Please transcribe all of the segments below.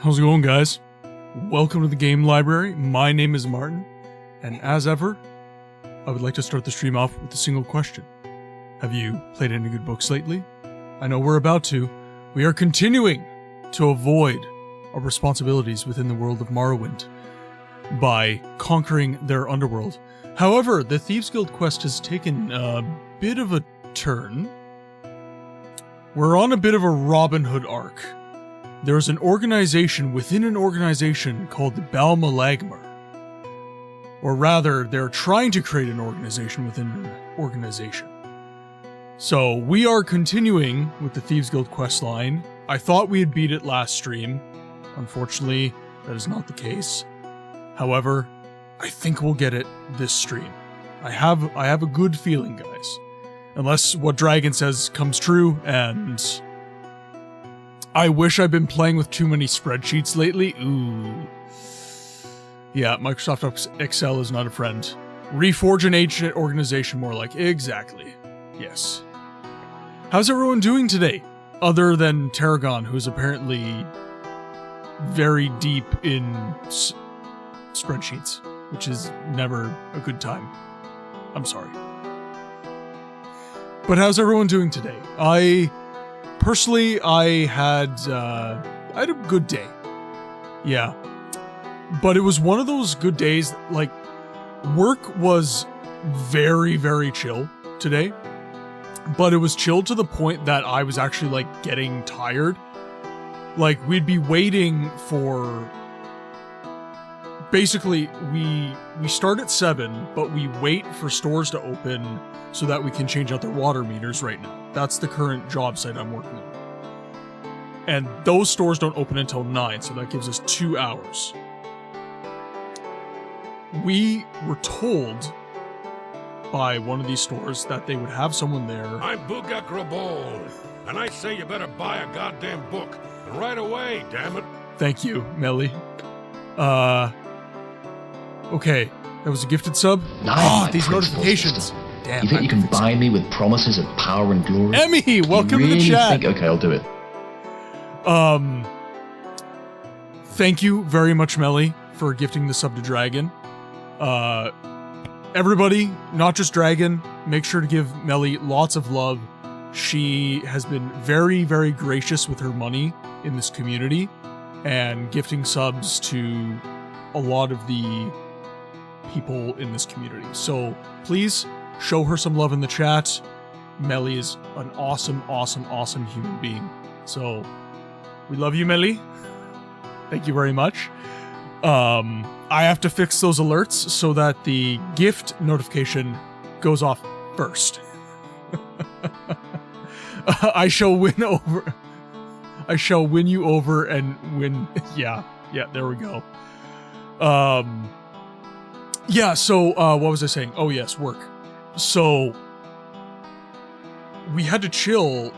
How's it going, guys? Welcome to the game library. My name is Martin, and as ever, I would like to start the stream off with a single question. Have you played any good books lately? I know we're about to. We are continuing to avoid our responsibilities within the world of Morrowind by conquering their underworld. However, the Thieves Guild quest has taken a bit of a turn. We're on a bit of a Robin Hood arc. There's an organization within an organization called the Balmalagmar. Or rather, they're trying to create an organization within an organization. So we are continuing with the Thieves Guild questline. I thought we had beat it last stream. Unfortunately, that is not the case. However, I think we'll get it this stream. I have a good feeling, guys. Unless what Dragon says comes true, and I wish I'd been playing with too many spreadsheets lately. Ooh. Yeah, Microsoft Excel is not a friend. Reforge an ancient organization more like. Exactly. Yes. How's everyone doing today? Other than Tarragon, who's apparently very deep in spreadsheets, which is never a good time. I'm sorry. But how's everyone doing today? Personally, I had a good day. Yeah. But it was one of those good days, like, work was very, very chill today. But it was chill to the point that I was actually, like, getting tired. Like, we'd be waiting for... Basically, we start at 7, but we wait for stores to open so that we can change out their water meters right now. That's the current job site I'm working on. And those stores don't open until 9, so that gives us 2 hours. We were told by one of these stores that they would have someone there. I'm Bugak Rabol, and I say you better buy a goddamn book. And right away, damn it. Thank you, Melly. Okay, that was a gifted sub. These notifications. Damn. You think you can buy me with promises of power and glory? Emmy, welcome to the chat. Okay, I'll do it. Thank you very much, Melly, for gifting the sub to Dragon. Everybody, not just Dragon, make sure to give Melly lots of love. She has been very, very gracious with her money in this community and gifting subs to a lot of the people in this community. So please show her some love in the chat. Melly is an awesome, awesome, awesome human being. So we love you, Melly. Thank you very much. I have to fix those alerts so that the gift notification goes off first. I shall win over. I shall win you over and win. Yeah, there we go. Yeah, so what was I saying? Oh yes, work. So we had to chill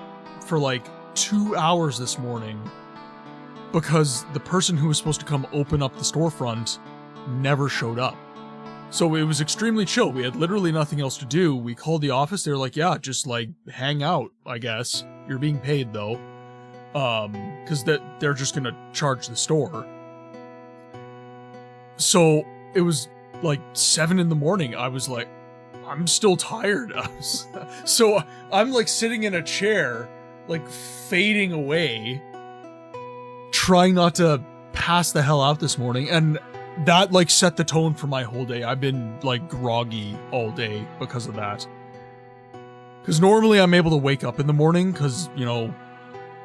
for like 2 hours this morning because the person who was supposed to come open up the storefront never showed up. So it was extremely chill. We had literally nothing else to do. We called the office. They were like, yeah, just like hang out, I guess. You're being paid though. Because they're just gonna charge the store. So it was like 7 in the morning. I was like, I'm still tired. So I'm like sitting in a chair, like fading away, trying not to pass the hell out this morning. And that like set the tone for my whole day. I've been like groggy all day because of that. Because normally I'm able to wake up in the morning because, you know,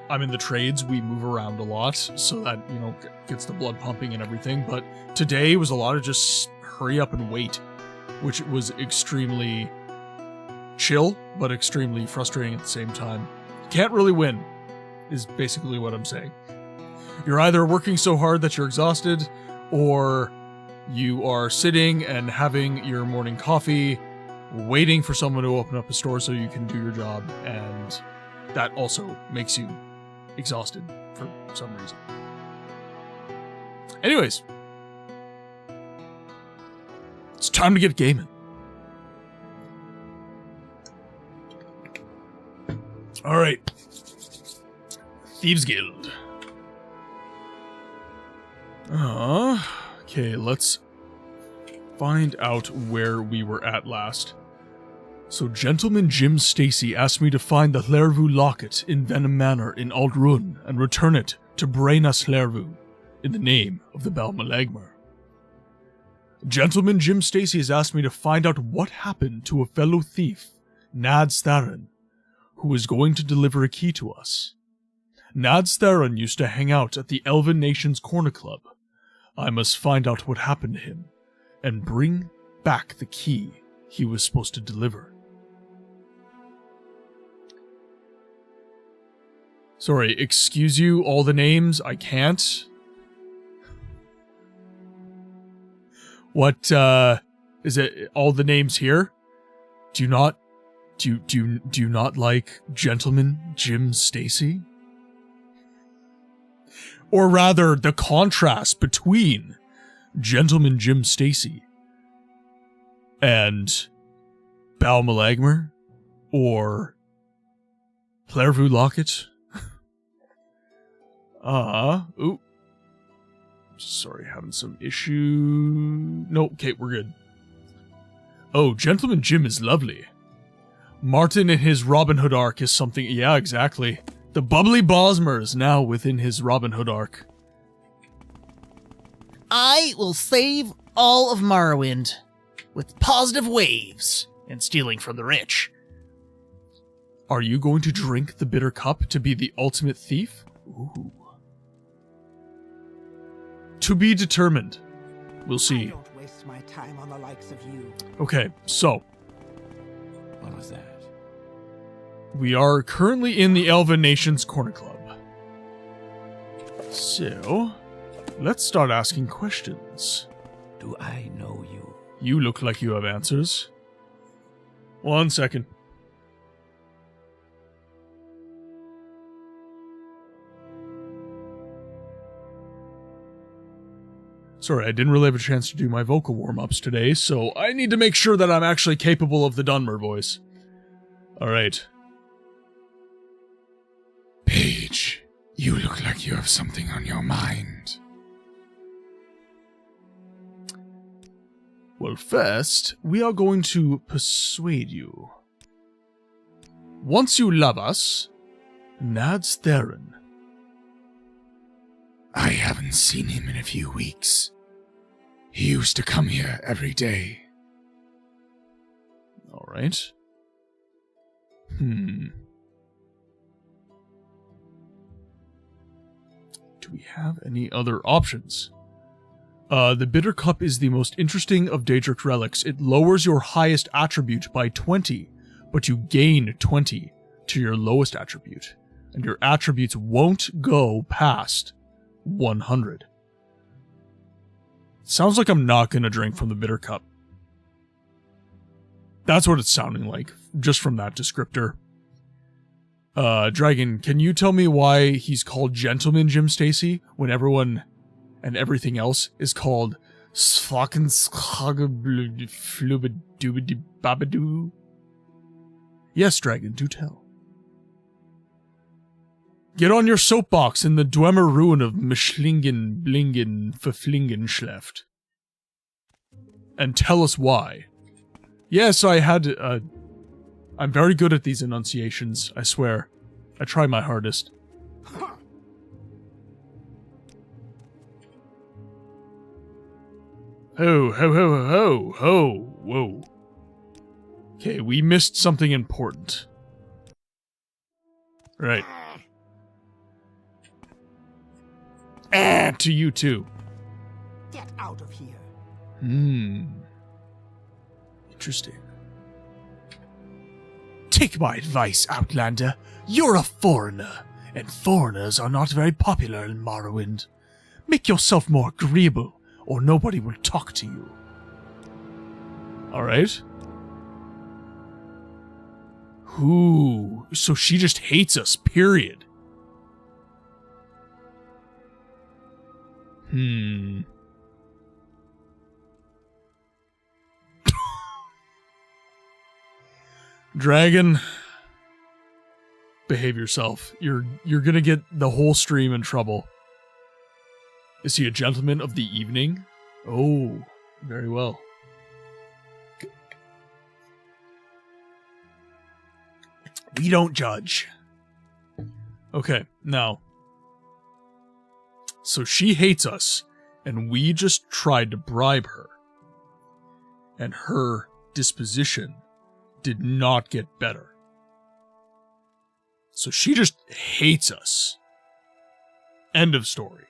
I'm in the trades. We move around a lot so that, you know, gets the blood pumping and everything. But today was a lot of just hurry up and wait, which was extremely chill, but extremely frustrating at the same time. Can't really win, is basically what I'm saying. You're either working so hard that you're exhausted, or you are sitting and having your morning coffee, waiting for someone to open up a store so you can do your job, and that also makes you exhausted for some reason. Anyways, it's time to get gaming. All right, Thieves Guild. Okay, let's find out where we were at last. So, Gentleman Jim Stacy asked me to find the Lervu locket in Venom Manor in Aldrun and return it to Brainas Lervu in the name of the Balmalagmar. Gentleman Jim Stacy has asked me to find out what happened to a fellow thief, Nads Tharon, who is going to deliver a key to us. Nads Tharon used to hang out at the Elven Nation's Corner Club. I must find out what happened to him and bring back the key he was supposed to deliver. Sorry, excuse you, all the names, I can't. What, is it all the names here? Do you not like Gentleman Jim Stacy? Or rather, the contrast between Gentleman Jim Stacy and Balmalagmar or Lervu Locket? Ooh. Sorry, having some issue. No, okay, we're good. Oh, Gentleman Jim is lovely. Martin in his Robin Hood arc is something. Yeah, exactly. The bubbly Bosmer is now within his Robin Hood arc. I will save all of Morrowind with positive waves and stealing from the rich. Are you going to drink the bitter cup to be the ultimate thief? Ooh. To be determined. We'll see. I don't waste my time on the likes of you. Okay, so What was that? we are currently in the Elven Nation's Corner Club. So, let's start asking questions. Do I know you? You look like you have answers. 1 second. Sorry, I didn't really have a chance to do my vocal warm-ups today, so I need to make sure that I'm actually capable of the Dunmer voice. Alright. Paige, you look like you have something on your mind. Well, first, we are going to persuade you. Once you love us, Nads Theron. I haven't seen him in a few weeks. He used to come here every day. Alright. Do we have any other options? The Bitter Cup is the most interesting of Daedric relics. It lowers your highest attribute by 20, but you gain 20 to your lowest attribute, and your attributes won't go past 100. Sounds like I'm not going to drink from the Bitter Cup. That's what it's sounding like, just from that descriptor. Dragon, can you tell me why he's called Gentleman Jim Stacy when everyone and everything else is called Babadoo? Yes, Dragon, do tell. Get on your soapbox in the Dwemer ruin of Mischlingen, Blingen, Verflingen Schleft. And tell us why. Yes, I'm very good at these enunciations, I swear. I try my hardest. Ho, ho, ho, ho, ho, whoa. Okay, we missed something important. Right. To you too. Get out of here. Interesting. Take my advice, Outlander. You're a foreigner, and foreigners are not very popular in Morrowind. Make yourself more agreeable, or nobody will talk to you. Alright. Ooh, so she just hates us, period. Dragon, behave yourself. You're gonna get the whole stream in trouble. Is he a gentleman of the evening? Oh, very well. We don't judge. Okay, now. So she hates us, and we just tried to bribe her. And her disposition did not get better. So she just hates us. End of story.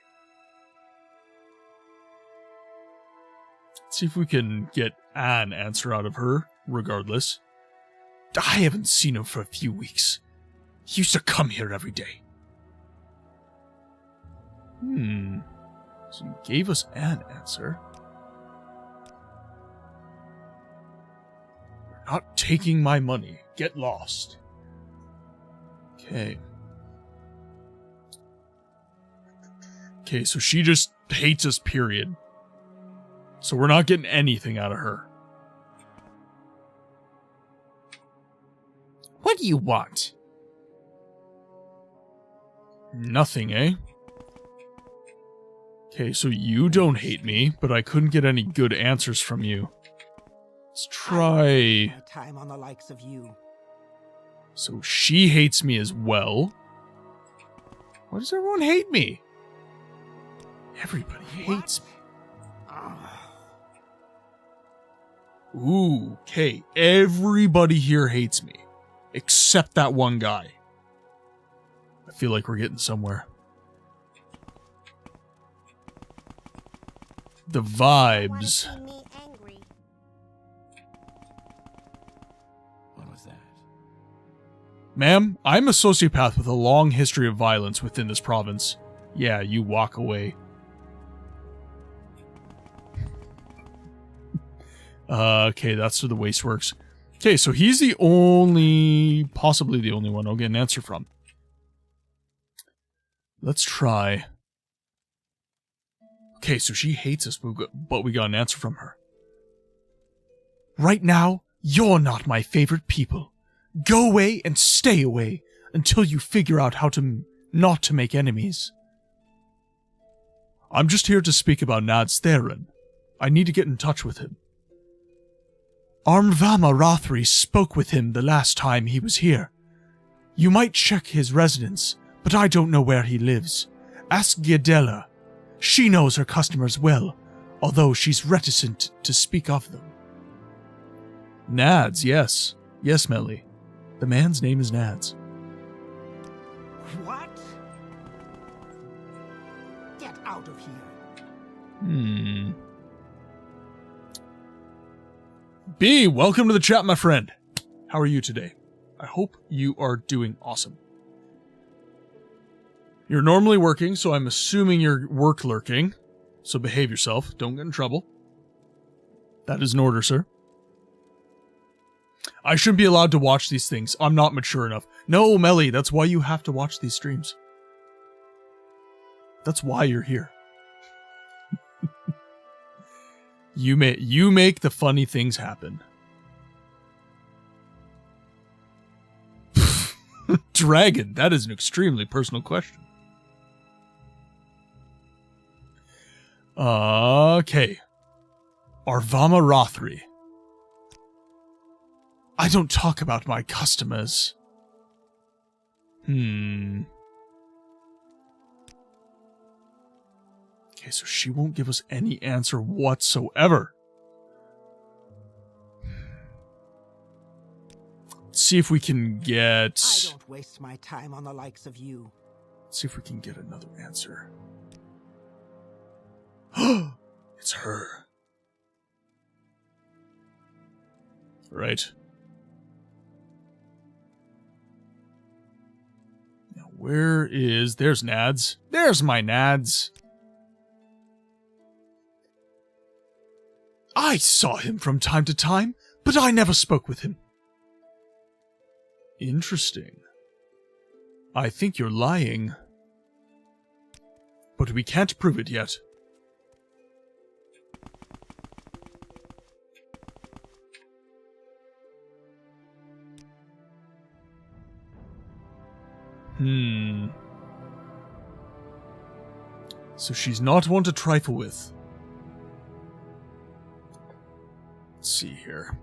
Let's see if we can get an answer out of her, regardless. I haven't seen him for a few weeks. He used to come here every day. So he gave us an answer. You're not taking my money. Get lost. Okay. Okay, so she just hates us, period. So we're not getting anything out of her. What do you want? Nothing, eh? Okay, so you don't hate me, but I couldn't get any good answers from you. Let's try... My time on the likes of you. So she hates me as well. Why does everyone hate me? Everybody hates me. Ooh, okay. Everybody here hates me. Except that one guy. I feel like we're getting somewhere. The vibes. What was that? Ma'am, I'm a sociopath with a long history of violence within this province. Yeah, you walk away. Okay, that's where the waste works. Okay, so he's the only, possibly the only one I'll get an answer from. Let's try. Okay, so she hates us, but we got an answer from her. Right now, you're not my favorite people. Go away and stay away until you figure out how to not to make enemies. I'm just here to speak about Nad's Theron. I need to get in touch with him. Armvama Rothri spoke with him the last time he was here. You might check his residence, but I don't know where he lives. Ask Giadella. She knows her customers well, although she's reticent to speak of them. Nads, yes. Yes, Melly. The man's name is Nads. What? Get out of here. B, welcome to the chat, my friend. How are you today? I hope you are doing awesome. You're normally working, so I'm assuming you're work lurking. So behave yourself. Don't get in trouble. That is an order, sir. I shouldn't be allowed to watch these things. I'm not mature enough. No, Melly, that's why you have to watch these streams. That's why you're here. You make the funny things happen. Dragon, that is an extremely personal question. Okay. Arvama Rothri. I don't talk about my customers. Okay, so she won't give us any answer whatsoever. Let's see if we can get... I don't waste my time on the likes of you. Let's see if we can get another answer. It's her. Right. Now, where is... There's Nads. There's my Nads. I saw him from time to time, but I never spoke with him. Interesting. I think you're lying. But we can't prove it yet. So she's not one to trifle with. Let's see here.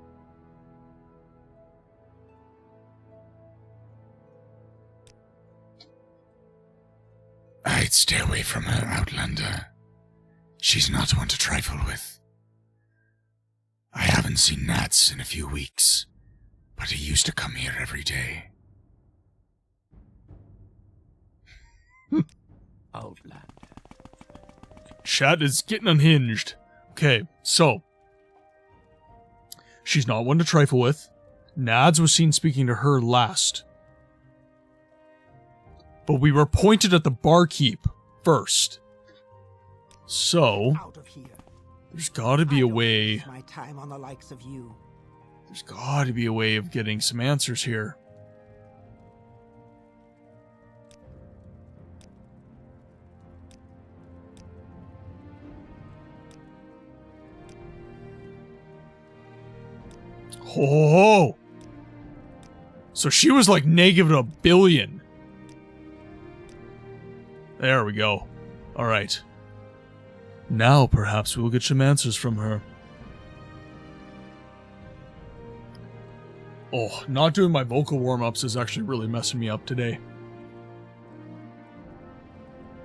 I'd stay away from her, Outlander. She's not one to trifle with. I haven't seen Nats in a few weeks, but he used to come here every day. Outlander. Chat is getting unhinged. Okay, so. She's not one to trifle with. Nads was seen speaking to her last. But we were pointed at the barkeep first. So, Out of here. there's gotta be I a don't way. waste my time on the likes of you. There's gotta be a way of getting some answers here. Oh! So she was like negative a billion. There we go. Alright. Now perhaps we'll get some answers from her. Oh, not doing my vocal warm-ups is actually really messing me up today.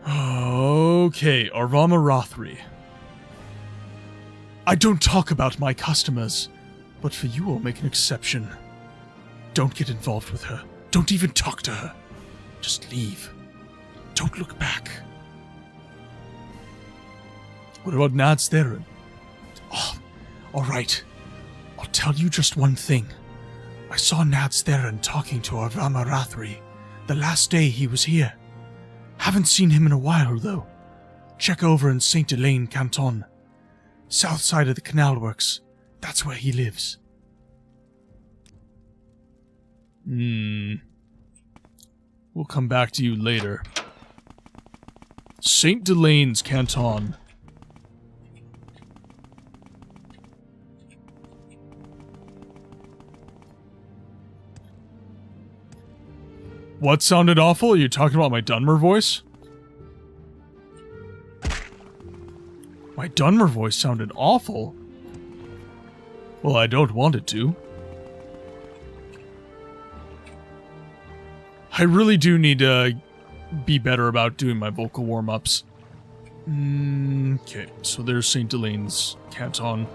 Okay, Arvama Rothri. I don't talk about my customers, but for you I'll make an exception. Don't get involved with her. Don't even talk to her. Just leave. Don't look back. What about Nads Theron? Oh, alright. I'll tell you just one thing. I saw Nads Theron talking to Arvama Rothri the last day he was here. Haven't seen him in a while, though. Check over in St. Elaine Canton. South side of the canal works. That's where he lives. We'll come back to you later. St. Delaine's Canton. What sounded awful? Are you talking about my Dunmer voice? My Dunmer voice sounded awful? Well, I don't want it to. I really do need to be better about doing my vocal warm-ups. Okay, so there's St. Delaine's Canton.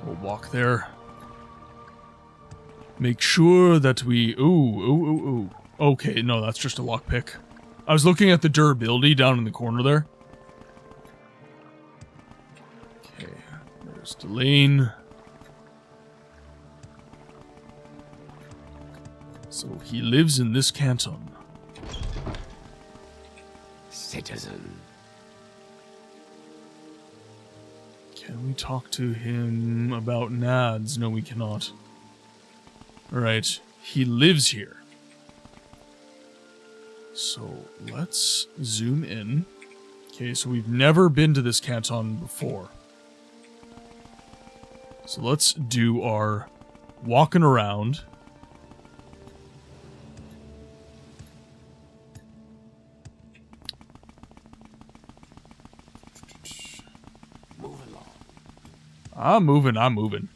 We'll walk there. Make sure that we... Ooh. Okay, no, that's just a lockpick. I was looking at the durability down in the corner there. Okay, there's Delane. So he lives in this canton. Citizen. Can we talk to him about Nads? No, we cannot. Alright, he lives here. So, let's zoom in. Okay, so we've never been to this canton before. So let's do our walking around. Move along. I'm moving.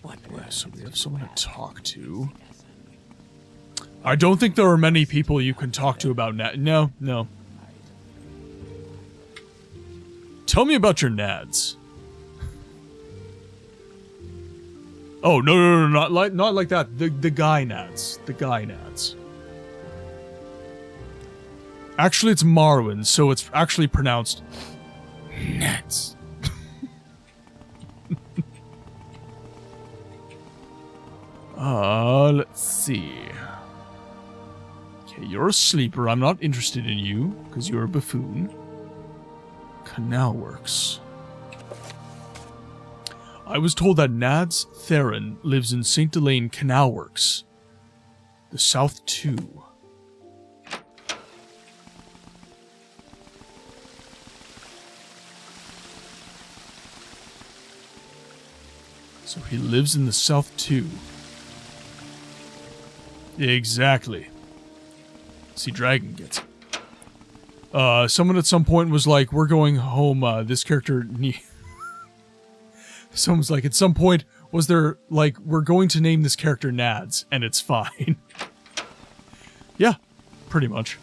What Okay, so words we have do someone you to talk to. I don't think there are many people you can talk to about Nads. No. Tell me about your Nads. Oh, no, not like that. The guy Nads. The guy Nads. Actually, it's Morrowind, so it's actually pronounced Nats. Let's see. Okay, you're a sleeper. I'm not interested in you, because you're a buffoon. Canal works. I was told that Nads Theron lives in St. Elaine Canal Works. The South 2. So he lives in the south too. Exactly. See, Dragon gets it. Someone at some point was like, we're going home, this character someone's like, at some point, was there, like, we're going to name this character Nads, and it's fine. Yeah, pretty much.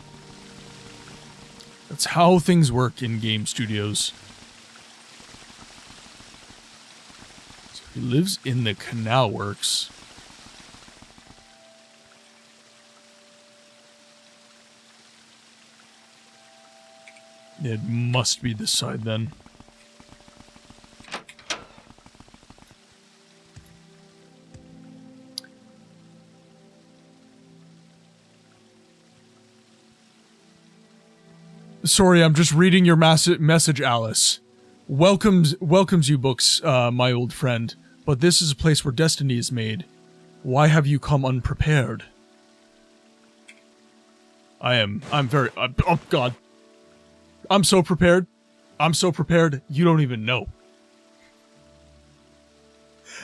That's how things work in game studios. So he lives in the canal works. It must be this side then. Sorry, I'm just reading your message, Alice. Welcomes you books, my old friend. But this is a place where destiny is made. Why have you come unprepared? I'm very, oh god. I'm so prepared. I'm so prepared, you don't even know.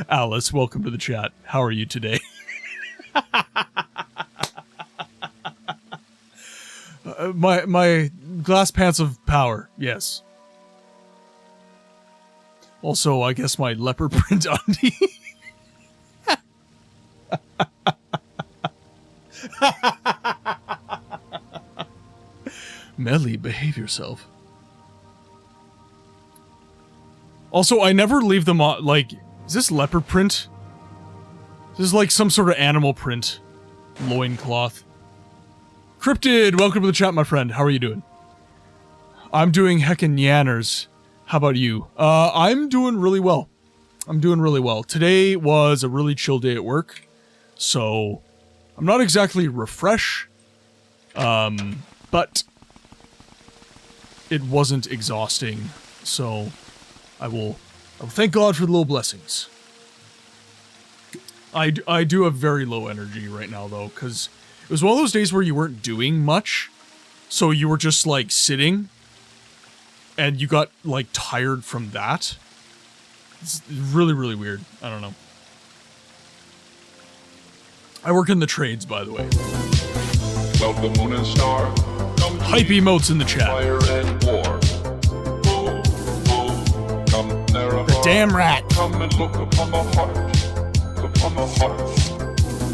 Alice, welcome to the chat. How are you today? My glass pants of power, yes. Also, I guess my leopard print undie. Melly, behave yourself. Also, I never leave them on, like, is this leopard print? This is like some sort of animal print. Loincloth. Cryptid, welcome to the chat, my friend. How are you doing? I'm doing heckin' yanners. How about you? I'm doing really well. I'm doing really well. Today was a really chill day at work, so I'm not exactly refresh, but it wasn't exhausting, so I will thank God for the little blessings. I do have very low energy right now, though, because it was one of those days where you weren't doing much, so you were just, like, sitting, and you got, like, tired from that. It's really, really weird. I don't know. I work in the trades, by the way. Well, the moon and star. Hype emotes in the chat. Fire and war. Oh, oh, come, NEREVAR. The damn rat. Come and look upon the heart. Upon the heart.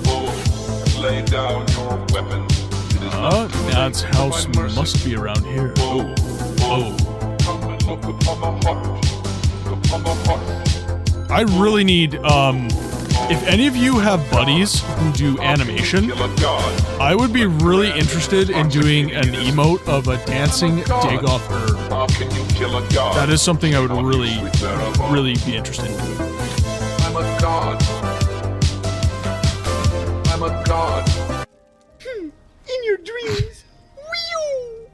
Oh, lay down your weapon. It is Dad's house must be around here. Oh, oh, come and look upon the heart. Upon the heart. I really need, if any of you have buddies who do animation, Kill a god. I would be really interested in doing an emote of a dancing dig off herb. How can you kill a god? That is something I would really, Sweet NEREVAR. really be interested in doing. I'm a god. I'm a god. In your dreams. Whew.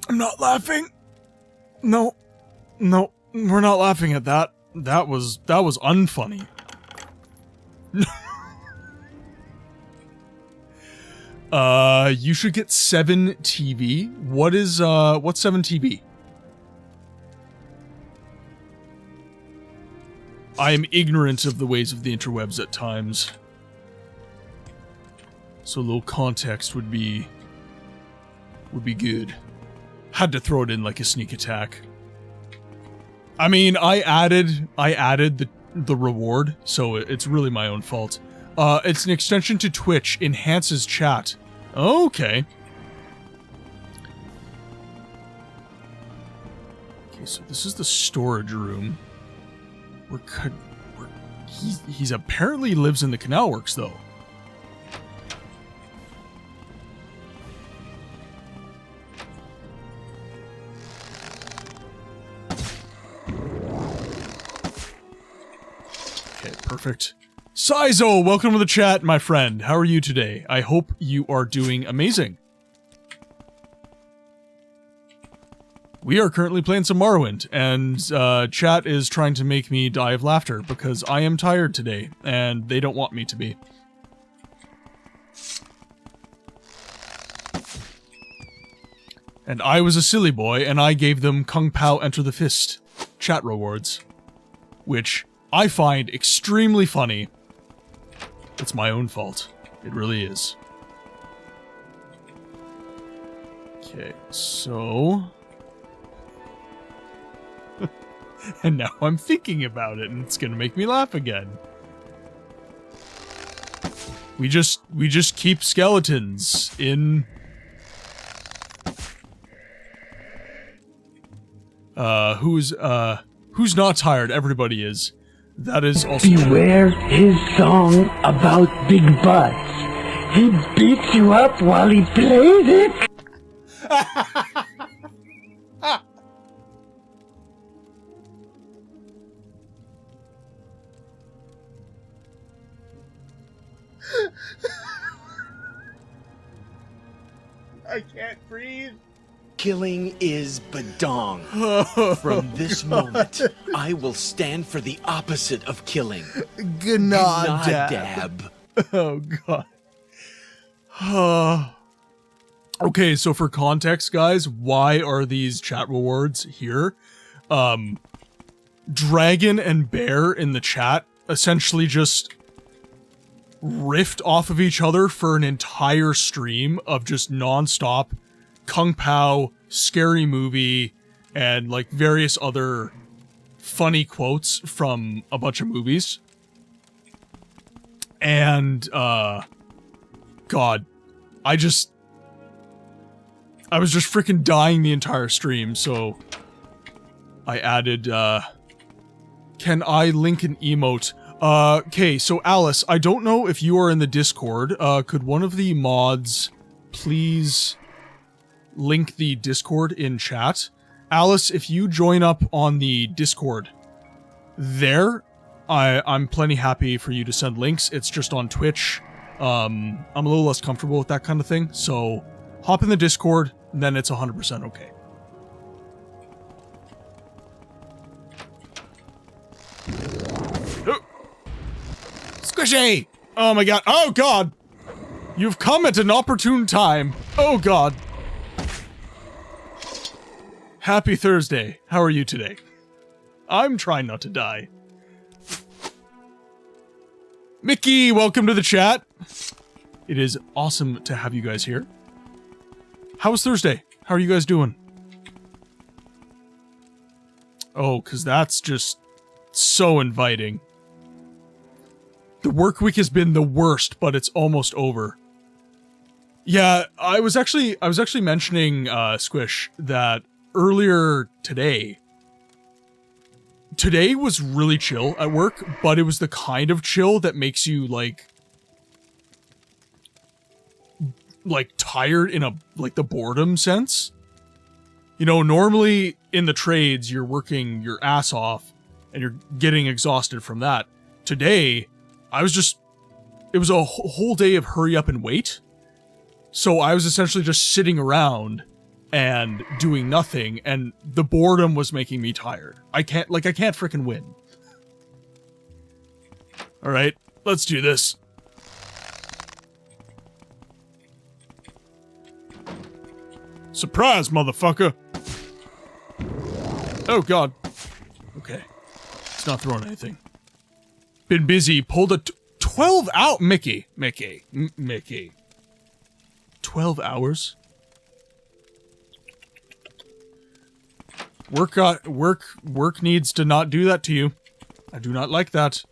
I'm not laughing. No, we're not laughing at that. That was unfunny. You should get 7 TV. What's 7 TV? I am ignorant of the ways of the interwebs at times. So a little context would be good. Had to throw it in like a sneak attack. I mean, I added the reward, so it's really my own fault. It's an extension to Twitch, enhances chat. Okay. Okay, so this is the storage room. He's apparently lives in the canal works, though. Okay, perfect. Sizo, welcome to the chat, my friend. How are you today? I hope you are doing amazing. We are currently playing some Morrowind, and chat is trying to make me die of laughter because I am tired today, and they don't want me to be. And I was a silly boy, and I gave them Kung Pao Enter the Fist chat rewards, which I find extremely funny. It's my own fault. It really is. Okay, so... and now I'm thinking about it, and it's gonna make me laugh again. We just keep skeletons in... who's not tired? Everybody is. That is also Beware his song about big butts. He beats you up while he plays it. I can't breathe. Killing is badong. From this moment, I will stand for the opposite of killing. Gnadab. Oh, God. Okay, so for context, guys, why are these chat rewards here? Dragon and Bear in the chat essentially just riffed off of each other for an entire stream of just non-stop Kung Pao, scary movie, and like various other funny quotes from a bunch of movies. And, God, I was just freaking dying the entire stream, so I added, can I link an emote? Okay, so Alice, I don't know if you are in the Discord. Could one of the mods please link the Discord in chat? Alice, if you join up on the Discord there, I'm plenty happy for you to send links. It's just on Twitch. I'm a little less comfortable with that kind of thing, so hop in the Discord, and then it's 100% okay. Squishy! Oh my god. Oh god! You've come at an opportune time. Oh god. Happy Thursday. How are you today? I'm trying not to die. Mickey, welcome to the chat. It is awesome to have you guys here. How was Thursday? How are you guys doing? Oh, because that's just so inviting. The work week has been the worst, but it's almost over. Yeah, I was actually mentioning, Squish, that earlier today was really chill at work, but it was the kind of chill that makes you, like tired in a, like, the boredom sense. You know, normally in the trades, you're working your ass off, and you're getting exhausted from that. Today, it was a whole day of hurry up and wait. So I was essentially just sitting around and doing nothing, and the boredom was making me tired. I can't freaking win. Alright, let's do this. Surprise, motherfucker! Oh god. Okay. It's not throwing anything. Been busy, pulled a 12 out Mickey. 12 hours? Work needs to not do that to you. I do not like that.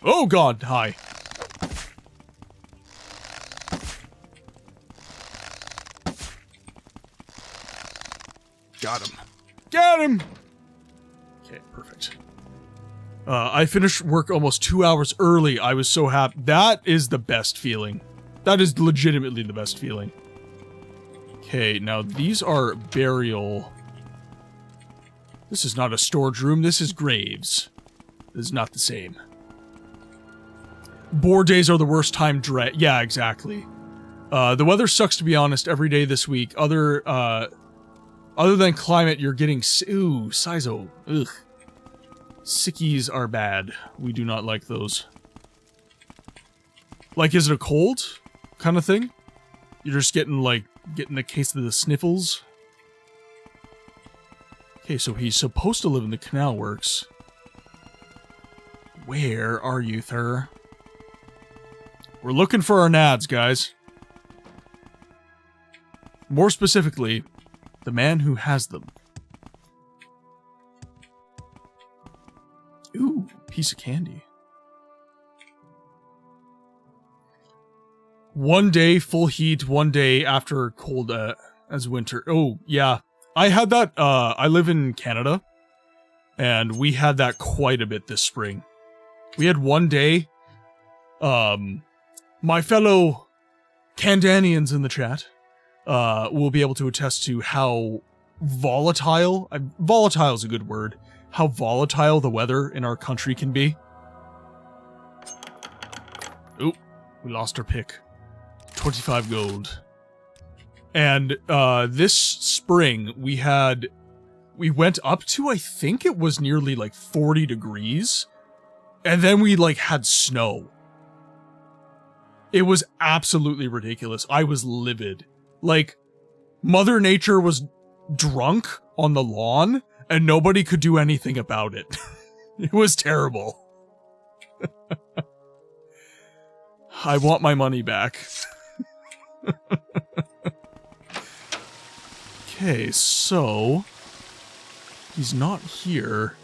Oh god, hi. Got him. Got him! Okay, perfect. I finished work almost 2 hours early. I was so happy. That is the best feeling. That is legitimately the best feeling. Okay, now these are burial. This is not a storage room. This is graves. This is not the same. Board days are the worst time. Yeah, exactly. The weather sucks, to be honest, every day this week. Other than climate, you're getting... Ooh, Sizo. Ugh. Sickies are bad. We do not like those. Like, is it a cold kind of thing? You're just getting, like, getting a case of the sniffles. Okay, so he's supposed to live in the canal works. Where are you, sir? We're looking for our nads, guys. More specifically, the man who has them. Ooh, piece of candy. One day full heat, one day after cold as winter. Oh, yeah. I had that, I live in Canada, and we had that quite a bit this spring. We had one day, my fellow Candanians in the chat, will be able to attest to how volatile is a good word, how volatile the weather in our country can be. Ooh, we lost our pick. 25 gold. And this spring we went up to, I think it was nearly like 40 degrees, and then we like had snow. It was absolutely ridiculous. I was livid. Like, Mother Nature was drunk on the lawn, and nobody could do anything about it. It was terrible. I want my money back. Okay, so he's not here.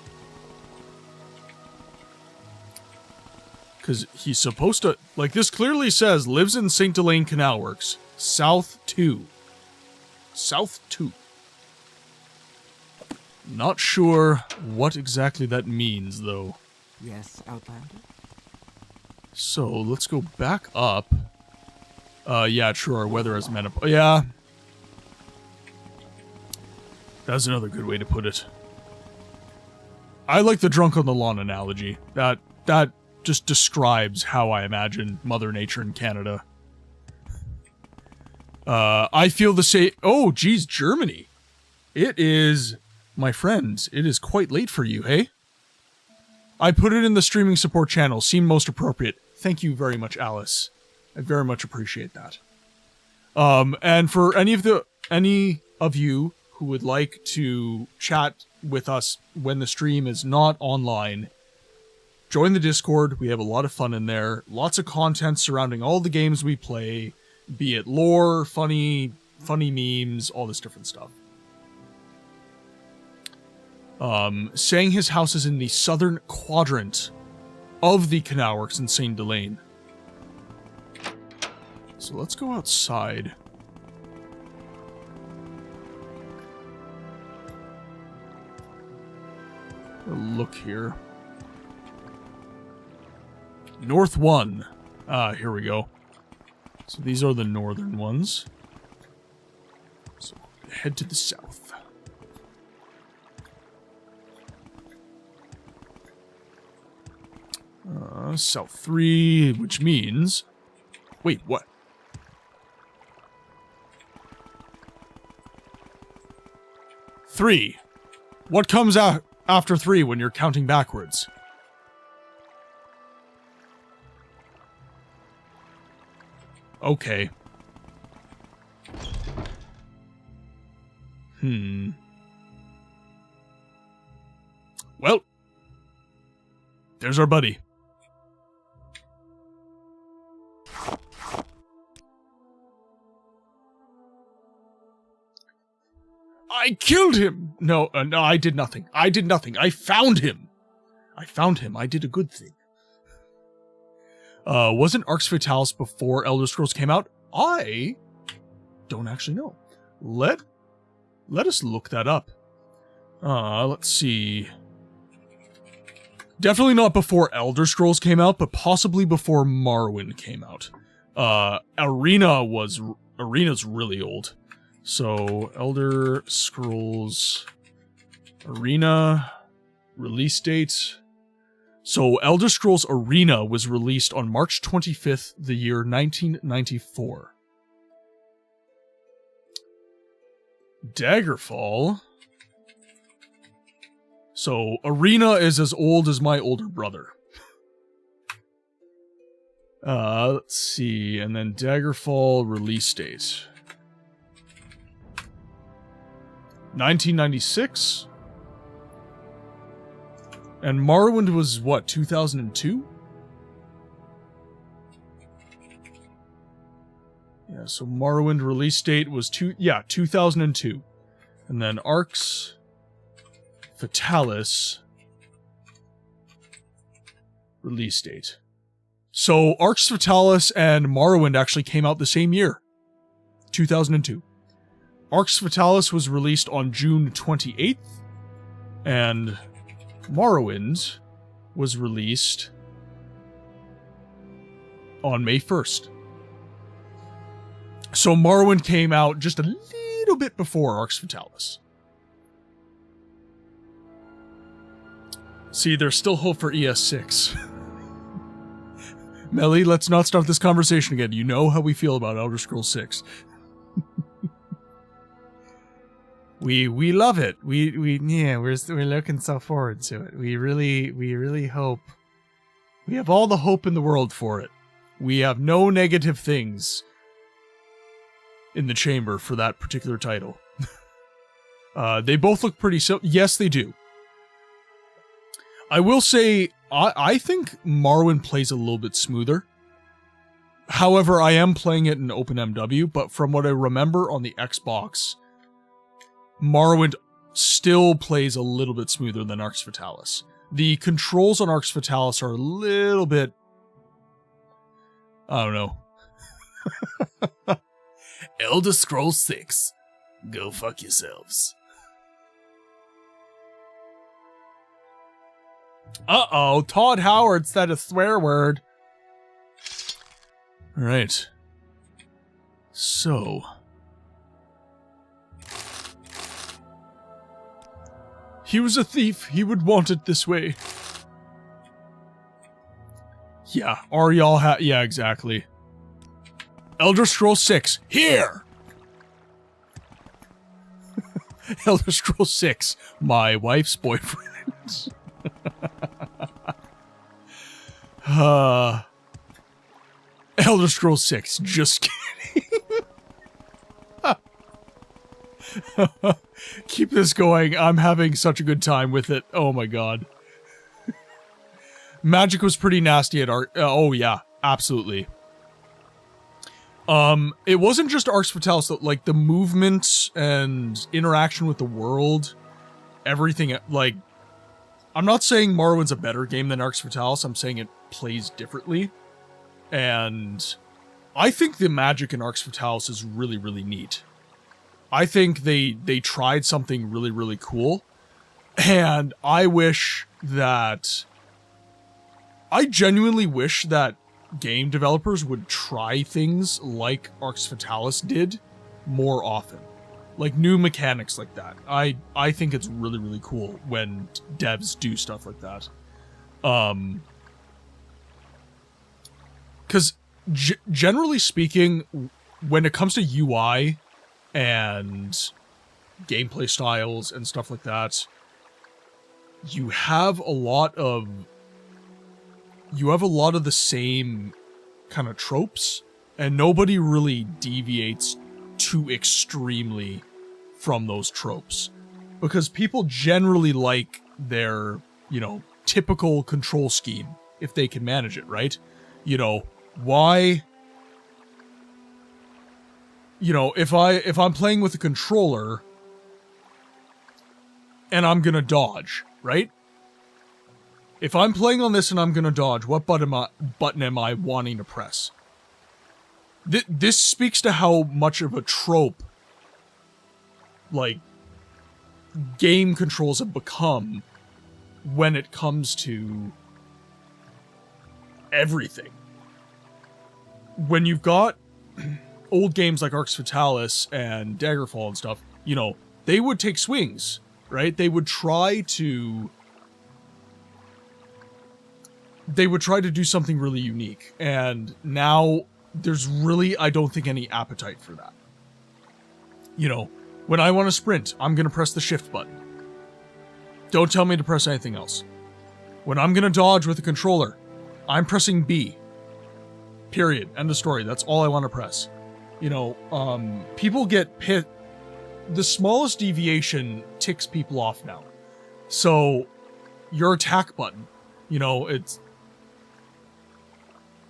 Because he's supposed to... Like, this clearly says, lives in St. Elaine Canal Works. South 2. South 2. Not sure what exactly that means, though. Yes, Outlander? So, let's go back up. Yeah, true, our weather has met up. Yeah. That's another good way to put it. I like the drunk on the lawn analogy. That just describes how I imagine Mother Nature in Canada. I feel the same. Oh, geez, Germany. It is, my friends, it is quite late for you, hey? I put it in the streaming support channel. Seemed most appropriate. Thank you very much, Alice. I very much appreciate that. And for any of you who would like to chat with us when the stream is not online, join the Discord. We have a lot of fun in there. Lots of content surrounding all the games we play, be it lore, funny memes, all this different stuff. Saying his house is in the southern quadrant of the canal works in St. Elaine. So let's go outside. Look here. North 1. Ah, here we go. So these are the northern ones. So head to the south. South 3, which means... Wait, what? Three. What comes out after 3 when you're counting backwards? Okay. Well, there's our buddy. I killed him! No, I did nothing. I did nothing. I found him. I did a good thing. Wasn't Arx Fatalis before Elder Scrolls came out? I don't actually know. Let us look that up. Let's see. Definitely not before Elder Scrolls came out, but possibly before Morrowind came out. Arena's really old. So, Elder Scrolls Arena release date. So, Elder Scrolls Arena was released on March 25th, the year 1994. Daggerfall. So, Arena is as old as my older brother. Let's see, and then Daggerfall release date. 1996. And Morrowind was what, 2002? Yeah, so Morrowind release date was 2002. And then Arx Fatalis release date. So Arx Fatalis and Morrowind actually came out the same year, 2002. Arx Fatalis was released on June 28th, and Morrowind was released on May 1st. So Morrowind came out just a little bit before Arx Fatalis. See, there's still hope for ES6. Melly, let's not start this conversation again. You know how we feel about Elder Scrolls 6. We love it. We're looking so forward to it. We really hope. We have all the hope in the world for it. We have no negative things in the chamber for that particular title. They both look pretty yes, they do. I will say, I think Morrowind plays a little bit smoother. However, I am playing it in OpenMW, but from what I remember on the Xbox, Morrowind still plays a little bit smoother than Arx Fatalis. The controls on Arx Fatalis are a little bit... I don't know. Elder Scrolls 6. Go fuck yourselves. Uh-oh, Todd Howard said a swear word. Alright. So... he was a thief. He would want it this way. Yeah, Ariel yeah, exactly. Elder Scrolls 6, here! Elder Scrolls 6, my wife's boyfriend. Elder Scrolls 6, just kidding. Keep this going. I'm having such a good time with it. Oh my god. Magic was pretty nasty at oh yeah, absolutely. It wasn't just Arx Fatalis, though, like the movement and interaction with the world, everything, like, I'm not saying Morrowind's a better game than Arx Fatalis, I'm saying it plays differently. And I think the magic in Arx Fatalis is really, really neat. I think they tried something really, really cool. And I genuinely wish that game developers would try things like Arx Fatalis did more often. Like new mechanics like that. I think it's really, really cool when devs do stuff like that. Because generally speaking, when it comes to UI and gameplay styles and stuff like that, you have a lot of the same kind of tropes, and nobody really deviates too extremely from those tropes, because people generally like their, typical control scheme if they can manage it, right? Why, if I'm playing with a controller and I'm gonna dodge, right? If I'm playing on this and I'm gonna dodge, what button am I wanting to press? This speaks to how much of a trope, like, game controls have become when it comes to everything. When you've got old games like Arx Fatalis and Daggerfall and stuff, they would take swings, right? They would try to do something really unique. And now there's really, I don't think, any appetite for that. When I want to sprint, I'm going to press the shift button. Don't tell me to press anything else. When I'm going to dodge with a controller, I'm pressing B. Period. End of story. That's all I want to press. People get pissed. the smallest deviation ticks people off now. So, your attack button, you know,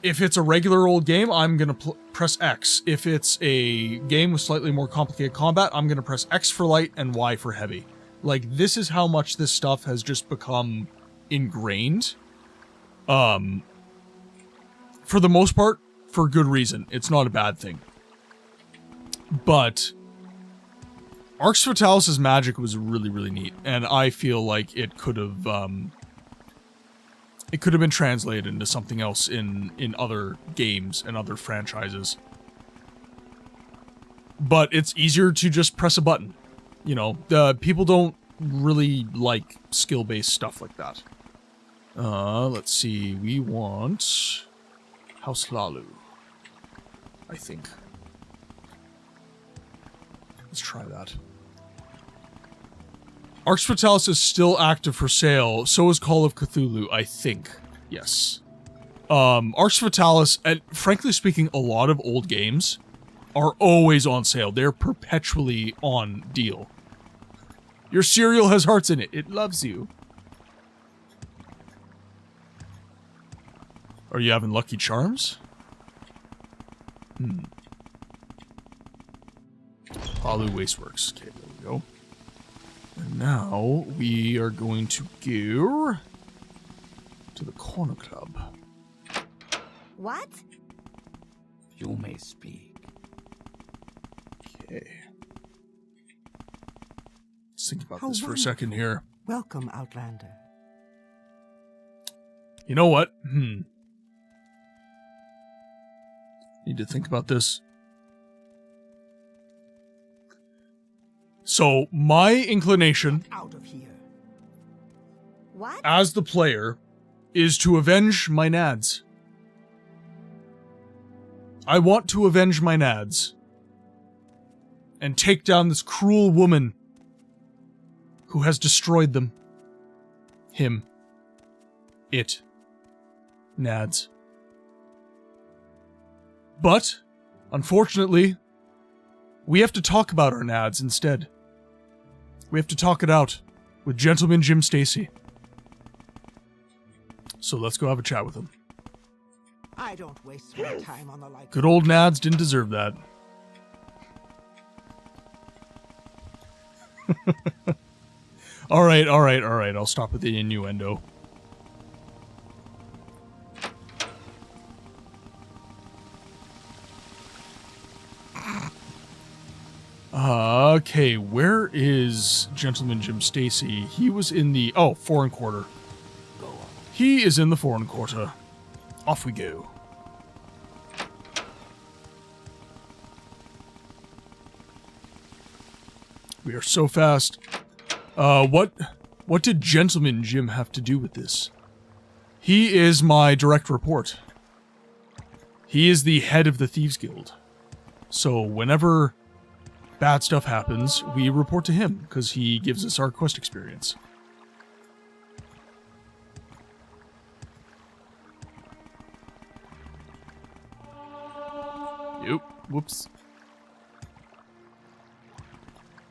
if it's a regular old game, I'm going to press X. If it's a game with slightly more complicated combat, I'm going to press X for light and Y for heavy. Like, this is how much this stuff has just become ingrained. For the most part, for good reason. It's not a bad thing. But Arx Fatalis' magic was really, really neat, and I feel like it could have been translated into something else in other games and other franchises. But it's easier to just press a button. You know, people don't really like skill-based stuff like that. Let's see, we want House Lalu, I think. Let's try that. Arx Fatalis is still active for sale, so is Call of Cthulhu, I think. Yes. Arx Fatalis, and frankly speaking, a lot of old games are always on sale. They're perpetually on deal. Your cereal has hearts in it. It loves you. Are you having Lucky Charms? Palu Wasteworks. Okay, there we go. And now we are going to go to the Corner Club. What? You may speak. Okay. Let's think about this for a second here. Welcome, Outlander. You know what? Need to think about this. So, my inclination Out of here. What? as the player is to avenge my nads. I want to avenge my nads and take down this cruel woman who has destroyed them. Him. It. Nads. But, unfortunately, we have to talk about our nads instead. We have to talk it out with Gentleman Jim Stacy. So let's go have a chat with him. I don't waste my time on the like. Good old nads didn't deserve that. Alright, I'll stop with the innuendo. Okay, where is Gentleman Jim Stacy? He was in the... Oh, Foreign Quarter. He is in the Foreign Quarter. Off we go. We are so fast. What did Gentleman Jim have to do with this? He is my direct report. He is the head of the Thieves Guild. So whenever bad stuff happens, we report to him, because he gives us our quest experience. Yep. Whoops.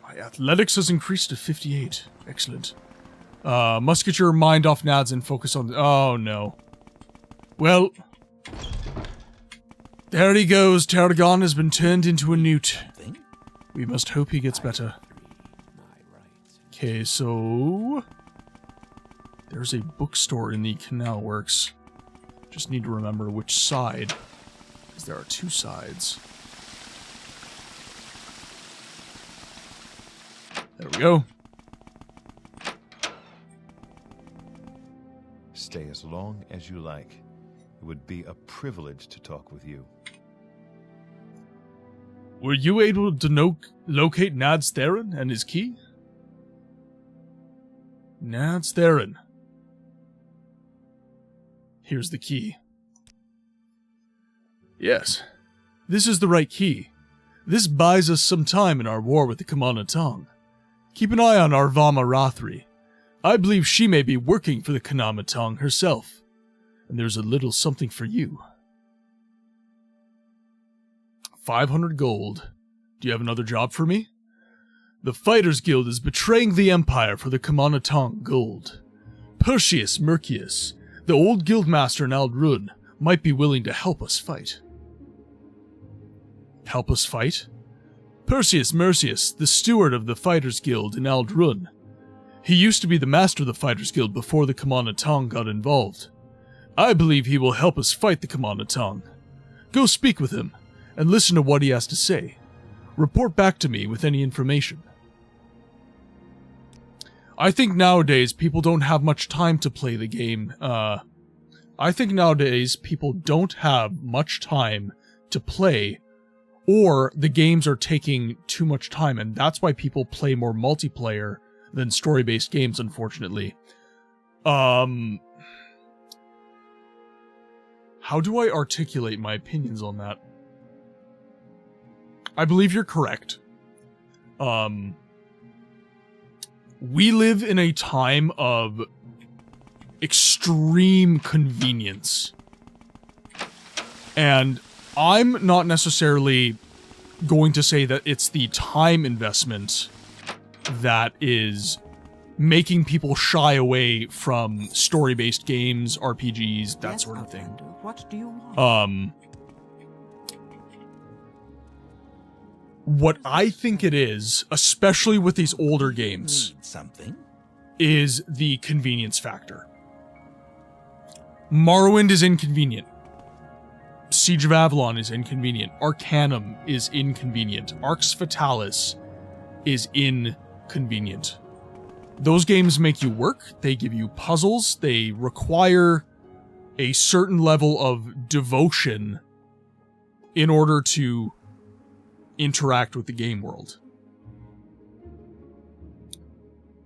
My athletics has increased to 58. Excellent. Must get your mind off nads and focus on... Oh, no. Well... There he goes. Tarragon has been turned into a newt. We must hope he gets better. Okay, so... There's a bookstore in the Canal Works. Just need to remember which side. Because there are two sides. There we go. Stay as long as you like. It would be a privilege to talk with you. Were you able to locate Nads Theron and his key? Nads Theron. Here's the key. Yes, this is the right key. This buys us some time in our war with the Kamana Tong. Keep an eye on our Vama Rathri. I believe she may be working for the Kanama Tong herself. And there's a little something for you. 500 gold. Do you have another job for me? The Fighters Guild is betraying the Empire for the Kamanatong gold. Perseus Mercius, the old guildmaster in Aldrun, might be willing to help us fight. Help us fight? Perseus Mercius, the steward of the Fighters Guild in Aldrun. He used to be the master of the Fighters Guild before the Kamanatong got involved. I believe he will help us fight the Kamanatong. Go speak with him, and listen to what he has to say. Report back to me with any information. I think nowadays people don't have much time to play the game. I think nowadays people don't have much time to play, or the games are taking too much time, and that's why people play more multiplayer than story-based games, unfortunately. How do I articulate my opinions on that? I believe you're correct. We live in a time of extreme convenience. And I'm not necessarily going to say that it's the time investment that is making people shy away from story-based games, RPGs, that sort of thing. What do you want? What I think it is, especially with these older games, is the convenience factor. Morrowind is inconvenient. Siege of Avalon is inconvenient. Arcanum is inconvenient. Arx Fatalis is inconvenient. Those games make you work, they give you puzzles, they require a certain level of devotion in order to interact with the game world.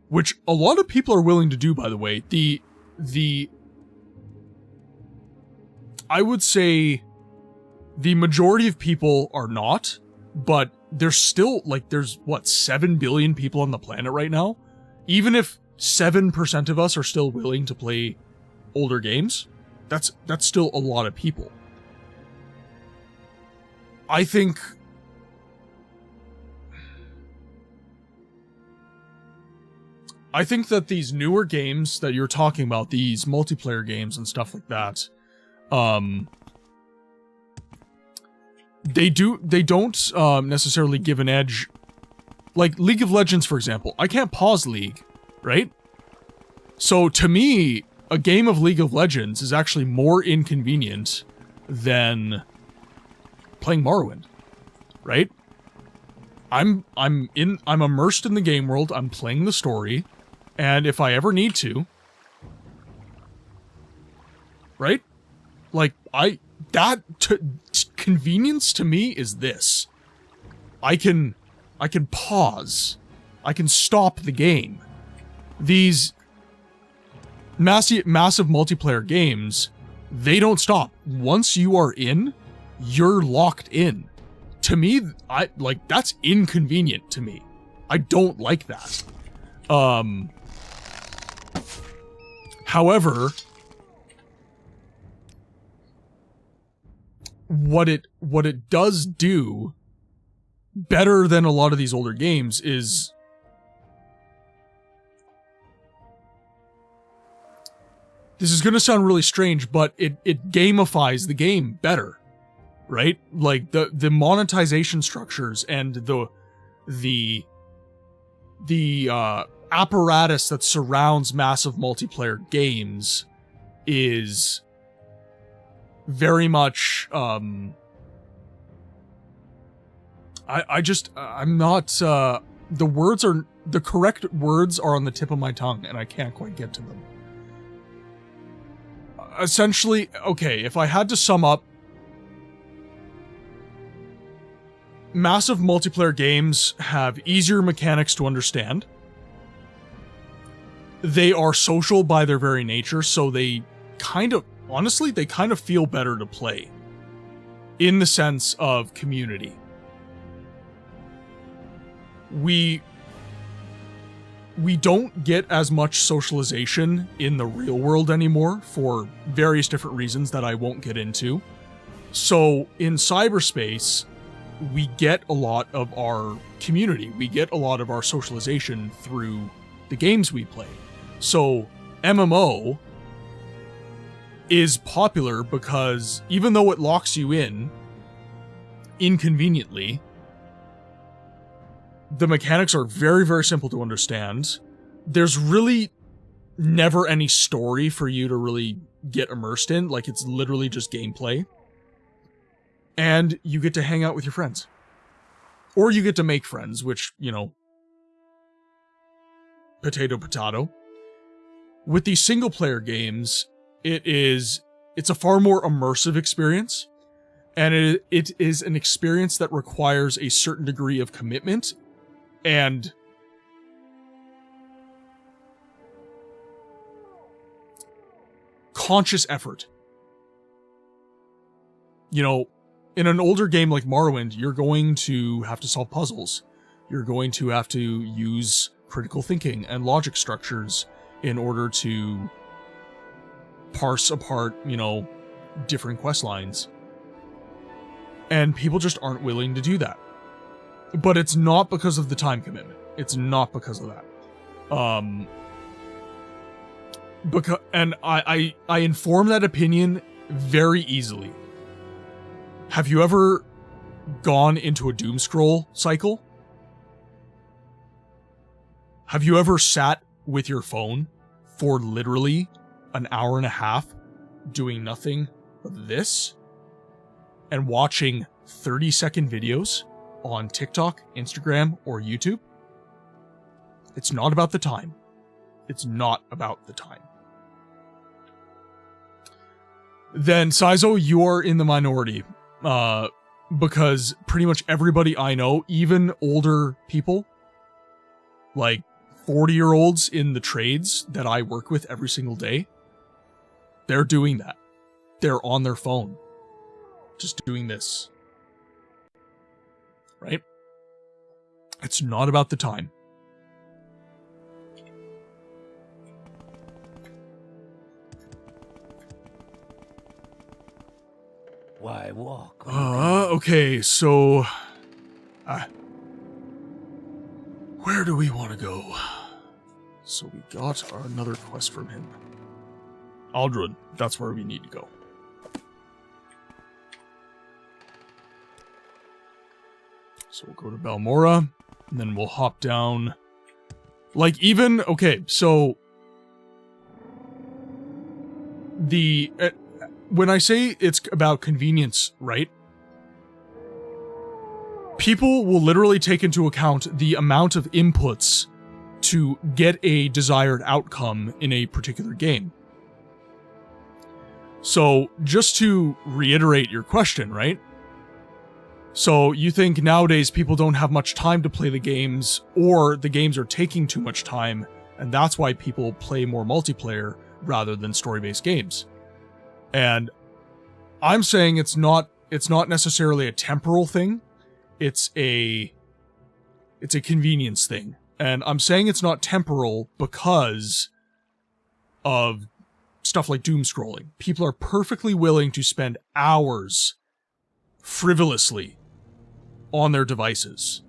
Which a lot of people are willing to do, by the way. I would say the majority of people are not, but there's still, like, there's, what, 7 billion people on the planet right now? Even if 7% of us are still willing to play older games, that's still a lot of people. I think that these newer games that you're talking about, these multiplayer games and stuff like that, they don't necessarily give an edge. Like League of Legends, for example. I can't pause League, right? So to me, a game of League of Legends is actually more inconvenient than playing Morrowind, right? I'm immersed in the game world, I'm playing the story, and if I ever need to, right? Like, convenience to me is this. I can pause. I can stop the game. These massive multiplayer games, they don't stop. Once you are in, you're locked in. To me, that's inconvenient to me. I don't like that. However, what it does do better than a lot of these older games is this is going to sound really strange, but it gamifies the game better, right? Like the monetization structures and the apparatus that surrounds massive multiplayer games is very much I'm not the correct words are on the tip of my tongue and I can't quite get to them. Essentially, okay, if I had to sum up, massive multiplayer games have easier mechanics to understand. They are social by their very nature, so they kind of feel better to play in the sense of community. We don't get as much socialization in the real world anymore for various different reasons that I won't get into. So in cyberspace, we get a lot of our community, we get a lot of our socialization through the games we play. So MMO is popular because even though it locks you in inconveniently, the mechanics are very, very simple to understand. There's really never any story for you to really get immersed in. Like, it's literally just gameplay. And you get to hang out with your friends. Or you get to make friends, which, you know, potato, potato. With these single-player games, it's a far more immersive experience. And it is an experience that requires a certain degree of commitment and conscious effort. You know, in an older game like Morrowind, you're going to have to solve puzzles. You're going to have to use critical thinking and logic structures in order to parse apart, you know, different quest lines. And people just aren't willing to do that. But it's not because of the time commitment. It's not because of that. And I inform that opinion very easily. Have you ever gone into a doom scroll cycle? Have you ever sat with your phone for literally an hour and a half doing nothing but this and watching 30-second videos on TikTok, Instagram, or YouTube? It's not about the time. It's not about the time. Then, Saizo, you're in the minority. Because pretty much everybody I know, even older people, like 40-year-olds in the trades that I work with every single day, they're doing that. They're on their phone. Just doing this. Right? It's not about the time. Why walk? Okay, so... where do we want to go? So we got another quest from him. Aldrun, that's where we need to go. So we'll go to Balmora, and then we'll hop down. Like, even... Okay, so... when I say it's about convenience, right? People will literally take into account the amount of inputs to get a desired outcome in a particular game. So, just to reiterate your question, right? So, you think nowadays people don't have much time to play the games, or the games are taking too much time, and that's why people play more multiplayer rather than story-based games. And I'm saying it's not necessarily a temporal thing. It's a convenience thing. And I'm saying it's not temporal because of stuff like doom scrolling. People are perfectly willing to spend hours frivolously on their devices.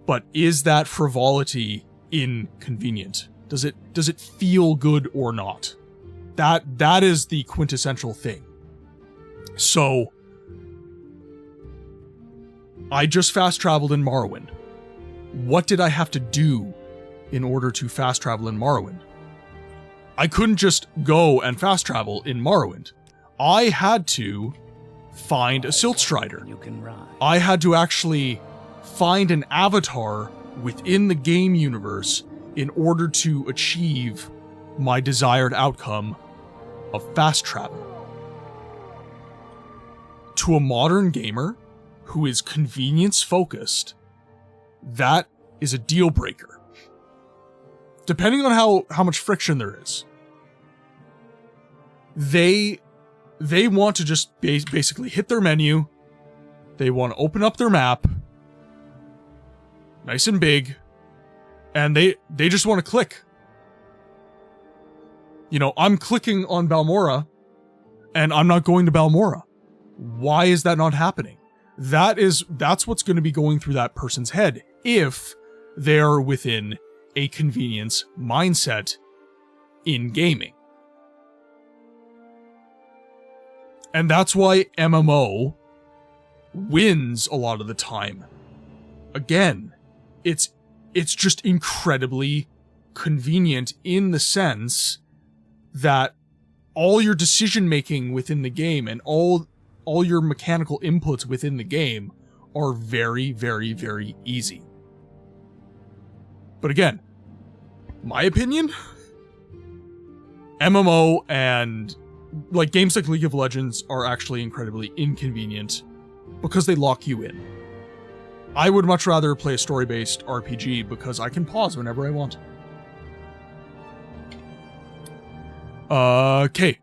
But is that frivolity inconvenient? Does it feel good or not? That is the quintessential thing. So, I just fast traveled in Morrowind. What did I have to do in order to fast travel in Morrowind? I couldn't just go and fast travel in Morrowind. I had to find a Silt Strider. I had to actually find an avatar within the game universe in order to achieve my desired outcome of fast travel. To a modern gamer who is convenience focused, that is a deal breaker. Depending on how much friction there is. They want to just basically hit their menu. They want to open up their map. Nice and big. And they just want to click. You know, I'm clicking on Balmora, and I'm not going to Balmora. Why is that not happening? that's what's going to be going through that person's head if they're within a convenience mindset in gaming. And that's why MMO wins a lot of the time. Again, it's just incredibly convenient in the sense that all your decision making within the game and all your mechanical inputs within the game are very, very, very easy. But again, my opinion, MMO and like games like League of Legends are actually incredibly inconvenient because they lock you in. I would much rather play a story-based RPG because I can pause whenever I want. Okay.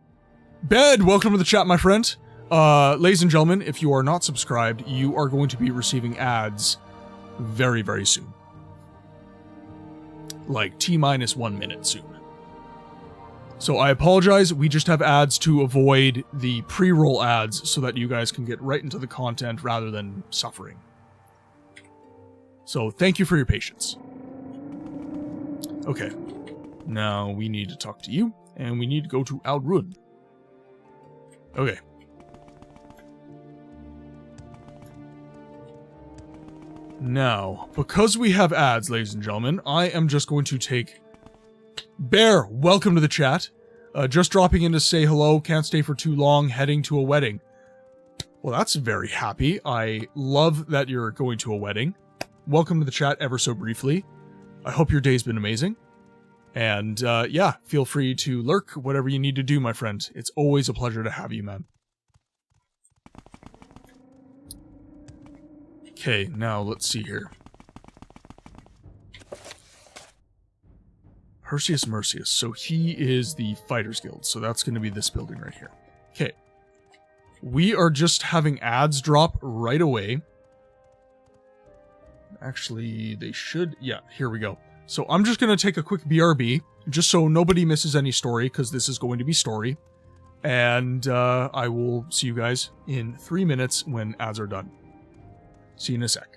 Bed, welcome to the chat, my friend. Ladies and gentlemen, if you are not subscribed, you are going to be receiving ads very, very soon. Like T-minus 1 minute soon. So I apologize, we just have ads to avoid the pre-roll ads so that you guys can get right into the content rather than suffering. So thank you for your patience. Okay, now we need to talk to you, and we need to go to Aldrun. Okay. Now, because we have ads, ladies and gentlemen, I am just going to take... Bear, welcome to the chat. Just dropping in to say hello, can't stay for too long, heading to a wedding. Well, that's very happy. I love that you're going to a wedding. Welcome to the chat ever so briefly. I hope your day's been amazing. And yeah, feel free to lurk, whatever you need to do, my friend. It's always a pleasure to have you, man. Okay, now let's see here. Perseus Mercius. So he is the Fighters Guild. So that's going to be this building right here. Okay. We are just having ads drop right away. Actually, they should... Yeah, here we go. So I'm just going to take a quick BRB, just so nobody misses any story, because this is going to be story. And I will see you guys in 3 minutes when ads are done. See you in a sec.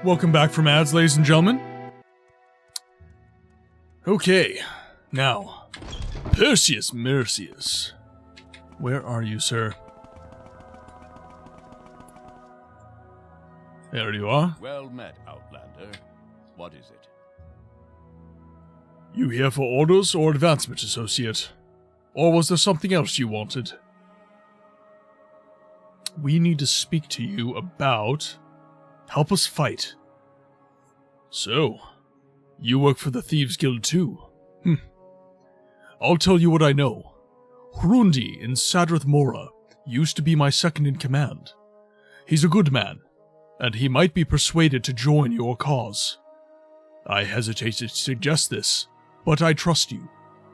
Welcome back from ads, ladies and gentlemen. Okay, now, Perseus Mercius. Where are you, sir? There you are. Well met, Outlander. What is it? You here for orders or advancement, associate? Or was there something else you wanted? We need to speak to you about... help us fight. So, you work for the Thieves Guild too? I'll tell you what I know. Hrundi in Sadrith Mora used to be my second in command. He's a good man, and he might be persuaded to join your cause. I hesitate to suggest this, but I trust you.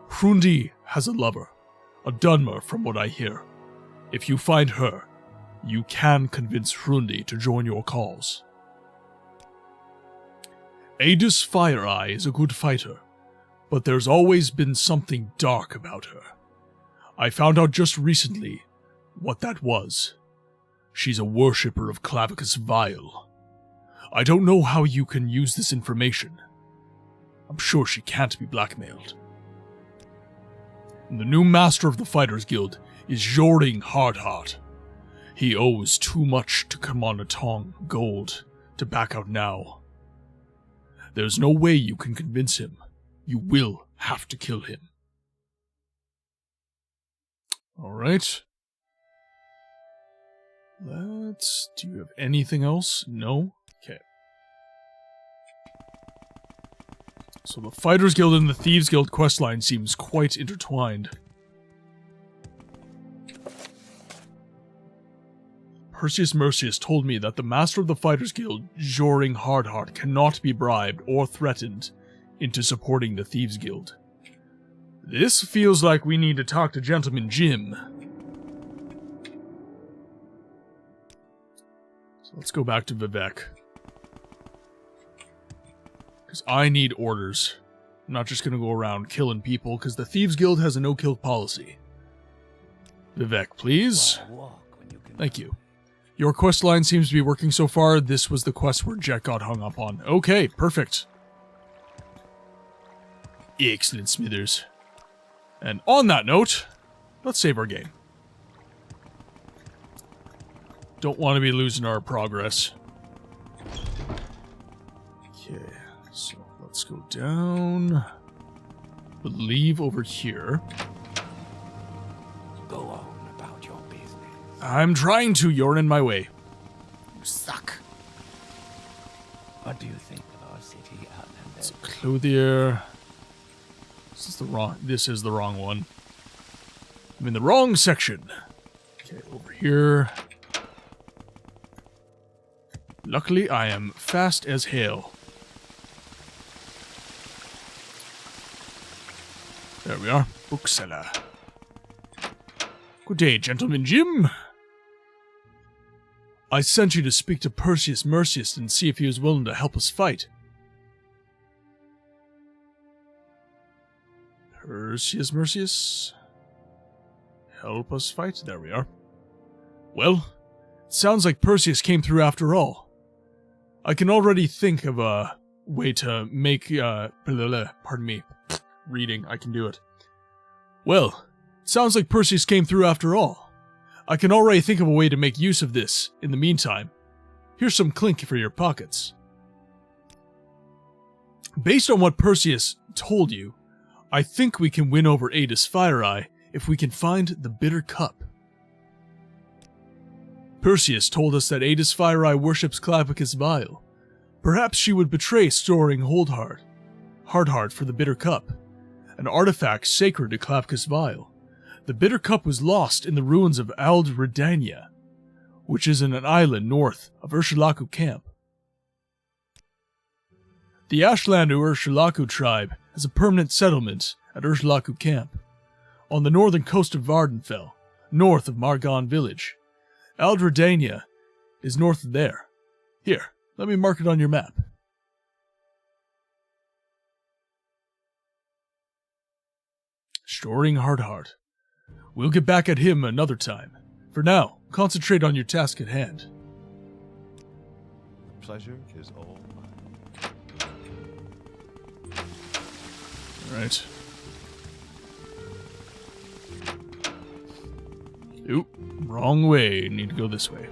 Hrundi has a lover, a Dunmer from what I hear. If you find her, you can convince Hrundi to join your cause. Adis Fire-Eye is a good fighter, but there's always been something dark about her. I found out just recently what that was. She's a worshipper of Clavicus Vile. I don't know how you can use this information. I'm sure she can't be blackmailed. The new master of the Fighters Guild is Joring Hardheart. He owes too much to Commander Tong gold to back out now. There's no way you can convince him. You will have to kill him. Alright. Do you have anything else? No? Okay. So the Fighters Guild and the Thieves Guild questline seems quite intertwined. Perseus Mercius told me that the master of the Fighters Guild, Joring Hardheart, cannot be bribed or threatened into supporting the Thieves Guild. This feels like we need to talk to Gentleman Jim. So let's go back to Vivek. Because I need orders. I'm not just going to go around killing people, because the Thieves Guild has a no-kill policy. Vivek, please. Thank you. Your quest line seems to be working so far. This was the quest where Jet got hung up on. Okay, perfect. Excellent, Smithers. And on that note, let's save our game. Don't want to be losing our progress. Okay, so let's go down. Leave over here. Go on about your business. I'm trying to, you're in my way. You suck. What do you think of our city, Outlander? It's a clothier. This is the wrong one. I'm in the wrong section. Okay, over here. Luckily, I am fast as hell. There we are. Bookseller. Good day, Gentleman Jim. I sent you to speak to Perseus Mercius and see if he was willing to help us fight. Perseus Mercius? Help us fight? There we are. Well, it sounds like Perseus came through after all. I can already think of a way to make, pardon me, reading, I can do it. Well, it sounds like Perseus came through after all. I can already think of a way to make use of this. In the meantime, here's some clink for your pockets. Based on what Perseus told you, I think we can win over Adis Fire-Eye if we can find the Bitter Cup. Perseus told us that Adis Fire-Eye worships Clavicus Vile. Perhaps she would betray Storing Hardheart for the Bitter Cup, an artifact sacred to Clavicus Vile. The Bitter Cup was lost in the ruins of Ald Redania, which is in an island north of Ursulaku Camp. The Ashlandu Ursulaku tribe has a permanent settlement at Ursulaku Camp, on the northern coast of Vardenfell, north of Margon Village. Ald Redania is north of there. Here, let me mark it on your map. Storing Hardheart. We'll get back at him another time. For now, concentrate on your task at hand. pleasure is all mine. Right. Oop, wrong way. Need to go this way.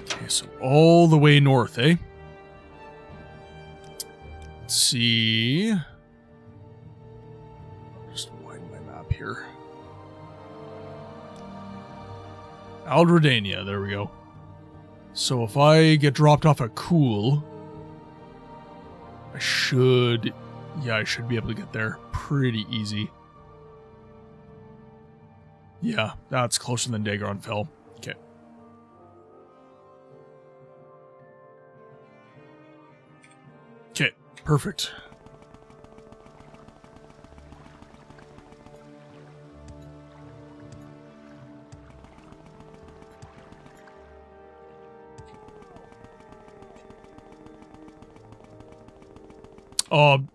Okay, so all the way north, eh? Let's see. Just widen my map here. Aldredania, there we go. So if I get dropped off at Cool, I should be able to get there pretty easy. Yeah, that's closer than Dagon Fell. Okay. Okay, perfect.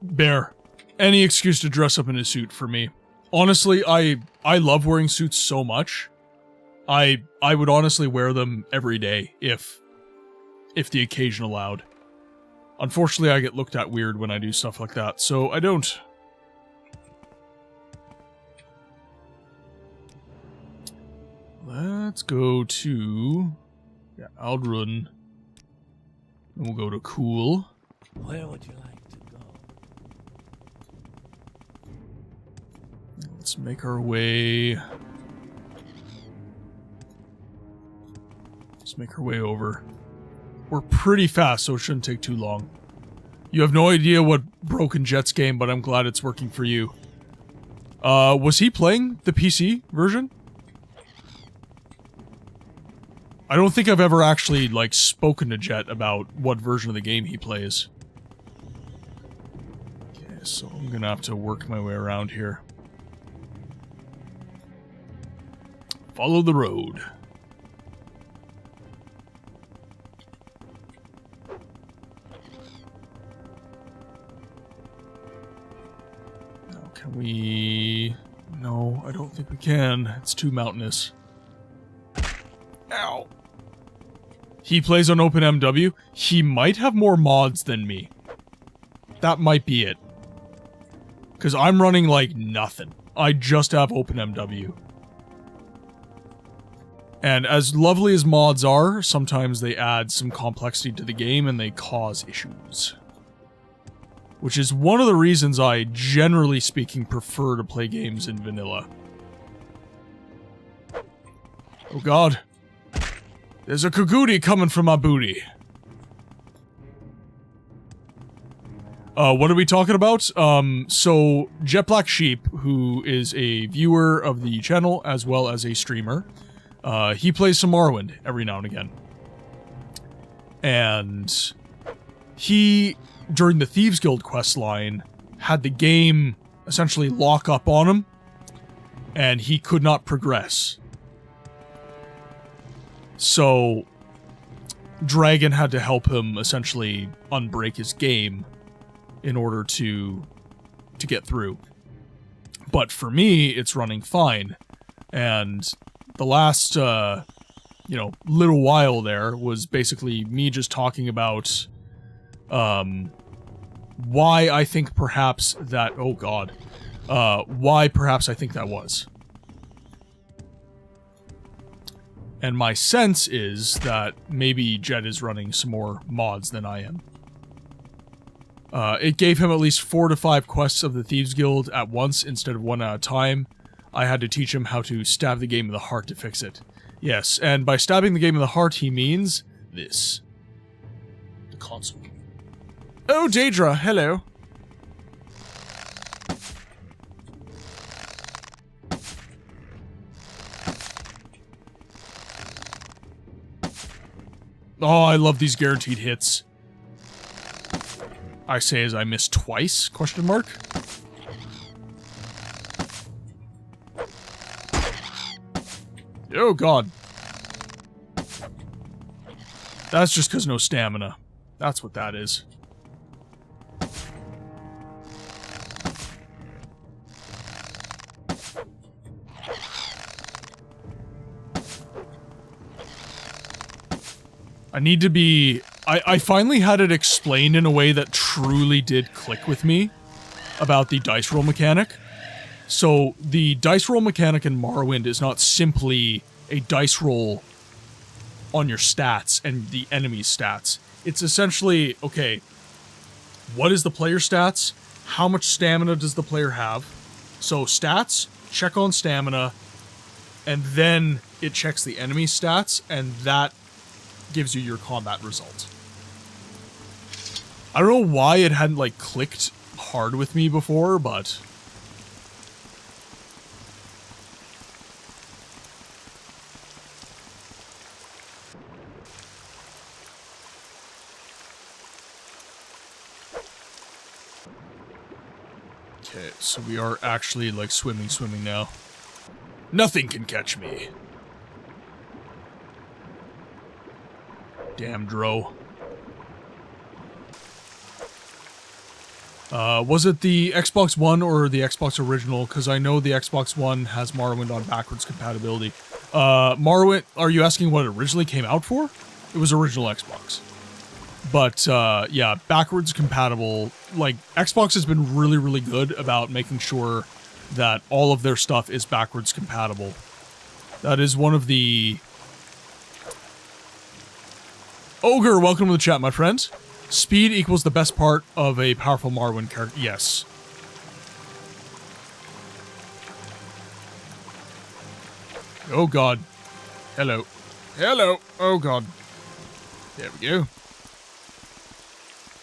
Bear. Any excuse to dress up in a suit for me. Honestly, I love wearing suits so much. I would honestly wear them every day if the occasion allowed. Unfortunately, I get looked at weird when I do stuff like that, so I don't. Let's go to Aldrun. Then we'll go to Cool. Where would you like to go? Let's make our way. Let's make our way over. We're pretty fast, so it shouldn't take too long. You have no idea what Broken Jet's game, but I'm glad it's working for you. Was he playing the PC version? I don't think I've ever actually, like, spoken to Jet about what version of the game he plays. Okay, so I'm gonna have to work my way around here. Follow the road. Now, can we... No, I don't think we can. It's too mountainous. Ow! He plays on OpenMW. He might have more mods than me. That might be it. Because I'm running like nothing. I just have OpenMW. And as lovely as mods are, sometimes they add some complexity to the game and they cause issues. Which is one of the reasons I, generally speaking, prefer to play games in vanilla. Oh god. There's a Kagudi coming from my booty. What are we talking about? So, Jet Black Sheep, who is a viewer of the channel as well as a streamer, he plays some Morrowind every now and again. And he, during the Thieves Guild quest line, had the game essentially lock up on him, and he could not progress. So, Dragon had to help him essentially unbreak his game in order to get through. But for me, it's running fine. And the last, little while there was basically me just talking about, why I think perhaps that, oh god, why perhaps I think that was. And my sense is that maybe Jet is running some more mods than I am. It gave him at least 4 to 5 quests of the Thieves Guild at once instead of one at a time. I had to teach him how to stab the game in the heart to fix it. Yes, and by stabbing the game in the heart, he means this. The console. Oh, Daedra, hello. Oh, I love these guaranteed hits. I say as I miss twice, question mark? Oh god. That's just because no stamina. That's what that is. I need to be... I finally had it explained in a way that truly did click with me about the dice roll mechanic. So, the dice roll mechanic in Morrowind is not simply a dice roll on your stats and the enemy's stats. It's essentially, okay, what is the player stats? How much stamina does the player have? So, stats, check on stamina, and then it checks the enemy stats, and that gives you your combat result. I don't know why it hadn't, like, clicked hard with me before, but... Okay, so we are actually, like, swimming now. Nothing can catch me. Damn dro. Was it the Xbox One or the Xbox original? Because I know the Xbox One has Morrowind on backwards compatibility. Morrowind, are you asking what it originally came out for? It was original Xbox. But, yeah, backwards compatible. Like, Xbox has been really, really good about making sure that all of their stuff is backwards compatible. That is one of the... Ogre, welcome to the chat, my friend. Speed equals the best part of a powerful Morrowind character. Yes. Oh god. Hello. Hello. Oh god. There we go.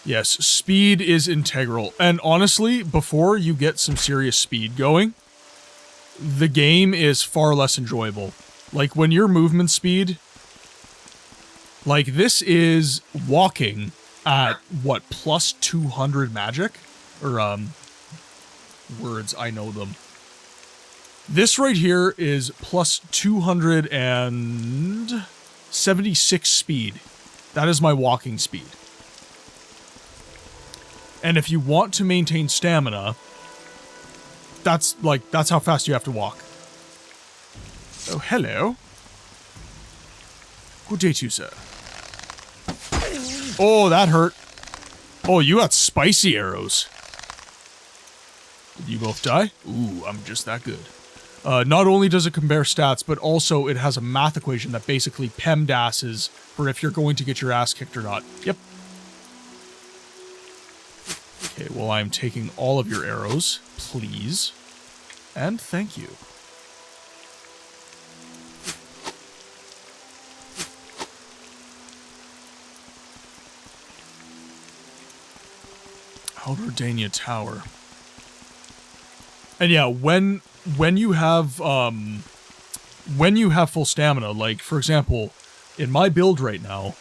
Yes, speed is integral. And honestly, before you get some serious speed going, the game is far less enjoyable. Like, when your movement speed... Like, this is walking at, what, plus 200 magic? Or, words, I know them. This right here is plus 276 speed. That is my walking speed. And if you want to maintain stamina, that's how fast you have to walk. Oh, hello. Good day to you, sir. Oh, that hurt. Oh, you got spicy arrows. Did you both die? Ooh, I'm just that good. Not only does it compare stats, but also it has a math equation that basically PEMDASes for if you're going to get your ass kicked or not. Yep. Okay, well, I'm taking all of your arrows, please. And thank you. Alderdania Tower. And yeah, when you have full stamina, like, for example, in my build right now,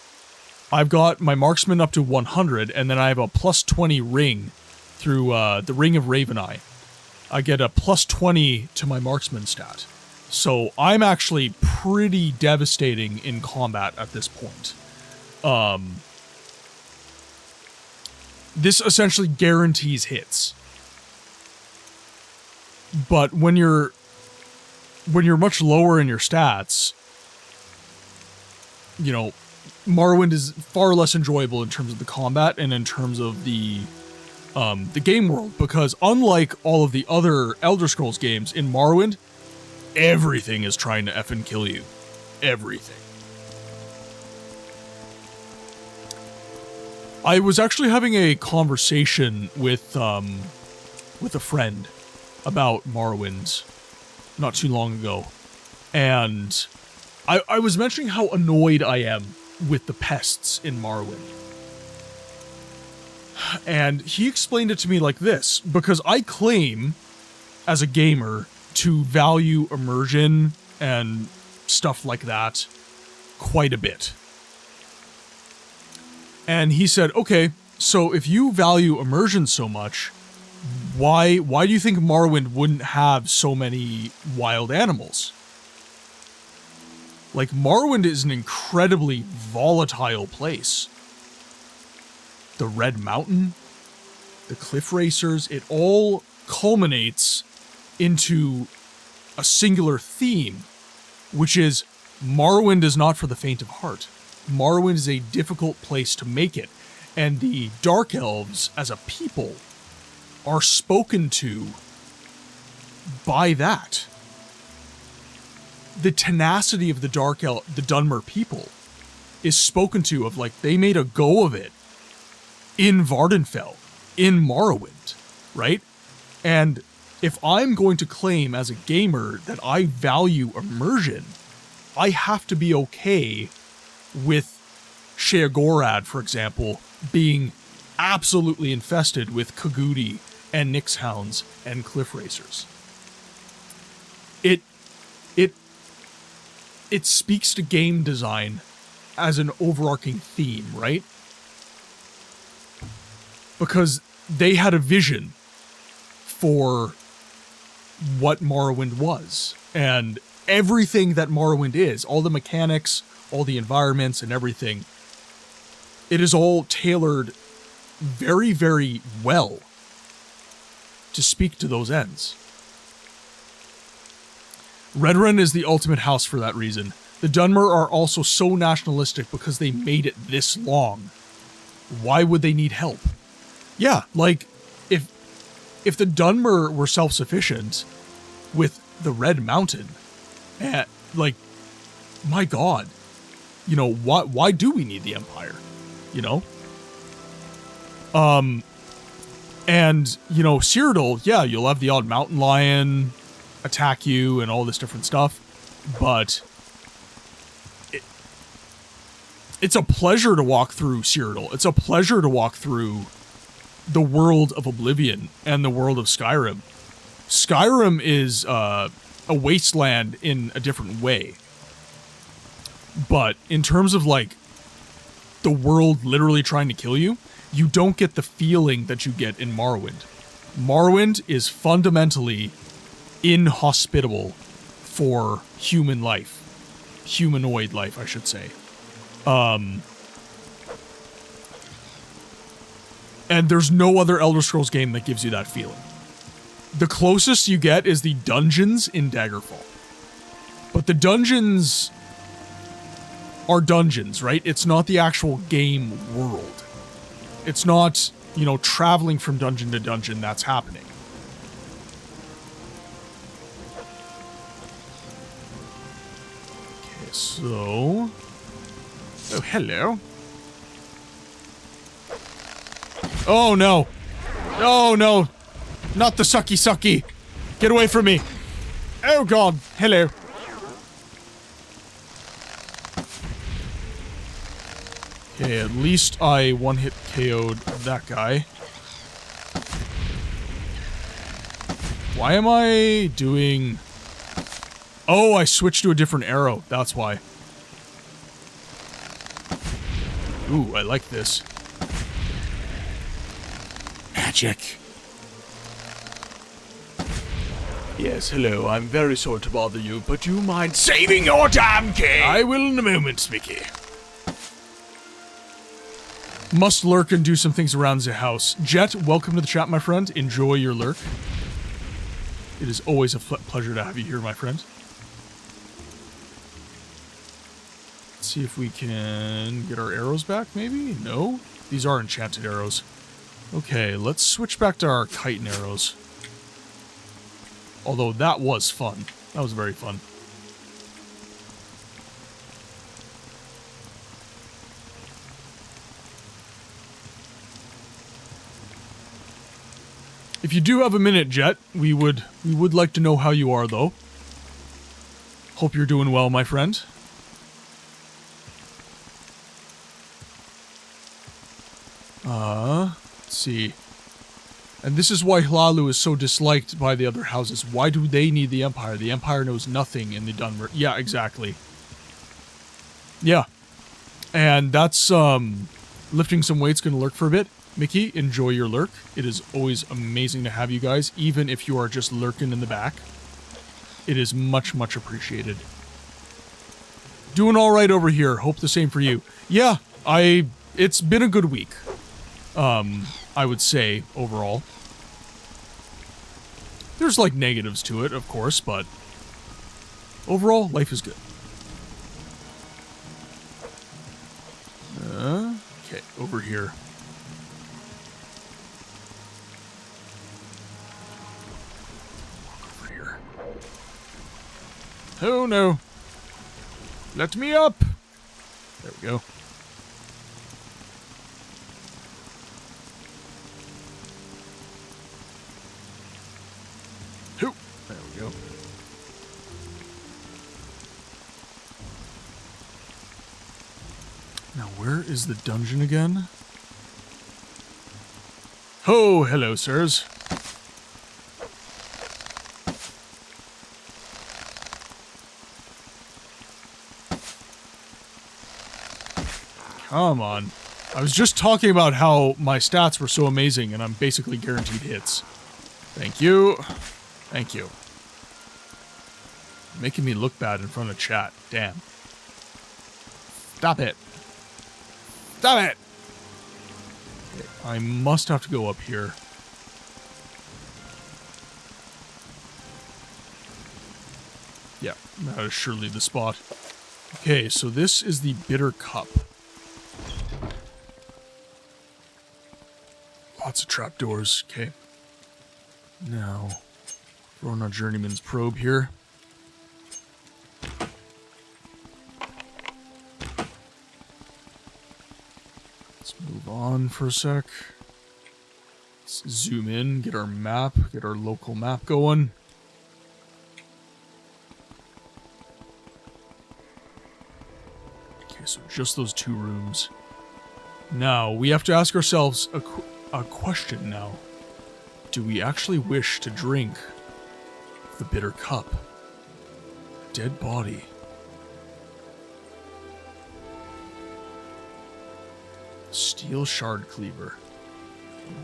I've got my marksman up to 100, and then I have a plus 20 ring through the Ring of Raveneye. I get a plus 20 to my marksman stat. So I'm actually pretty devastating in combat at this point. This essentially guarantees hits. But when you're much lower in your stats, you know, Morrowind is far less enjoyable in terms of the combat and in terms of the game world, because unlike all of the other Elder Scrolls games, in Morrowind, everything is trying to effing kill you. Everything. I was actually having a conversation with a friend about Morrowind not too long ago, and I was mentioning how annoyed I am with the pests in Morrowind. And he explained it to me like this, because I claim, as a gamer, to value immersion and stuff like that quite a bit. And he said, okay, so if you value immersion so much, why do you think Morrowind wouldn't have so many wild animals? Like, Morrowind is an incredibly volatile place. The Red Mountain, the Cliff Racers, it all culminates into a singular theme, which is Morrowind is not for the faint of heart. Morrowind is a difficult place to make it. And the Dark Elves, as a people, are spoken to by that. The tenacity of the the Dunmer people is spoken to of, like, they made a go of it in Vardenfell, in Morrowind, right? And if I'm going to claim as a gamer that I value immersion, I have to be okay with Sheogorath, for example, being absolutely infested with Kagudi and Nyx Hounds and Cliff Racers. It speaks to game design as an overarching theme, right? Because they had a vision for what Morrowind was. And everything that Morrowind is, all the mechanics, all the environments and everything, it is all tailored very, very well to speak to those ends. Redrun is the ultimate house for that reason. The Dunmer are also so nationalistic because they made it this long. Why would they need help? Yeah, like, if the Dunmer were self-sufficient with the Red Mountain, like, my god, you know, why do we need the Empire? You know? And, you know, Cyrodiil, yeah, you'll have the odd mountain lion attack you and all this different stuff, but it's a pleasure to walk through Cyrodiil. It's a pleasure to walk through the world of Oblivion and the world of Skyrim. Skyrim is a wasteland in a different way. But in terms of, like, the world literally trying to kill you, you don't get the feeling that you get in Morrowind. Morrowind is fundamentally inhospitable for human life. Humanoid life, I should say. And there's no other Elder Scrolls game that gives you that feeling. The closest you get is the dungeons in Daggerfall. But the dungeons are dungeons, right? It's not the actual game world. It's not, you know, traveling from dungeon to dungeon that's happening. Okay, so... Oh, hello. Oh, no. Oh, no. Not the sucky sucky. Get away from me. Oh, God. Hello. Okay, at least I one-hit KO'd that guy. Why am I doing... Oh, I switched to a different arrow. That's why. Ooh, I like this. Magic. Yes, hello. I'm very sorry to bother you, but do you mind saving your damn king? I will in a moment, Smicky. Must lurk and do some things around the house. Jet, welcome to the chat, my friend. Enjoy your lurk. It is always a pleasure to have you here, my friend. Let's see if we can get our arrows back, maybe? No? These are enchanted arrows. Okay, let's switch back to our chitin arrows. Although that was fun. That was very fun. If you do have a minute, Jet, we would like to know how you are, though. Hope you're doing well, my friend. Let's see. And this is why Hlalu is so disliked by the other houses. Why do they need the Empire? The Empire knows nothing in the Dunmer. Yeah, exactly. Yeah. And that's, lifting some weights gonna lurk for a bit. Mickey, enjoy your lurk. It is always amazing to have you guys, even if you are just lurking in the back. It is much, much appreciated. Doing all right over here. Hope the same for you. Yeah, it's been a good week. I would say, overall. There's, like, negatives to it, of course, but overall, life is good. over here. Over here. Oh no. Let me up. There we go. There we go. Now, where is the dungeon again? Oh, hello, sirs. Come on. I was just talking about how my stats were so amazing and I'm basically guaranteed hits. Thank you. Thank you. Making me look bad in front of chat. Damn. Stop it. Stop it! Okay, I must have to go up here. Yeah, that is surely the spot. Okay, so this is the bitter cup. Lots of trapdoors. Okay. Now, throwing our journeyman's probe here. Let's move on for a sec. Let's zoom in, get our map, get our local map going. Okay, so just those 2 rooms. Now, we have to ask ourselves a question now. Do we actually wish to drink the bitter cup? Dead body. Steel shard cleaver.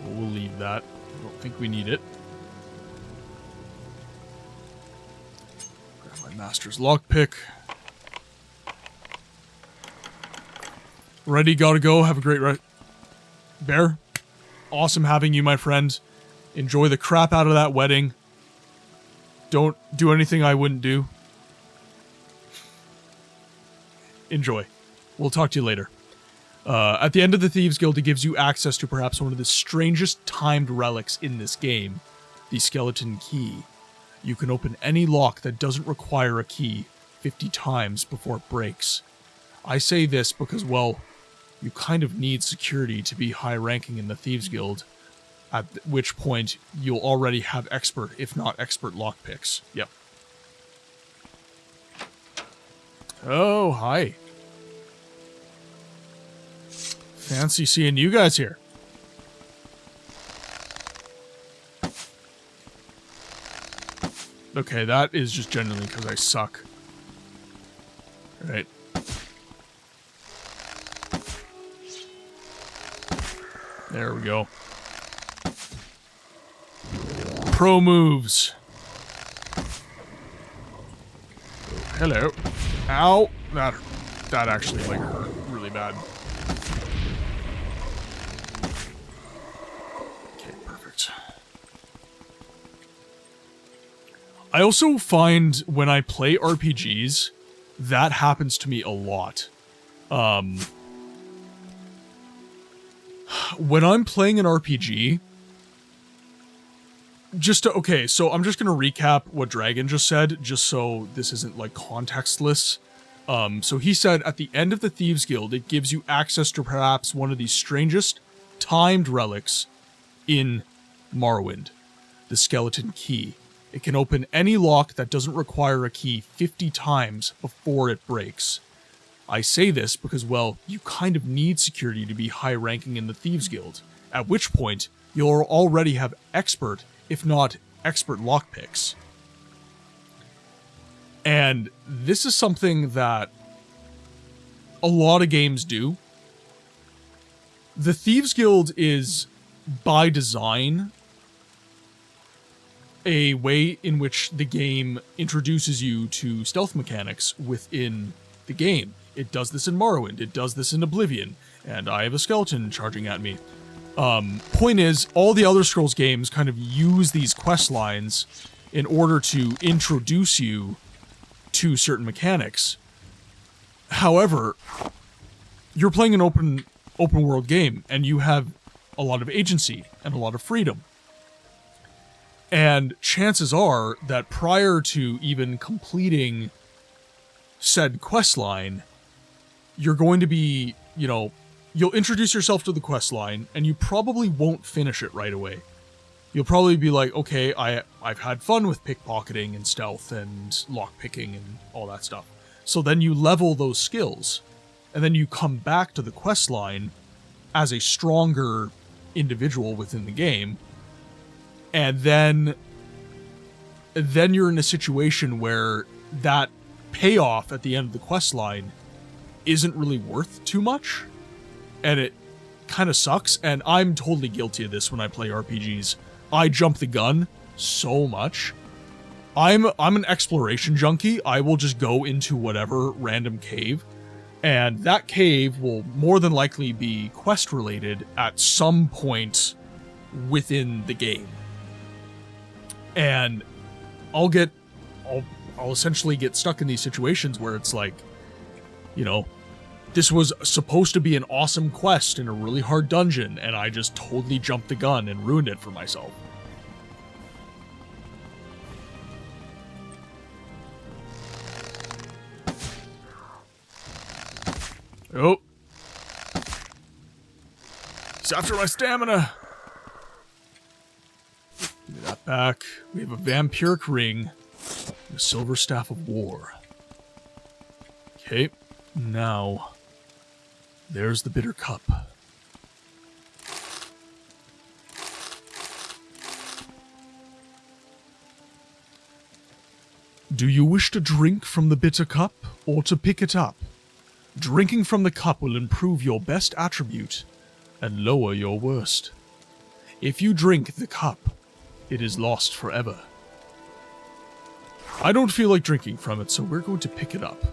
We'll leave that. I don't think we need it. Grab my master's lockpick. Ready, gotta go. Have a great Bear, awesome having you, my friend. Enjoy the crap out of that wedding. Don't do anything I wouldn't do. Enjoy. We'll talk to you later. At the end of the Thieves Guild, it gives you access to perhaps one of the strangest timed relics in this game, the skeleton key. You can open any lock that doesn't require a key 50 times before it breaks. I say this because, well, you kind of need security to be high ranking in the Thieves Guild, at which point you'll already have expert, if not expert, lockpicks. Yep. Oh, hi. Fancy seeing you guys here. Okay, that is just genuinely because I suck. Alright. There we go. Pro moves. Oh, hello. Ow. That actually, like, hurt really bad. I also find when I play RPGs, that happens to me a lot. When I'm playing an RPG, okay, so I'm just gonna recap what Dragon just said, just so this isn't, like, contextless. So he said, at the end of the Thieves Guild, it gives you access to perhaps one of the strangest timed relics in Morrowind, the skeleton key. It can open any lock that doesn't require a key 50 times before it breaks. I say this because, well, you kind of need security to be high ranking in the Thieves Guild, at which point you'll already have expert, if not expert, lockpicks. And this is something that a lot of games do. The Thieves Guild is, by design, a way in which the game introduces you to stealth mechanics within the game. It does this in Morrowind, it does this in Oblivion, and I have a skeleton charging at me. Point is, all the Elder Scrolls games kind of use these quest lines in order to introduce you to certain mechanics. However, you're playing an open open world game, and you have a lot of agency and a lot of freedom. And chances are that prior to even completing said quest line, you're going to be, you know, you'll introduce yourself to the quest line, and you probably won't finish it right away. You'll probably be like, okay, I've had fun with pickpocketing and stealth and lockpicking and all that stuff. So then you level those skills, and then you come back to the quest line as a stronger individual within the game, and then you're in a situation where that payoff at the end of the quest line isn't really worth too much, and it kind of sucks. And I'm totally guilty of this when I play RPGs. I jump the gun so much. I'm an exploration junkie. I will just go into whatever random cave, and that cave will more than likely be quest related at some point within the game. And I'll essentially get stuck in these situations where it's like, you know, this was supposed to be an awesome quest in a really hard dungeon, and I just totally jumped the gun and ruined it for myself. Oh. He's after my stamina. Give me that back. We have a vampiric ring. And a silver staff of war. Okay. Now. There's the bitter cup. Do you wish to drink from the bitter cup, or to pick it up? Drinking from the cup will improve your best attribute and lower your worst. If you drink the cup, it is lost forever. I don't feel like drinking from it, so we're going to pick it up.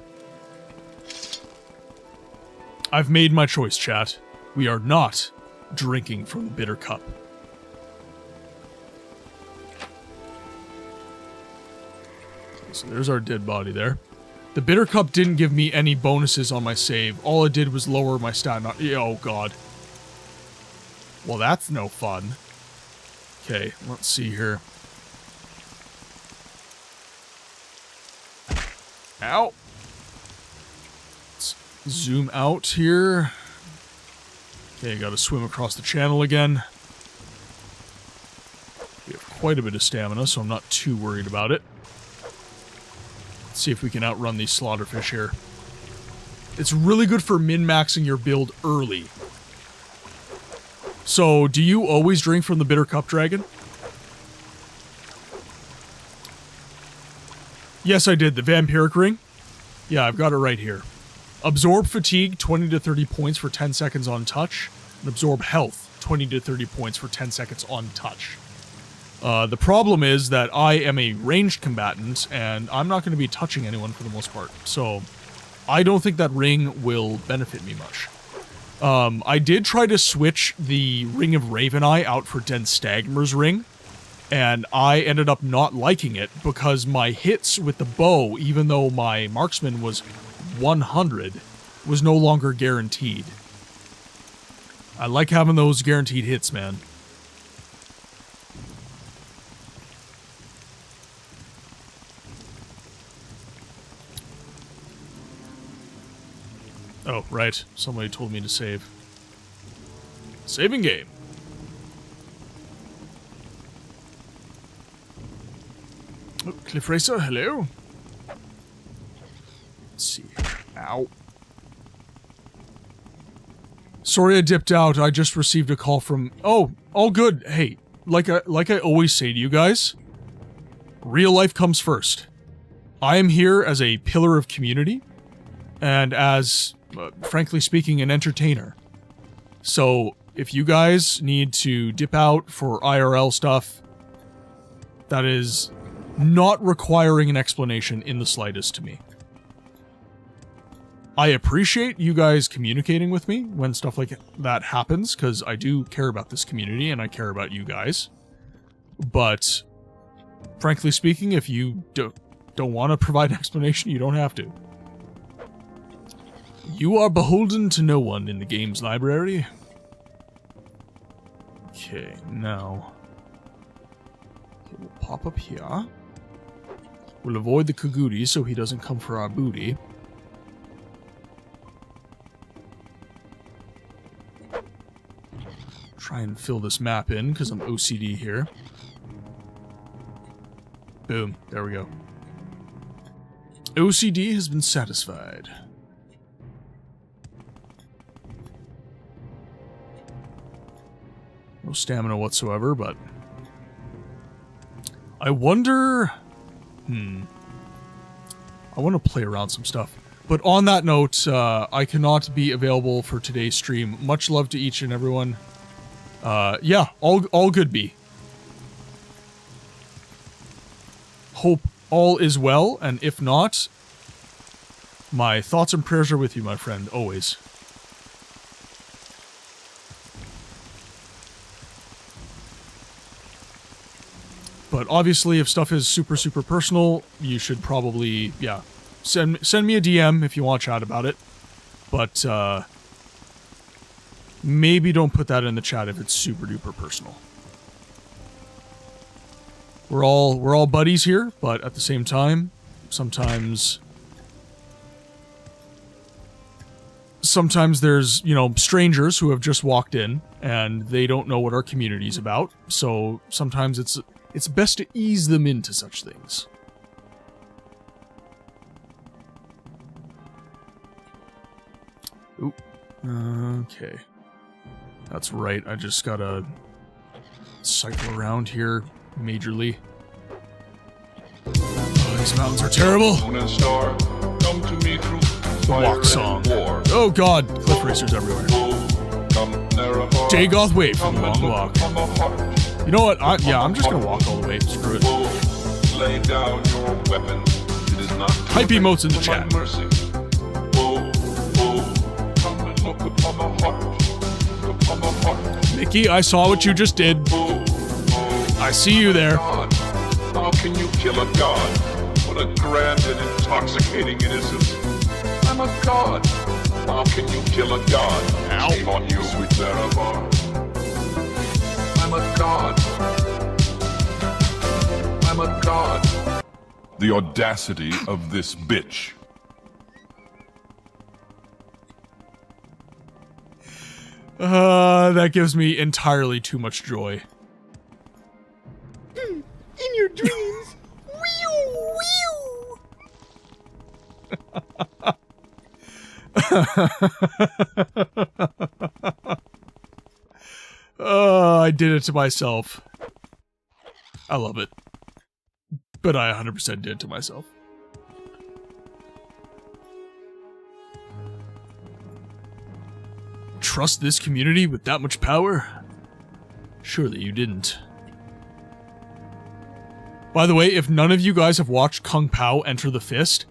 I've made my choice, chat. We are not drinking from the bitter cup. So there's our dead body there. The bitter cup didn't give me any bonuses on my save. All it did was lower my stat. Oh god. Well, that's no fun. Okay, let's see here. Ow. Let's zoom out here. Okay, gotta swim across the channel again. We have quite a bit of stamina, so I'm not too worried about it. Let's see if we can outrun these slaughterfish here. It's really good for min-maxing your build early. So, do you always drink from the bitter cup, dragon? Yes, I did. The vampiric ring? Yeah, I've got it right here. Absorb fatigue, 20 to 30 points for 10 seconds on touch. And absorb health, 20 to 30 points for 10 seconds on touch. The problem is that I am a ranged combatant, and I'm not going to be touching anyone for the most part. So, I don't think that ring will benefit me much. I did try to switch the Ring of Raveneye out for Den Stagmer's ring, and I ended up not liking it because my hits with the bow, even though my marksman was 100, was no longer guaranteed. I like having those guaranteed hits, man. Oh, right. Somebody told me to save. Saving game. Oh, Cliff Racer, hello. Let's see. Ow. Sorry I dipped out. I just received a call from... Oh, all good. Hey, like I always say to you guys, real life comes first. I am here as a pillar of community and as... frankly speaking, an entertainer. So, if you guys need to dip out for IRL stuff, that is not requiring an explanation in the slightest to me. I appreciate you guys communicating with me when stuff like that happens, because I do care about this community and I care about you guys. But, frankly speaking, if you don't want to provide an explanation, you don't have to. You are beholden to no one in the game's library. Okay, now... Okay, we'll pop up here. We'll avoid the Kaguri so he doesn't come for our booty. Try and fill this map in, because I'm OCD here. Boom. There we go. OCD has been satisfied. No stamina whatsoever, but... I wonder... I want to play around some stuff. But on that note, I cannot be available for today's stream. Much love to each and everyone. Yeah, all good be. Hope all is well, and if not, my thoughts and prayers are with you, my friend, always. But obviously, if stuff is super, super personal, you should probably, yeah, send me a DM if you want to chat about it. But, maybe don't put that in the chat if it's super duper personal. We're all buddies here, but at the same time, sometimes there's, you know, strangers who have just walked in and they don't know what our community's about. So sometimes it's best to ease them into such things. Ooh. Okay. That's right, I just gotta cycle around here majorly. Oh, these mountains are terrible! The walk song. Oh god, cliff racers everywhere. Dagoth wait from the long walk. You know what, I'm just gonna walk all the way, screw it. Hype emotes in the chat. Mickey, I saw what you just did. I see you there. How can you kill a god? What a grand and intoxicating innocence. I'm a god. How can you kill a god? Shame on you, sweet NEREVAR. I'm a god. I'm a god. The audacity of this bitch. That gives me entirely too much joy. In your dreams. Whew, I did it to myself. I love it. But I 100% did it to myself. Trust this community with that much power? Surely you didn't. By the way, if none of you guys have watched Kung Pao Enter the Fist,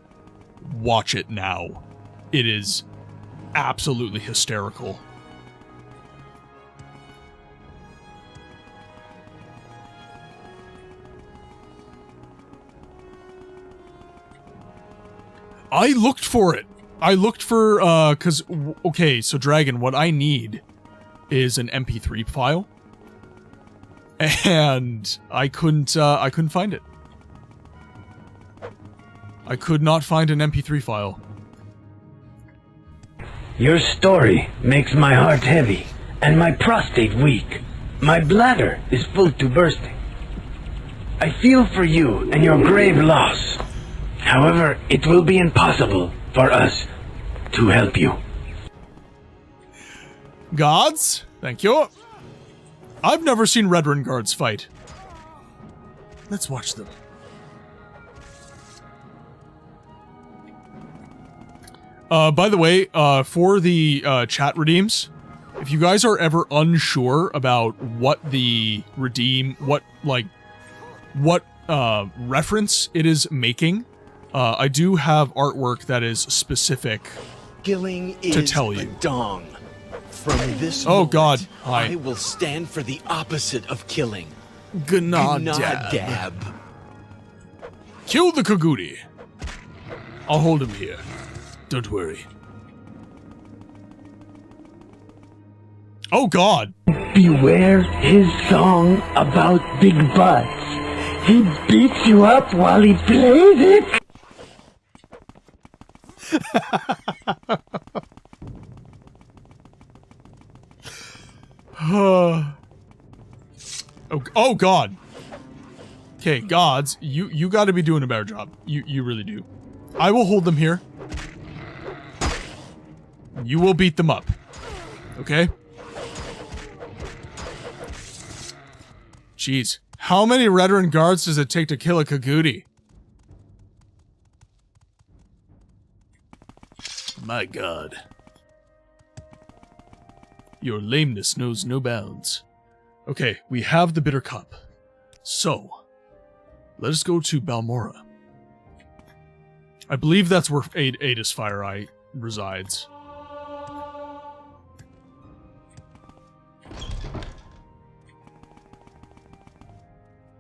watch it now. It is absolutely hysterical. I looked for it. I looked for, okay, so Dragon, what I need is an MP3 file. And I couldn't find it. I could not find an MP3 file. Your story makes my heart heavy and my prostate weak. My bladder is full to bursting. I feel for you and your grave loss. However, it will be impossible for us to help you. Gods? Thank you. I've never seen Redrun guards fight. Let's watch them. By the way, for the chat redeems, if you guys are ever unsure about what the what reference it is making, I do have artwork that is specific to tell you. Dong. From this oh god, hi. I will stand for the opposite of killing. Gnadab. Kill the Kaguri. I'll hold him here. Don't worry. Oh God! Beware his song about big butts. He beats you up while he plays it. Oh God! Okay, gods, you got to be doing a better job. You really do. I will hold them here. You will beat them up. Okay? Jeez. How many veteran guards does it take to kill a Kagudi? My God. Your lameness knows no bounds. Okay, we have the bitter cup. So, let us go to Balmora. I believe that's where Adis Fire Eye resides.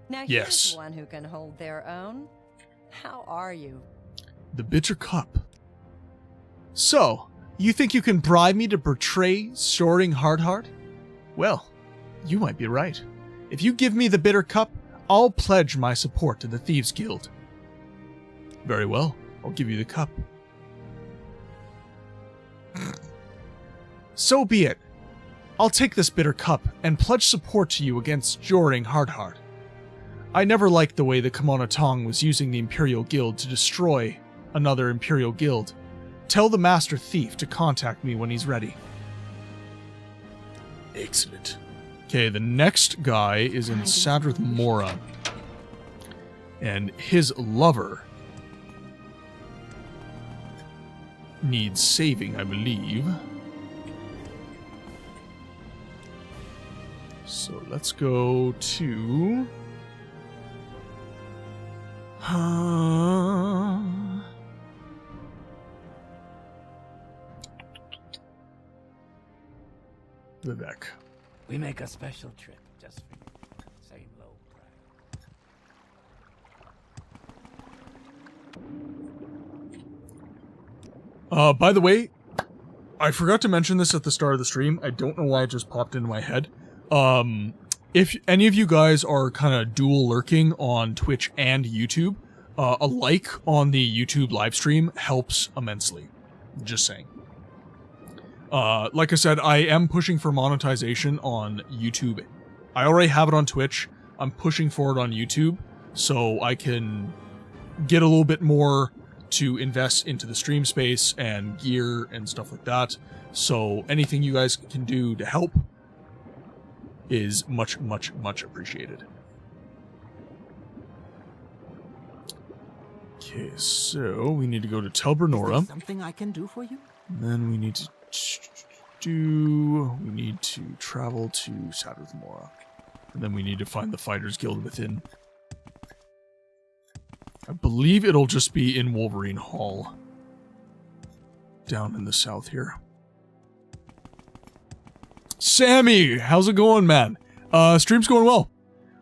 Now here's one who can hold their own. How are you? The bitter cup. So, you think you can bribe me to betray Soaring Hardheart? Well, you might be right. If you give me the bitter cup, I'll pledge my support to the Thieves Guild. Very well, I'll give you the cup. So be it. I'll take this bitter cup and pledge support to you against Soaring Hardheart. I never liked the way the Kimono Tong was using the Imperial Guild to destroy another Imperial Guild. Tell the Master Thief to contact me when he's ready. Excellent. Okay, the next guy is in Sadrith Mora. And his lover needs saving, I believe. So let's go to... Vivek. We make a special trip just for you. Same low price. By the way, I forgot to mention this at the start of the stream. I don't know why it just popped into my head. If any of you guys are kind of dual lurking on Twitch and YouTube, a like on the YouTube live stream helps immensely. Just saying. Like I said, I am pushing for monetization on YouTube. I already have it on Twitch. I'm pushing for it on YouTube so I can get a little bit more to invest into the stream space and gear and stuff like that. So anything you guys can do to help is much, much, much appreciated. Okay, so we need to go to Tel Bernora. Something I can do for you? And then we need to travel to Sadrith Mora. And then we need to find the Fighters Guild within. I believe it'll just be in Wolverine Hall. Down in the south here. Sammy! How's it going, man? Stream's going well.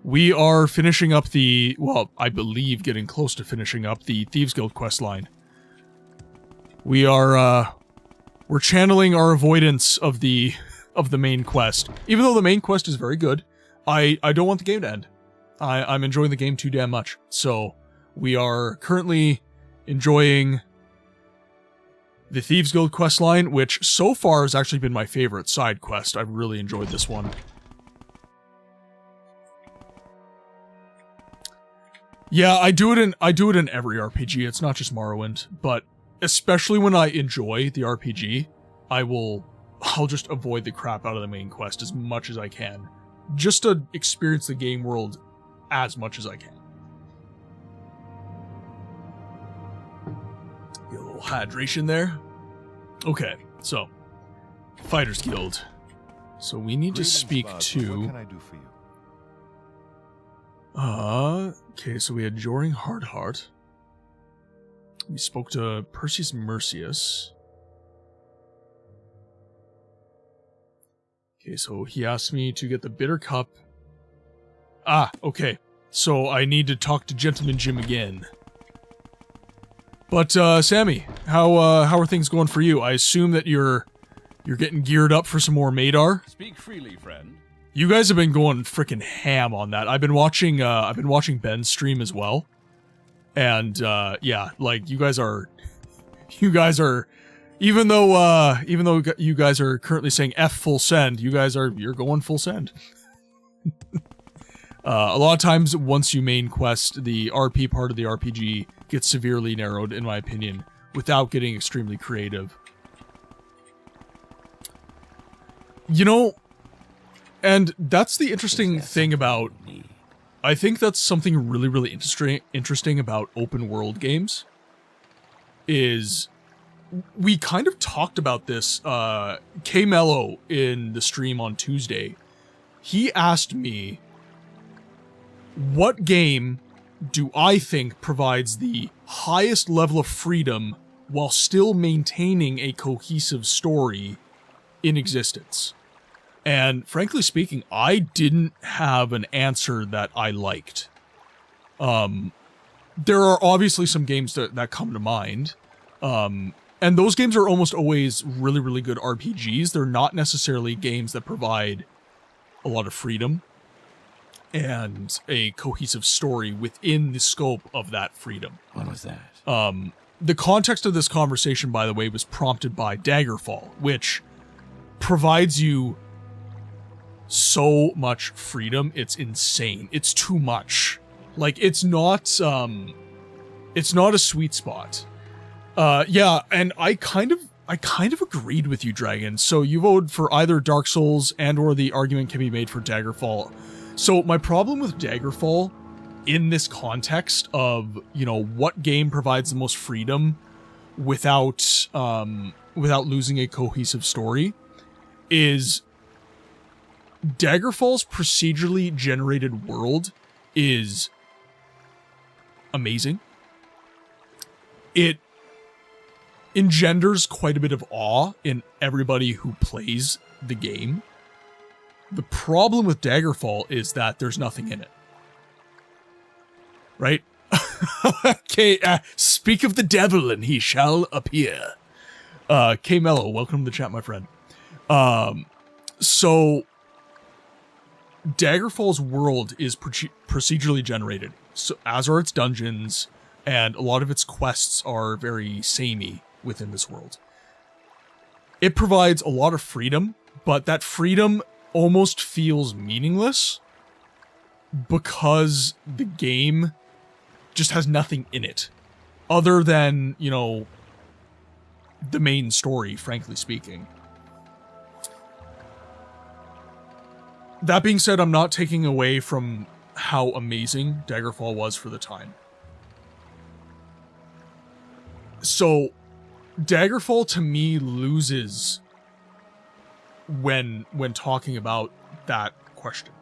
We are finishing up the... Well, I believe getting close to finishing up the Thieves Guild quest line. We are, we're channeling our avoidance of the main quest. Even though the main quest is very good, I don't want the game to end. I'm enjoying the game too damn much. So, we are currently enjoying the Thieves Guild questline, which so far has actually been my favorite side quest. I've really enjoyed this one. Yeah, I do it in every RPG. It's not just Morrowind, but especially when I enjoy the RPG, I'll just avoid the crap out of the main quest as much as I can, just to experience the game world as much as I can. Get a little hydration there. Okay, so Fighters Guild. So we need to speak to. What can I do for you? Okay, so we had Joring Hardheart. We spoke to Perseus Mercius. Okay, so he asked me to get the bitter cup. Ah, okay. So I need to talk to Gentleman Jim again. But, Sammy, how are things going for you? I assume that you're You're getting geared up for some more Madar. Speak freely, friend. You guys have been going freaking ham on that. I've been watching Ben's stream as well. And yeah, like you guys are even though you guys are currently saying F full send, you're going full send. A lot of times once you main quest, the RP part of the RPG gets severely narrowed, in my opinion, without getting extremely creative. You know, and that's the interesting thing about, I think that's something really, really interesting about open world games, is we kind of talked about this, K Mello in the stream on Tuesday. He asked me, what game do I think provides the highest level of freedom while still maintaining a cohesive story in existence? And frankly speaking, I didn't have an answer that I liked. There are obviously some games that come to mind. And those games are almost always really, really good RPGs. They're not necessarily games that provide a lot of freedom and a cohesive story within the scope of that freedom. What was that? The context of this conversation, by the way, was prompted by Daggerfall, which provides you so much freedom. It's insane. It's too much. Like, it's not a sweet spot. Yeah, and I kind of agreed with you, Dragon. So you voted for either Dark Souls and or the argument can be made for Daggerfall. So my problem with Daggerfall in this context of, you know, what game provides the most freedom without losing a cohesive story is Daggerfall's procedurally generated world is amazing. It engenders quite a bit of awe in everybody who plays the game. The problem with Daggerfall is that there's nothing in it. Right? Okay, speak of the devil and he shall appear. K Mello, welcome to the chat, my friend. So Daggerfall's world is procedurally generated, so as are its dungeons, and a lot of its quests are very samey within this world. It provides a lot of freedom, but that freedom almost feels meaningless because the game just has nothing in it other than, you know, the main story, frankly speaking. That being said, I'm not taking away from how amazing Daggerfall was for the time. So, Daggerfall to me loses when talking about that question.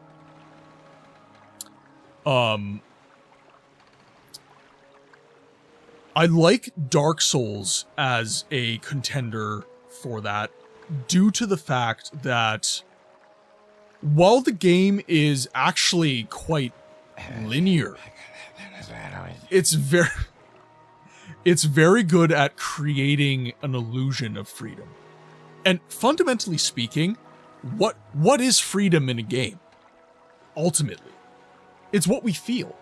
I like Dark Souls as a contender for that due to the fact that while the game is actually quite linear, it's very good at creating an illusion of freedom. And fundamentally speaking, what is freedom in a game? Ultimately, it's what we feel.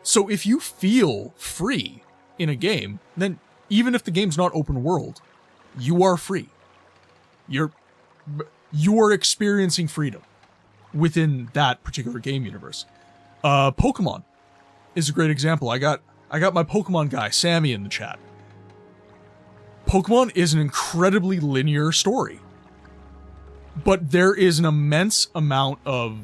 So if you feel free in a game, then even if the game's not open world, you are free. You are experiencing freedom within that particular game universe. Pokemon is a great example. I got my Pokemon guy, Sammy, in the chat. Pokemon is an incredibly linear story, but there is an immense amount of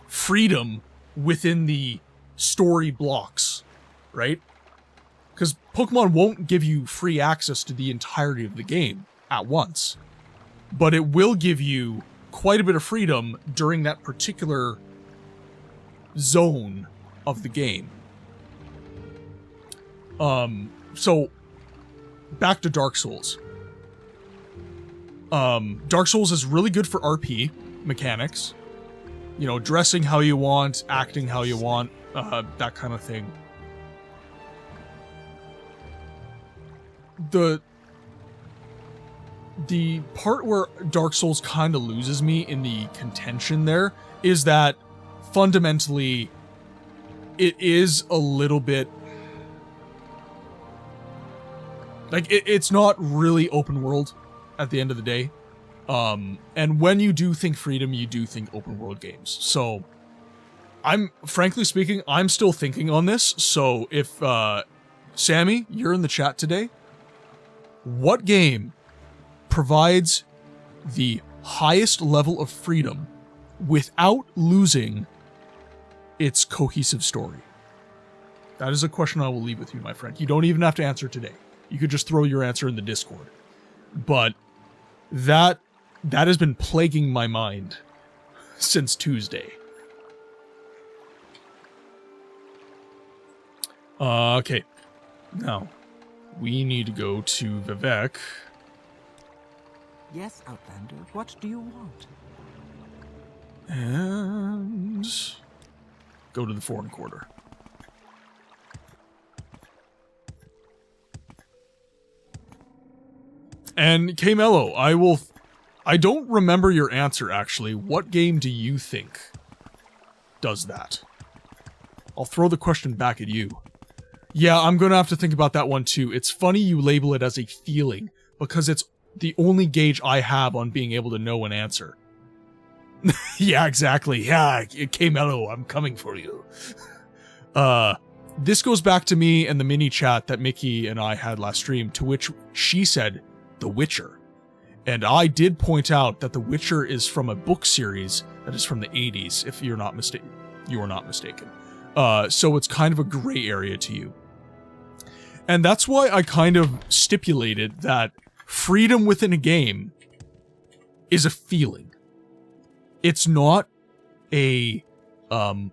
freedom within the story blocks, right? Because Pokemon won't give you free access to the entirety of the game at once, but it will give you quite a bit of freedom during that particular zone of the game. So back to Dark Souls. Dark Souls is really good for RP mechanics. You know, dressing how you want, acting how you want, that kind of thing. the part where Dark Souls kind of loses me in the contention there is that fundamentally it is a little bit like it's not really open world at the end of the day. And when you do think freedom, you do think open world games. So frankly speaking, I'm still thinking on this. So if, Sammy, you're in the chat today, what game provides the highest level of freedom without losing its cohesive story? That is a question I will leave with you, my friend. You don't even have to answer today. You could just throw your answer in the Discord. But that has been plaguing my mind since Tuesday. Okay. Now, we need to go to Vivek. Yes, Outlander, what do you want? And go to the foreign quarter. And K-Mello, I don't remember your answer, actually. What game do you think does that? I'll throw the question back at you. Yeah, I'm gonna have to think about that one too. It's funny you label it as a feeling, because it's the only gauge I have on being able to know an answer. Yeah, exactly. Yeah, K-Mello, I'm coming for you. This goes back to me and the mini chat that Mickey and I had last stream, to which she said, The Witcher. And I did point out that The Witcher is from a book series that is from the 80s, if you're not mistaken. You are not mistaken. So it's kind of a gray area to you. And that's why I kind of stipulated that freedom within a game is a feeling. It's not a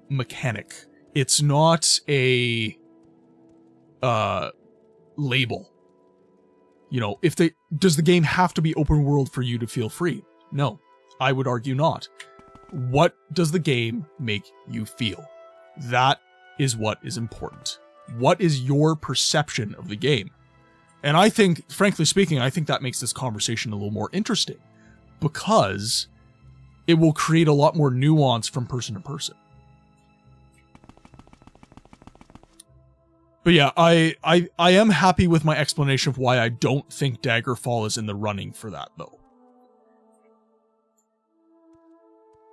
mechanic. It's not a label. You know, does the game have to be open world for you to feel free? No, I would argue not. What does the game make you feel? That is what is important. What is your perception of the game? And I think, frankly speaking, I think that makes this conversation a little more interesting, because it will create a lot more nuance from person to person. But yeah, I am happy with my explanation of why I don't think Daggerfall is in the running for that, though.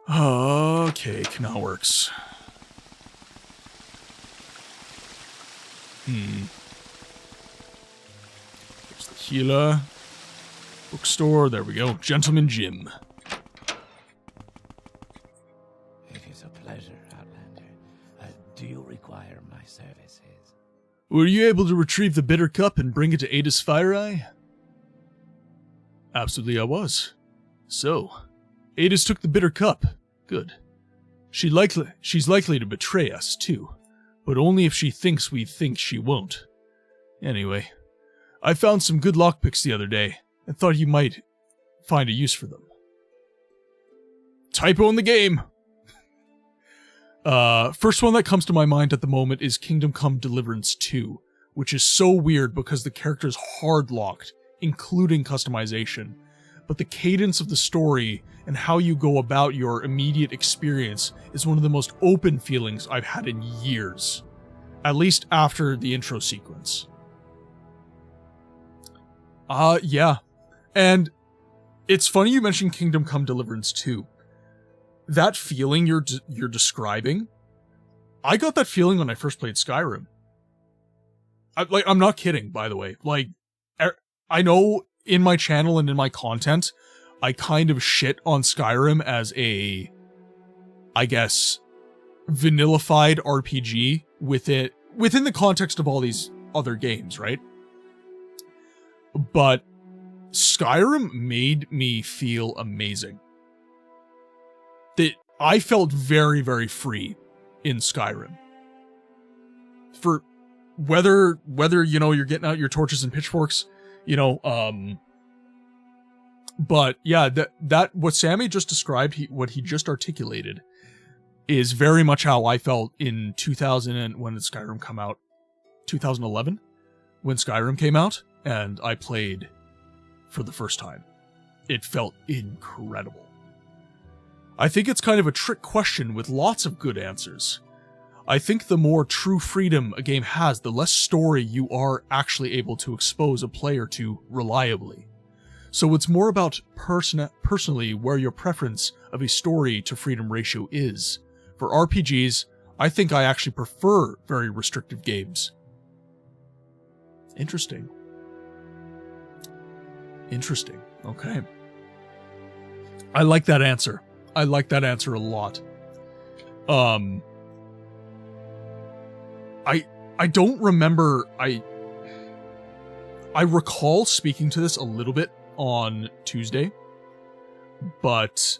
Okay, Canalworks. There's the healer. Bookstore, there we go. Gentleman Jim. It is a pleasure, Outlander. Do you require my services? Were you able to retrieve the bitter cup and bring it to Ada's Fire Eye? Absolutely I was. So, Ada's took the bitter cup. Good. She's likely to betray us, too. But only if she thinks we think she won't. Anyway, I found some good lockpicks the other day, and thought you might find a use for them. Typo in the game! First one that comes to my mind at the moment is Kingdom Come Deliverance 2, which is so weird because the character is hard-locked, including customization. But the cadence of the story and how you go about your immediate experience is one of the most open feelings I've had in years. At least after the intro sequence. Yeah. And it's funny you mentioned Kingdom Come Deliverance 2. That feeling you're describing, I got that feeling when I first played Skyrim. I'm not kidding, by the way. Like, I know in my channel and in my content, I kind of shit on Skyrim as a, I guess, vanillified RPG within the context of all these other games, right? But Skyrim made me feel amazing. I felt very, very free in Skyrim. For whether you know, you're getting out your torches and pitchforks, you know, but yeah, that what Sammy just described, what he just articulated, is very much how I felt in 2000 and when did Skyrim come out? 2011, when Skyrim came out, and I played for the first time. it felt incredible. I think it's kind of a trick question with lots of good answers. I think the more true freedom a game has, the less story you are actually able to expose a player to reliably. So it's more about personally where your preference of a story to freedom ratio is. For RPGs, I think I actually prefer very restrictive games. Interesting. Interesting. Okay. I like that answer. I like that answer a lot. I don't remember, I recall speaking to this a little bit on Tuesday, but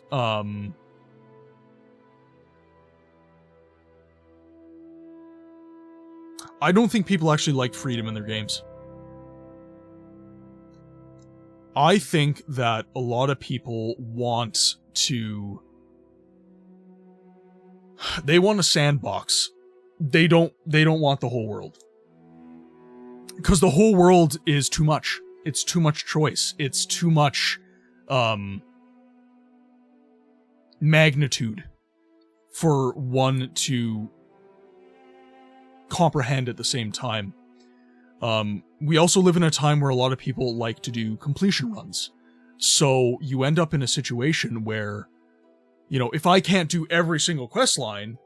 I don't think people actually like freedom in their games. I think that a lot of people want to... They want a sandbox. They don't want the whole world. Because the whole world is too much. It's too much choice. It's too much magnitude for one to comprehend at the same time. We also live in a time where a lot of people like to do completion runs. So you end up in a situation where, you know, if I can't do every single quest line,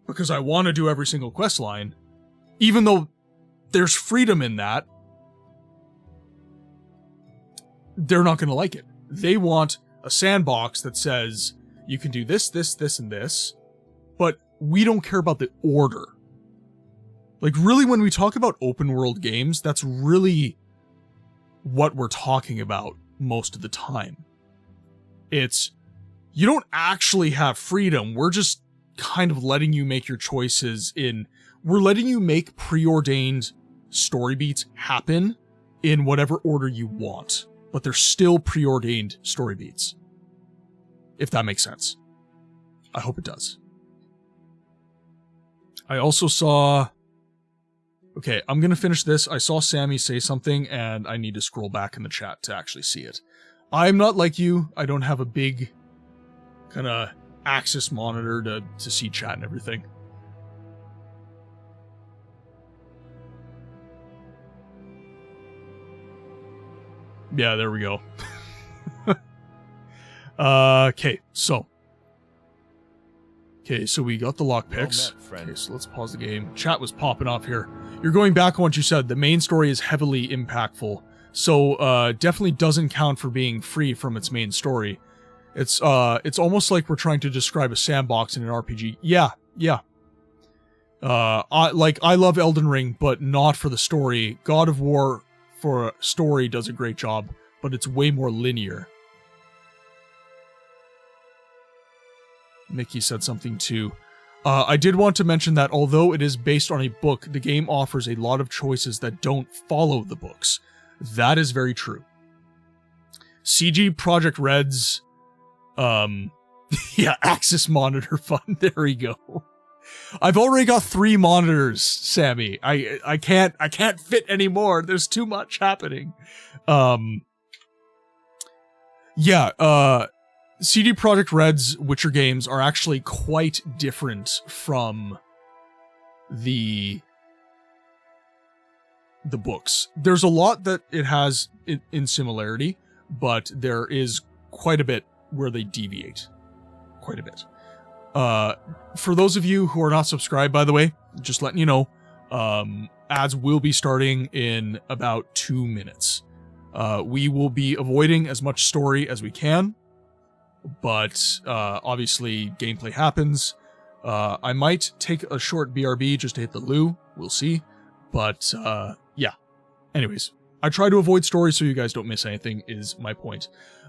because I want to do every single quest line, even though there's freedom in that, they're not going to like it. They want a sandbox that says, you can do this, this, this, and this, but we don't care about the order. Like, really, when we talk about open world games, that's really what we're talking about most of the time. It's, you don't actually have freedom, we're just kind of letting you make your choices we're letting you make preordained story beats happen in whatever order you want, but they're still preordained story beats. If that makes sense. I hope it does. I also saw... Okay, I'm gonna finish this. I saw Sammy say something, and I need to scroll back in the chat to actually see it. I'm not like you. I don't have a big kind of Axis monitor to see chat and everything. Yeah, there we go. Okay, so we got the lockpicks. Okay, so let's pause the game. Chat was popping off here. You're going back on what you said. The main story is heavily impactful, so definitely doesn't count for being free from its main story. It's almost like we're trying to describe a sandbox in an RPG. Yeah. I love Elden Ring, but not for the story. God of War for story does a great job, but it's way more linear. Mickey said something too. I did want to mention that although it is based on a book, the game offers a lot of choices that don't follow the books. That is very true. CG Project Red's yeah, Axis monitor fun. There we go. I've already got 3 monitors, Sammy. I can't fit anymore. There's too much happening. Yeah, CD Projekt Red's Witcher games are actually quite different from the books. There's a lot that it has in similarity, but there is quite a bit where they deviate. Quite a bit. For those of you who are not subscribed, by the way, just letting you know, ads will be starting in about 2 minutes. We will be avoiding as much story as we can, but obviously gameplay happens. I might take a short BRB just to hit the loo. We'll see. But yeah. Anyways, I try to avoid story so you guys don't miss anything is my point.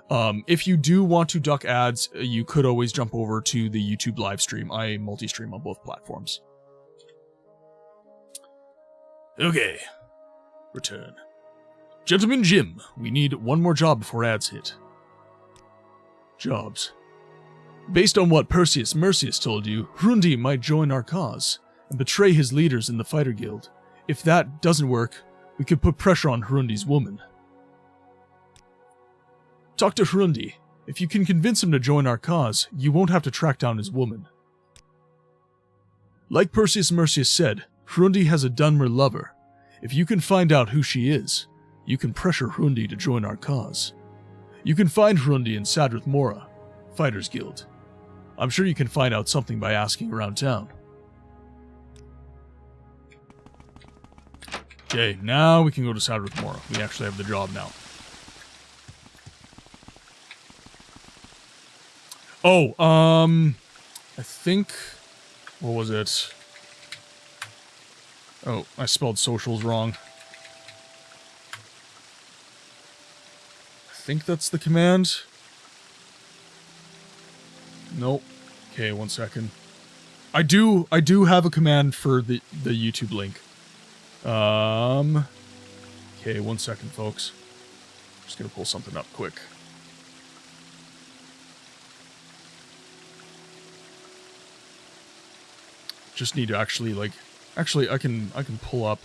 If you do want to duck ads, you could always jump over to the YouTube live stream. I multi-stream on both platforms. Okay. Return. Gentleman Jim, we need one more job before ads hit. Jobs. Based on what Perseus Mercius told you, Hrundi might join our cause and betray his leaders in the Fighter Guild. If that doesn't work, we could put pressure on Hrundi's woman. Talk to Hrundi. If you can convince him to join our cause, you won't have to track down his woman. Like Perseus Mercius said, Hrundi has a Dunmer lover. If you can find out who she is, you can pressure Hrundi to join our cause. You can find Hrundi in Sadrith Mora, Fighters Guild. I'm sure you can find out something by asking around town. Okay, now we can go to Sadrith Mora. We actually have the job now. Oh, I think... What was it? Oh, I spelled socials wrong. I think that's the command. Nope. Okay, 1 second. I do have a command for the YouTube link. Okay, 1 second, folks. Just gonna pull something up quick. Just need to actually, like... Actually, I can pull up...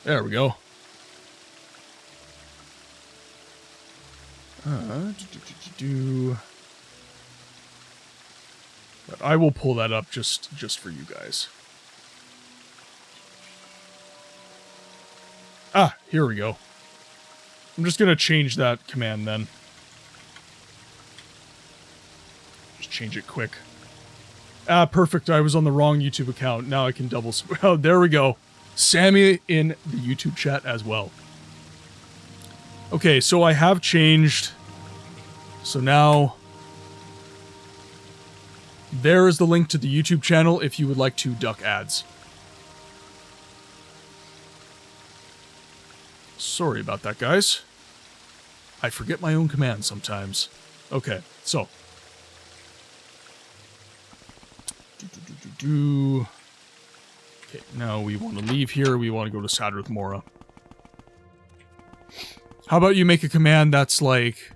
There we go. But I will pull that up just for you guys. Ah, here we go. I'm just gonna change that command then. Just change it quick. Ah, perfect. I was on the wrong YouTube account. Now I can double... Oh, there we go. Sammy in the YouTube chat as well. Okay, so I have changed. So now... There is the link to the YouTube channel if you would like to duck ads. Sorry about that, guys. I forget my own commands sometimes. Okay, so... Okay, now we want to leave here. We want to go to Sadrith Mora. How about you make a command that's like...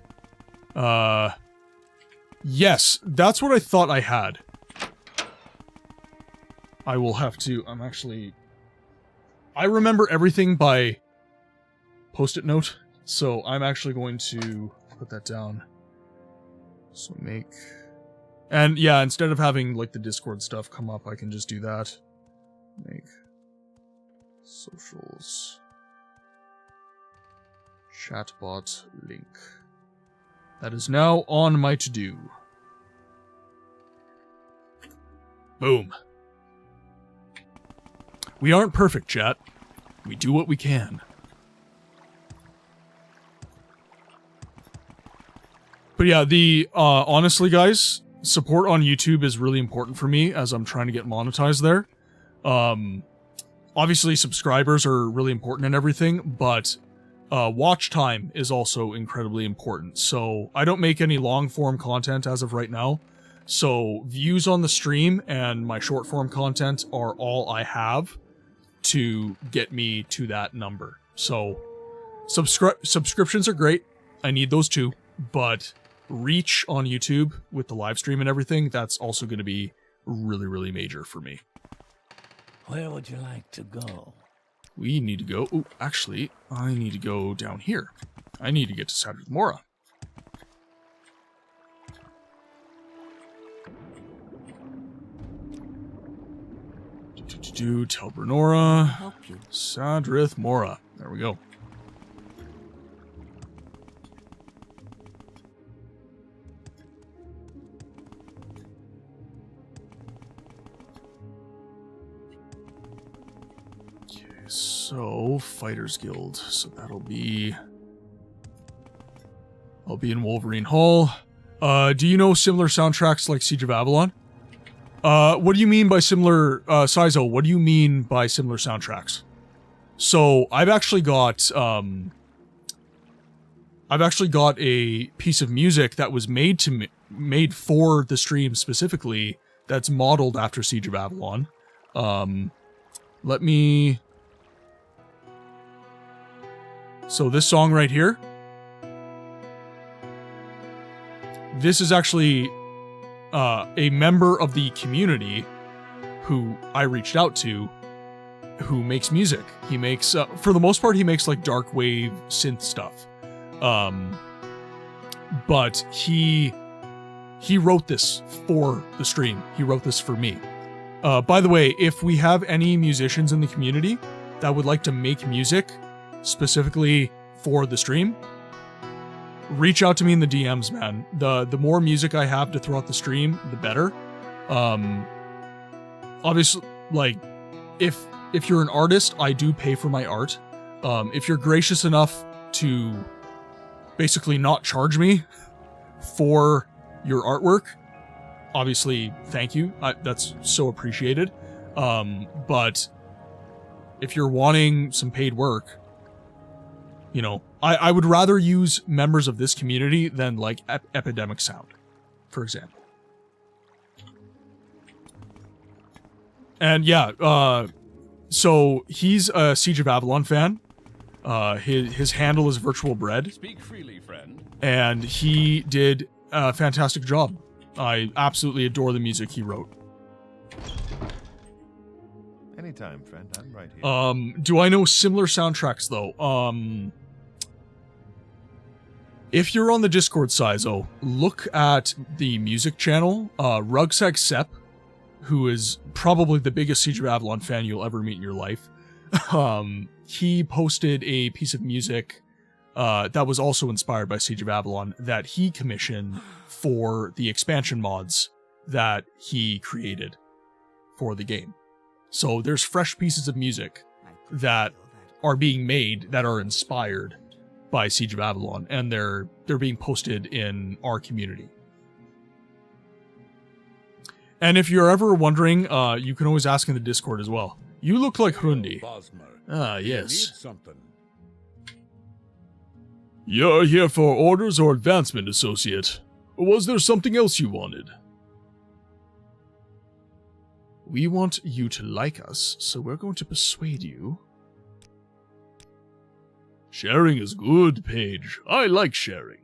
Yes, that's what I thought I had. I will have to... I remember everything by post-it note, so I'm actually going to put that down. So make... And yeah, instead of having like the Discord stuff come up, I can just do that. Make socials chatbot link. That is now on my to-do. Boom. We aren't perfect, chat. We do what we can. But yeah, honestly, guys, support on YouTube is really important for me as I'm trying to get monetized there. Obviously, subscribers are really important and everything, but watch time is also incredibly important. So I don't make any long-form content as of right now. So views on the stream and my short-form content are all I have to get me to that number. So subscriptions are great. I need those too, but reach on YouTube with the live stream and everything, that's also going to be really, really major for me. Where would you like to go? We need to go... Oh, actually, I need to go down here. I need to get to Sadrith Mora. Tel Brenora. Sadrith Mora. There we go. So, Fighters Guild. So that'll be... I'll be in Wolverine Hall. Do you know similar soundtracks like Siege of Avalon? What do you mean by similar... Sizo, what do you mean by similar soundtracks? So, I've actually got a piece of music that was made for the stream specifically that's modeled after Siege of Avalon. Let me... So this song right here, this is actually a member of the community who I reached out to who makes music. He makes, for the most part, he makes like dark wave synth stuff. But he wrote this for the stream. He wrote this for me. By the way, if we have any musicians in the community that would like to make music specifically for the stream, reach out to me in the DMs, man. The more music I have to throw out the stream, the better. Obviously, like, if you're an artist, I do pay for my art. If you're gracious enough to basically not charge me for your artwork, obviously, thank you. That's so appreciated. But if you're wanting some paid work, you know, I would rather use members of this community than like Epidemic Sound, for example. And yeah, so he's a Siege of Avalon fan. His handle is Virtual Bread. Speak freely, friend. And he did a fantastic job. I absolutely adore the music he wrote. Anytime, friend. I'm right here. Do I know similar soundtracks though? If you're on the Discord, Sizo, look at the music channel. Rugsag Sepp, who is probably the biggest Siege of Avalon fan you'll ever meet in your life, he posted a piece of music that was also inspired by Siege of Avalon that he commissioned for the expansion mods that he created for the game. So there's fresh pieces of music that are being made that are inspired by Siege of Avalon, and they're being posted in our community. And if you're ever wondering, you can always ask in the Discord as well. You look like Hrundi. Ah, yes. You're here for orders or advancement, associate. Or was there something else you wanted? We want you to like us, so we're going to persuade you. Sharing is good, Paige. I like sharing.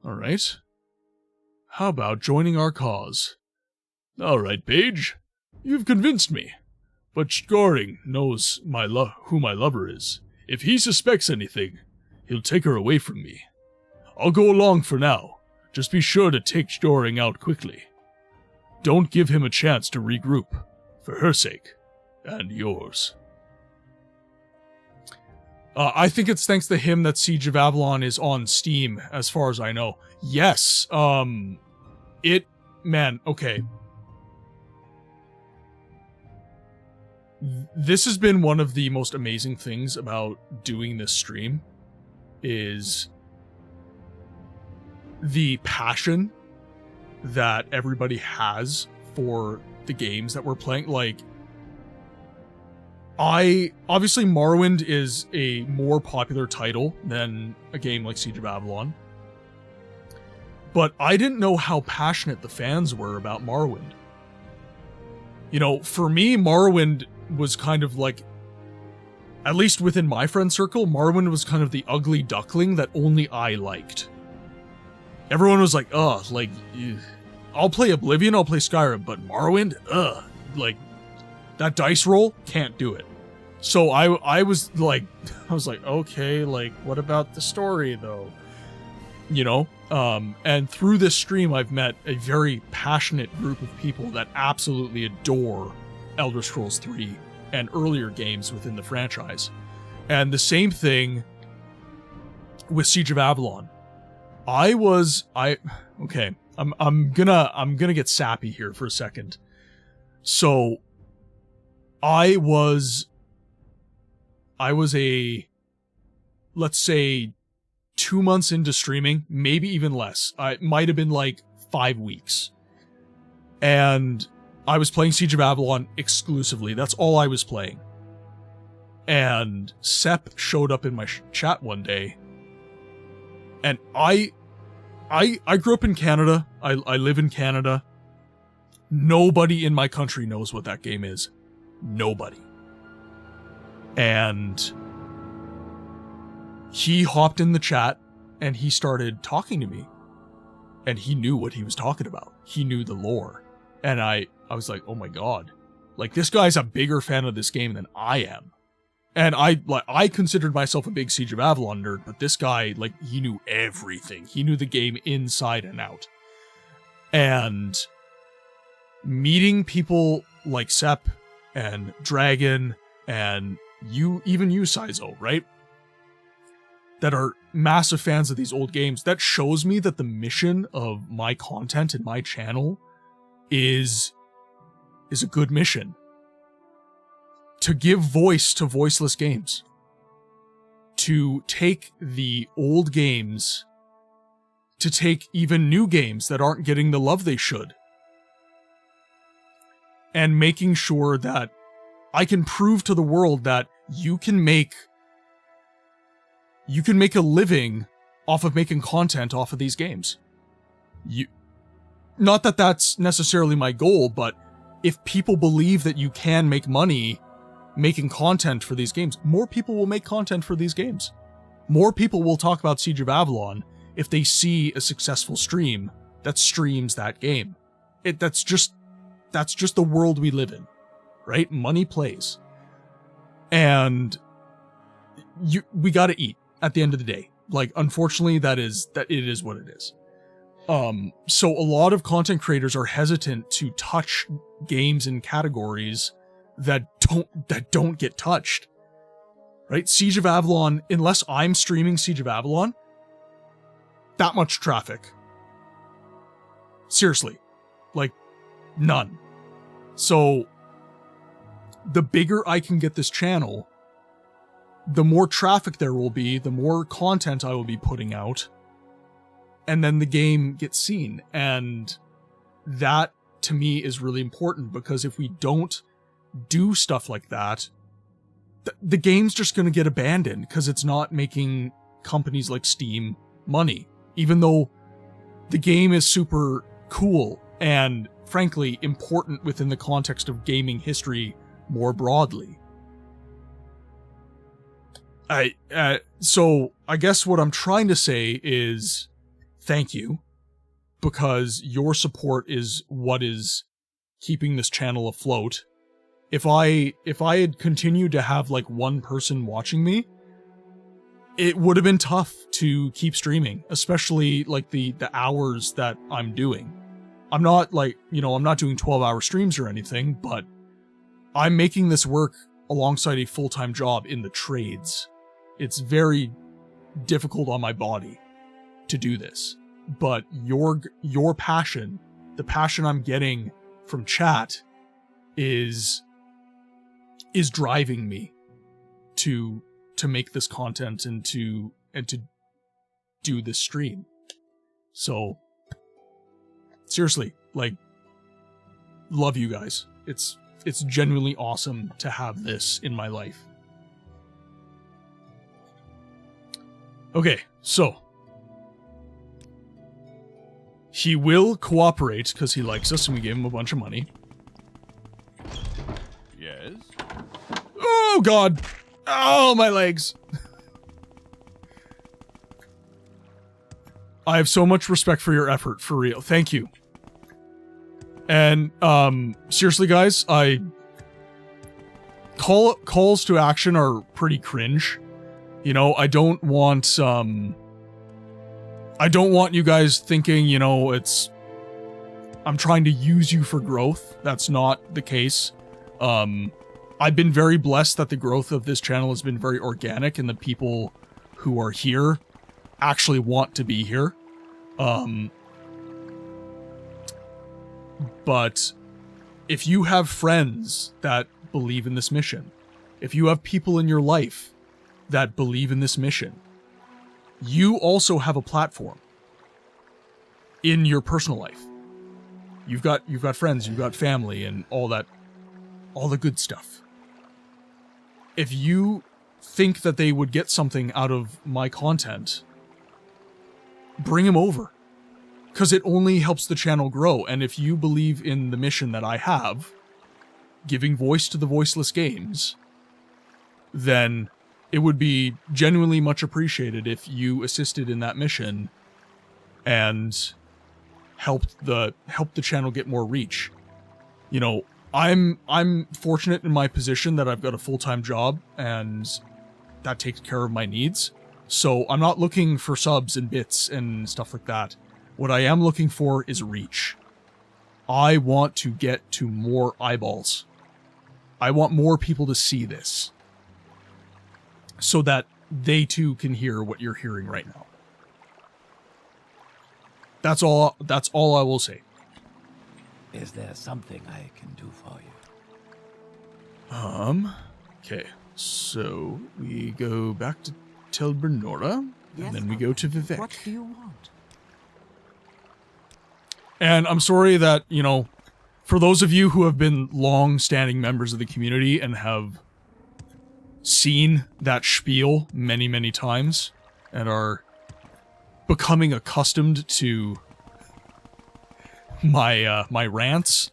Alright. How about joining our cause? Alright, Paige. You've convinced me. But Goring knows who my lover is. If he suspects anything, he'll take her away from me. I'll go along for now. Just be sure to take Goring out quickly. Don't give him a chance to regroup. For her sake. And yours. I think it's thanks to him that Siege of Avalon is on Steam, as far as I know. Yes, man, okay. This has been one of the most amazing things about doing this stream, is the passion that everybody has for the games that we're playing. Like, obviously Morrowind is a more popular title than a game like Siege of Avalon, but I didn't know how passionate the fans were about Morrowind. You know, for me, Morrowind was kind of like, at least within my friend circle, Morrowind was kind of the ugly duckling that only I liked. Everyone was like, ugh, like, ew. I'll play Oblivion, I'll play Skyrim, but Morrowind, ugh, like, that dice roll, can't do it. So I was like, okay, like, what about the story, though? You know? And through this stream, I've met a very passionate group of people that absolutely adore Elder Scrolls 3 and earlier games within the franchise. And the same thing with Siege of Avalon. Okay, I'm gonna get sappy here for a second. So, I was let's say 2 months into streaming, maybe even less. It might have been like 5 weeks. And I was playing Siege of Avalon exclusively. That's all I was playing. And Sepp showed up in my chat one day. And I grew up in Canada. I live in Canada. Nobody in my country knows what that game is. Nobody. And he hopped in the chat and he started talking to me. And he knew what he was talking about. He knew the lore. And I was like, oh my god. Like, this guy's a bigger fan of this game than I am. And I considered myself a big Siege of Avalon nerd, but this guy, like, he knew everything. He knew the game inside and out. And meeting people like Sepp and Dragon and even you, Saizo, right? That are massive fans of these old games, that shows me that the mission of my content and my channel is a good mission. To give voice to voiceless games. To take the old games, to take even new games that aren't getting the love they should, and making sure that I can prove to the world that you can make a living off of making content off of these games. Not that that's necessarily my goal, but if people believe that you can make money making content for these games, more people will make content for these games. More people will talk about Siege of Avalon if they see a successful stream that streams that game. That's just the world we live in, right? Money plays. And we gotta eat at the end of the day. Like, unfortunately, it is what it is. So a lot of content creators are hesitant to touch games and categories that don't get touched, right? Siege of Avalon, unless I'm streaming Siege of Avalon, that much traffic. Seriously, like, none. So the bigger I can get this channel, the more traffic there will be, the more content I will be putting out, and then the game gets seen. And that, to me, is really important, because if we don't do stuff like that, the game's just going to get abandoned because it's not making companies like Steam money, even though the game is super cool and, frankly, important within the context of gaming history more broadly. So I guess what I'm trying to say is thank you, because your support is what is keeping this channel afloat. If I had continued to have like one person watching me, it would have been tough to keep streaming, especially like the hours that I'm doing. I'm not like, I'm not doing 12-hour streams or anything, but I'm making this work alongside a full-time job in the trades. It's very difficult on my body to do this, but your passion, the passion I'm getting from chat, is driving me to make this content and to do this stream. So seriously, like, love you guys. It's genuinely awesome to have this in my life. Okay, so he will cooperate because he likes us and we gave him a bunch of money. Yes? Oh god! Oh, my legs! I have so much respect for your effort, for real. Thank you. And, seriously guys, calls to action are pretty cringe. I don't want you guys thinking, I'm trying to use you for growth. That's not the case. I've been very blessed that the growth of this channel has been very organic and the people who are here actually want to be here. But if you have friends that believe in this mission, if you have people in your life that believe in this mission, you also have a platform in your personal life. You've got friends, you've got family, and all that, all the good stuff. If you think that they would get something out of my content, bring them over, because it only helps the channel grow. And if you believe in the mission that I have, giving voice to the voiceless games, then it would be genuinely much appreciated if you assisted in that mission and helped the channel get more reach. I'm fortunate in my position that I've got a full-time job and that takes care of my needs. So I'm not looking for subs and bits and stuff like that. What I am looking for is reach. I want to get to more eyeballs. I want more people to see this, so that they too can hear what you're hearing right now. That's all I will say. Is there something I can do for you? Okay. So we go back to Tel Bernora, and then we go to Vivek. What do you want? And I'm sorry that, you know, for those of you who have been long-standing members of the community and have seen that spiel many, many times and are becoming accustomed to my rants,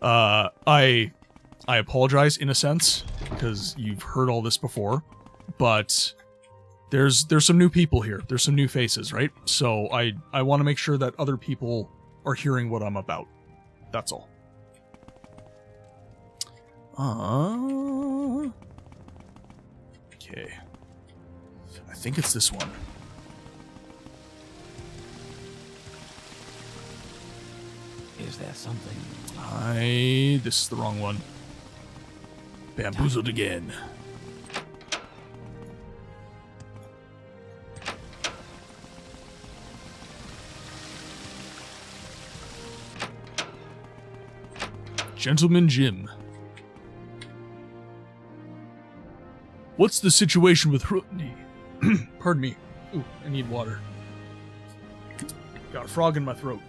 I apologize in a sense because you've heard all this before, but there's some new people here. There's some new faces, right? So I want to make sure that other people are hearing what I'm about. That's all. Okay. I think it's this one. Is there something? This is the wrong one. Bamboozled again. Gentleman Jim. What's the situation with Pardon me. Ooh, I need water. Got a frog in my throat.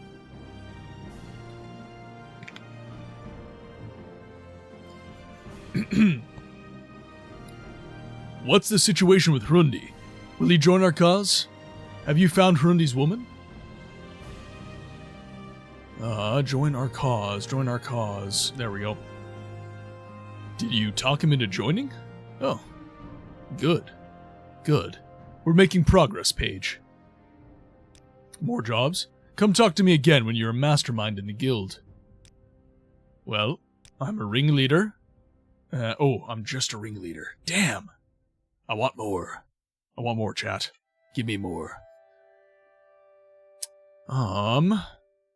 What's the situation with Hrundi? Will he join our cause? Have you found Hrundi's woman? Join our cause, join our cause. There we go. Did you talk him into joining? Oh, good. Good. We're making progress, Paige. More jobs? Come talk to me again when you're a mastermind in the guild. Well, I'm a ringleader. I'm just a ringleader. Damn! I want more. I want more, chat. Give me more.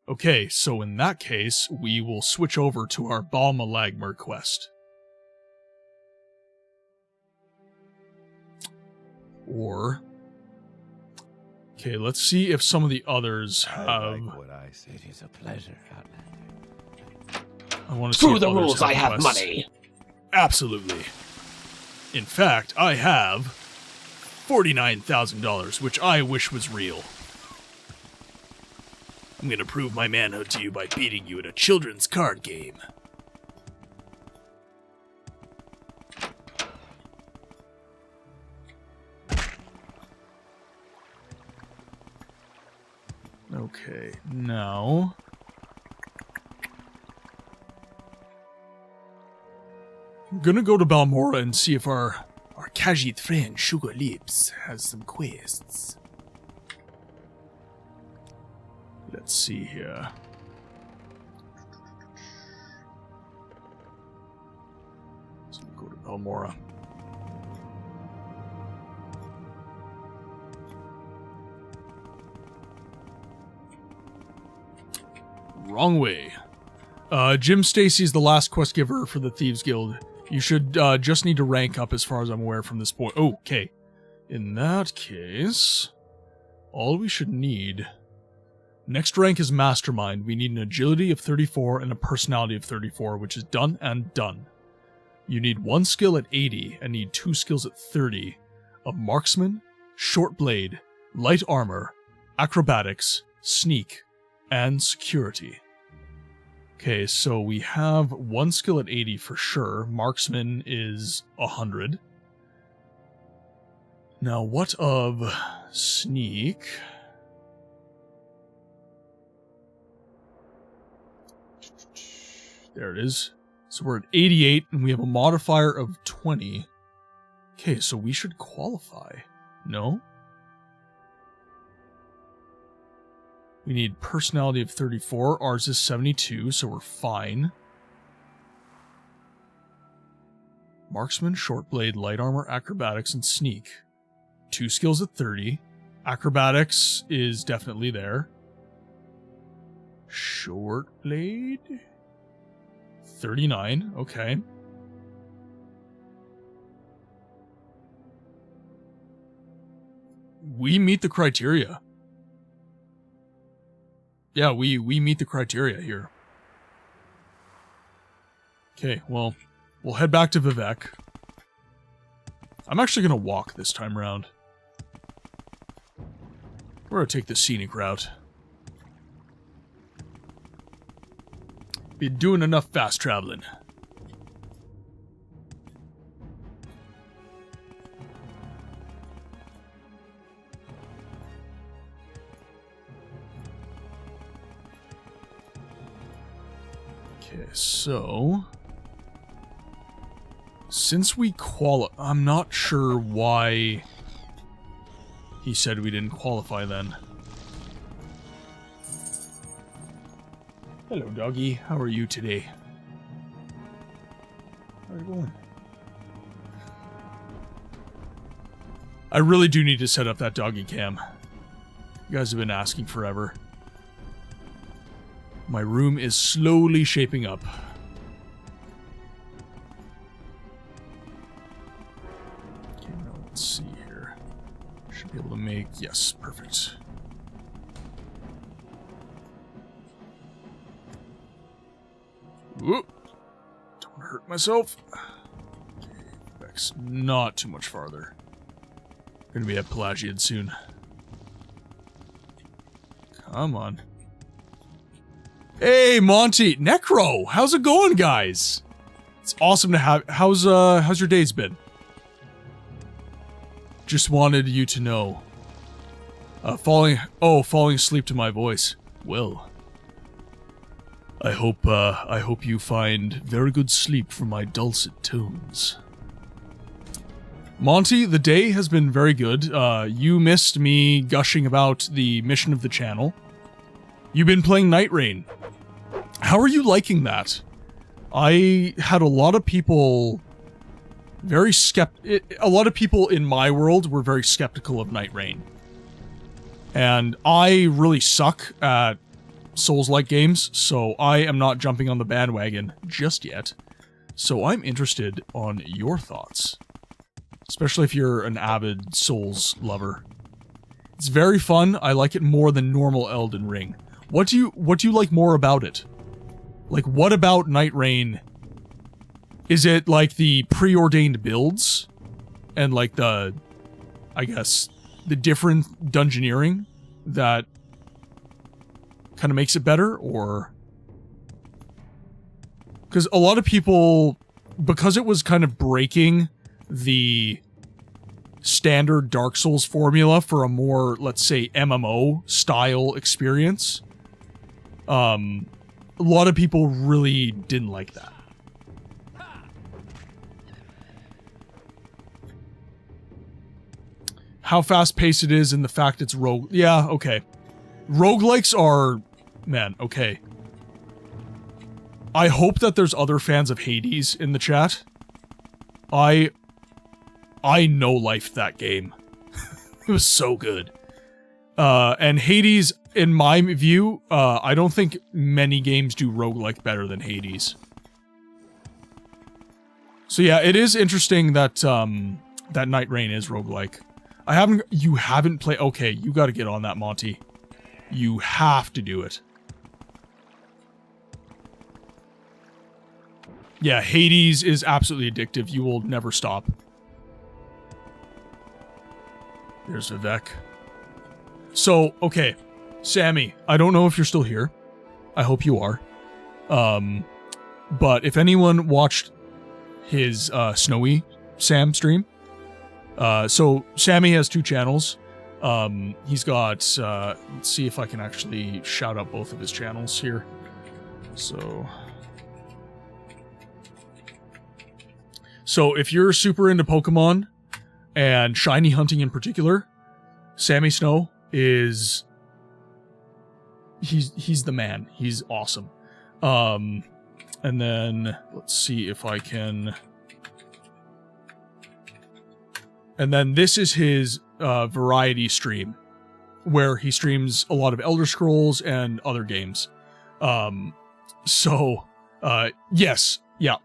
Okay, so in that case, we will switch over to our Balma Lagmer quest. Or... Okay, let's see if some of the others have... I like what I see. It is a pleasure, Outlander. I want to see Through if the others rules, I have quests. money. Absolutely. In fact, I have $49,000, which I wish was real. I'm gonna prove my manhood to you by beating you in a children's card game. Okay, now... I'm gonna go to Balmora and see if our Khajiit friend Sugar Lips has some quests. Let's see here. So we'll go to Balmora. Wrong way. Jim Stacy's the last quest giver for the Thieves Guild. You should just need to rank up as far as I'm aware from this point. Oh, okay. In that case, all we should need... Next rank is Mastermind. We need an agility of 34 and a personality of 34, which is done and done. You need 1 skill at 80 and need 2 skills at 30 of Marksman, Short Blade, Light Armor, Acrobatics, Sneak, and Security. Okay, so we have 1 skill at 80 for sure. Marksman is 100. Now, what of Sneak? There it is. So we're at 88, and we have a modifier of 20. Okay, so we should qualify. No? We need personality of 34. Ours is 72, so we're fine. Marksman, short blade, light armor, acrobatics, and sneak. 2 skills at 30. Acrobatics is definitely there. Short blade? 39, okay. We meet the criteria. Yeah, we meet the criteria here. Okay, well, we'll head back to Vivek. I'm actually gonna walk this time around. We're gonna take the scenic route. Been doing enough fast traveling. Okay, so since we I'm not sure why he said we didn't qualify then. Hello, doggy. How are you today? How are you going? I really do need to set up that doggy cam. You guys have been asking forever. My room is slowly shaping up. Okay, now let's see here. Should be able to make... Yes, perfect. Whoop! Don't want to hurt myself. Okay, Vivek's not too much farther. Gonna be at Pelagiad soon. Come on. Hey, Monty! Necro! How's it going, guys? It's awesome to have... How's your days been? Just wanted you to know. Falling asleep to my voice. Well... I hope you find very good sleep from my dulcet tones. Monty, the day has been very good. You missed me gushing about the mission of the channel. You've been playing Night Rain. How are you liking that? I had a lot of people a lot of people in my world were very skeptical of Night Rain. And I really suck at Souls-like games, so I am not jumping on the bandwagon just yet. So I'm interested on your thoughts. Especially if you're an avid Souls lover. It's very fun. I like it more than normal Elden Ring. What do you like more about it? Like, what about Night Rain? Is it like the preordained builds? And like the, I guess, the different dungeoneering that kind of makes it better? Or... Because a lot of people, because it was kind of breaking the standard Dark Souls formula for a more, let's say, MMO style experience, a lot of people really didn't like that. How fast-paced it is and the fact it's rogue... Yeah, okay. Roguelikes are... Man, okay. I hope that there's other fans of Hades in the chat. I no-lifed that game. It was so good. And Hades, in my view, I don't think many games do roguelike better than Hades. So yeah, it is interesting that, that Night Rain is roguelike. You haven't played... Okay, you gotta get on that, Monty. You have to do it. Yeah, Hades is absolutely addictive. You will never stop. There's Vivek. So, okay. Sammy, I don't know if you're still here. I hope you are. But if anyone watched his Snowy Sam stream, so Sammy has 2 channels. He's got, let's see if I can actually shout out both of his channels here. So if you're super into Pokemon, and shiny hunting in particular, Sammy Snow is... He's the man. He's awesome. And then, let's see if I can And then this is his variety stream, where he streams a lot of Elder Scrolls and other games. Yes, yeah.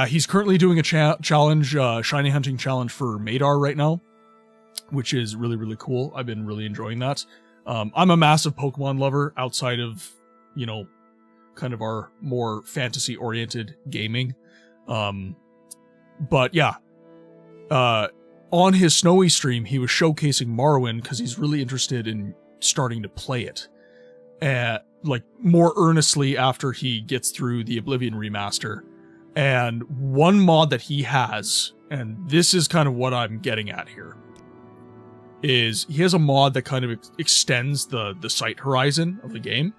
He's currently doing a challenge, shiny hunting challenge for Madar right now, which is really, really cool. I've been really enjoying that. I'm a massive Pokemon lover outside of, kind of our more fantasy-oriented gaming. But yeah, on his Snowy stream, he was showcasing Morrowind because he's really interested in starting to play it. Like, more earnestly after he gets through the Oblivion remaster. And one mod that he has, and this is kind of what I'm getting at here, is he has a mod that kind of extends the sight horizon of the game.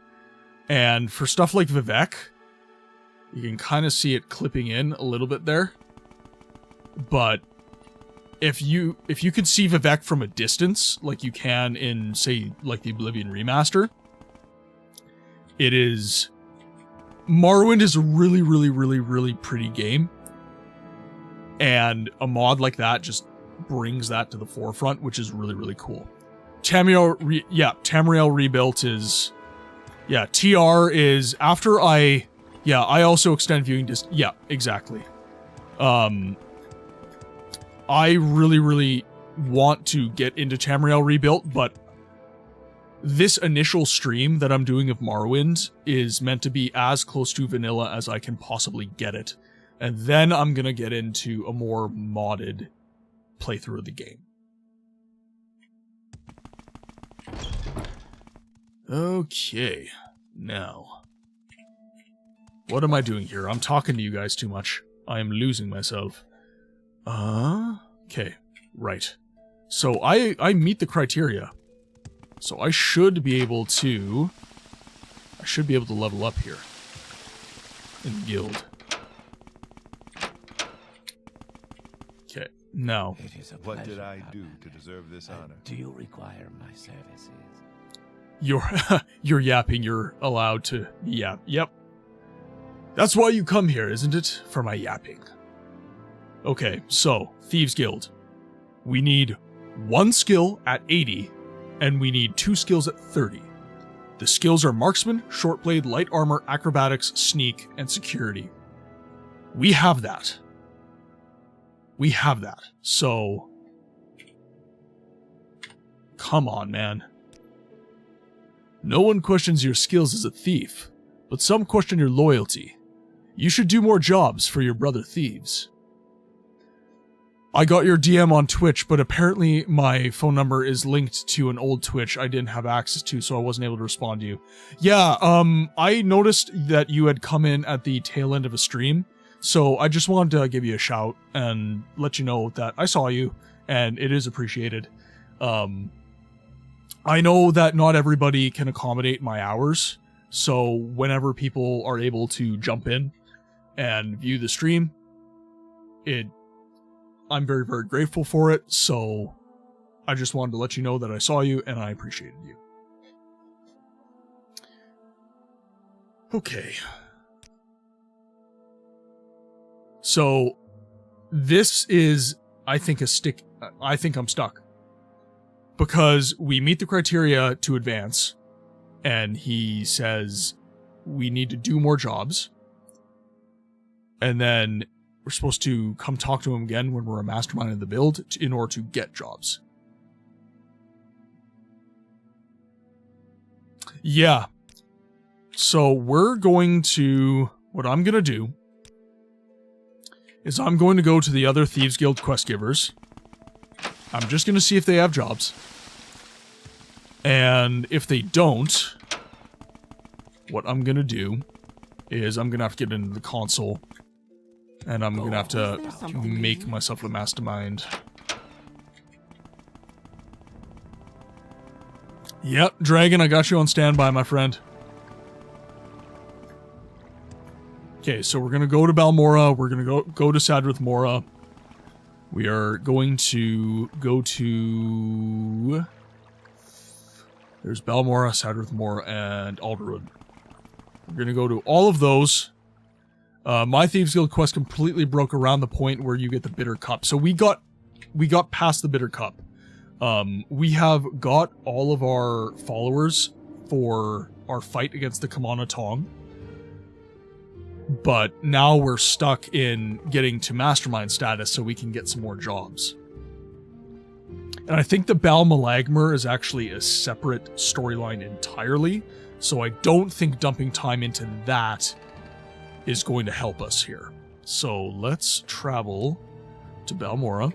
And for stuff like Vivek, you can kind of see it clipping in a little bit there. But if you can see Vivek from a distance, like you can in, say, like the Oblivion remaster, Morrowind is a really, really, really, really pretty game. And a mod like that just brings that to the forefront, which is really, really cool. Tamriel Rebuilt is... Yeah, TR is after I also extend viewing distance. Yeah, exactly. I really, really want to get into Tamriel Rebuilt, but this initial stream that I'm doing of Morrowind is meant to be as close to vanilla as I can possibly get it. And then I'm gonna get into a more modded playthrough of the game. Okay, now, what am I doing here? I'm talking to you guys too much. I am losing myself. Okay, right. So I meet the criteria. So I should be able to level up here in the guild. Okay, now. What did I do to deserve this honor? Do you require my services? You're yapping, you're allowed to yap. Yep. That's why you come here, isn't it? For my yapping. Okay, so, Thieves Guild. We need 1 skill at 80, and we need 2 skills at 30. The skills are Marksman, Short Blade, Light Armor, Acrobatics, Sneak, and Security. We have that. So... Come on, man. No one questions your skills as a thief, but some question your loyalty. You should do more jobs for your brother thieves. I got your DM on Twitch, but apparently my phone number is linked to an old Twitch I didn't have access to, so I wasn't able to respond to you. Yeah, I noticed that you had come in at the tail end of a stream, so I just wanted to give you a shout and let you know that I saw you, and it is appreciated. I know that not everybody can accommodate my hours, so whenever people are able to jump in and view the stream, I'm very, very grateful for it, so I just wanted to let you know that I saw you and I appreciated you. Okay. So, this is, I think I'm stuck. Because we meet the criteria to advance, and he says we need to do more jobs, and then we're supposed to come talk to him again when we're a mastermind in the build in order to get jobs. Yeah. So what I'm going to do is I'm going to go to the other Thieves Guild quest givers. I'm just going to see if they have jobs. And if they don't, what I'm going to do is I'm going to have to get into the console. And I'm going to have to make myself a mastermind. Yep, Dragon, I got you on standby, my friend. Okay, so we're going to go to Balmora. We're going to go to Sadrith Mora. We are going to go to... There's Balmora, Sadrith Mora, and Alderwood. We're going to go to all of those. My Thieves Guild quest completely broke around the point where you get the Bitter Cup. So we got we got past the Bitter Cup. We have got all of our followers for our fight against the Kamana Tong. But now we're stuck in getting to mastermind status so we can get some more jobs. And I think the Bal Malagmer is actually a separate storyline entirely, so I don't think dumping time into that is going to help us here. So let's travel to Balmora.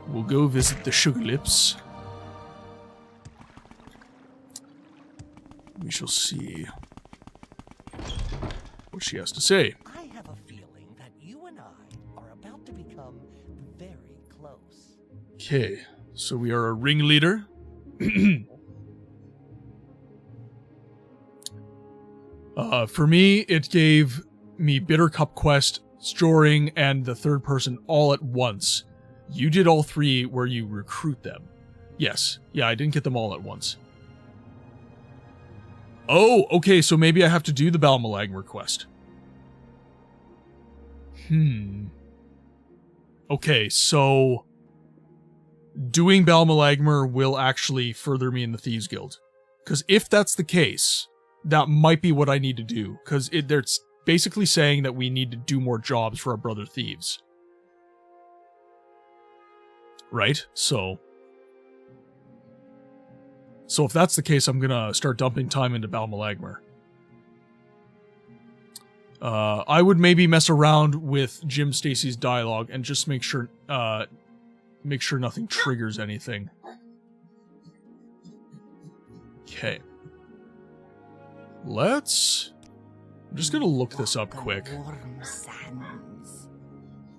We'll go visit the Sugar Lips. We shall see what she has to say. I have a feeling that you and I are about to become very close. Okay, so we are a ringleader. For me, it gave me Bitter Cup Quest, Storing, and the third person all at once. You did all three where you recruit them. Yes, yeah, I didn't get them all at once. Oh, okay, so maybe I have to do the Bal Malagmer quest. Okay, so doing Bal Malagmer will actually further me in the Thieves Guild. Because if that's the case, that might be what I need to do. Because they're basically saying that we need to do more jobs for our brother thieves. Right? So if that's the case, I'm gonna start dumping time into Bal Malagmer. I would maybe mess around with Jim Stacy's dialogue and just make sure nothing triggers anything. Okay. I'm just gonna look this up quick.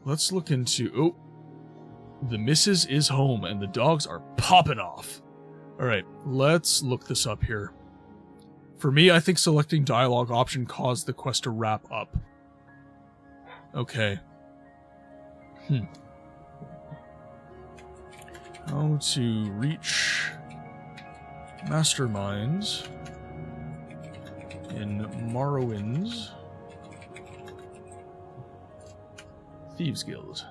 Let's look into... Oh. The missus is home and the dogs are popping off. Alright, let's look this up here. For me, I think selecting dialogue option caused the quest to wrap up. Okay. How to reach masterminds in Morrowind's Thieves Guild.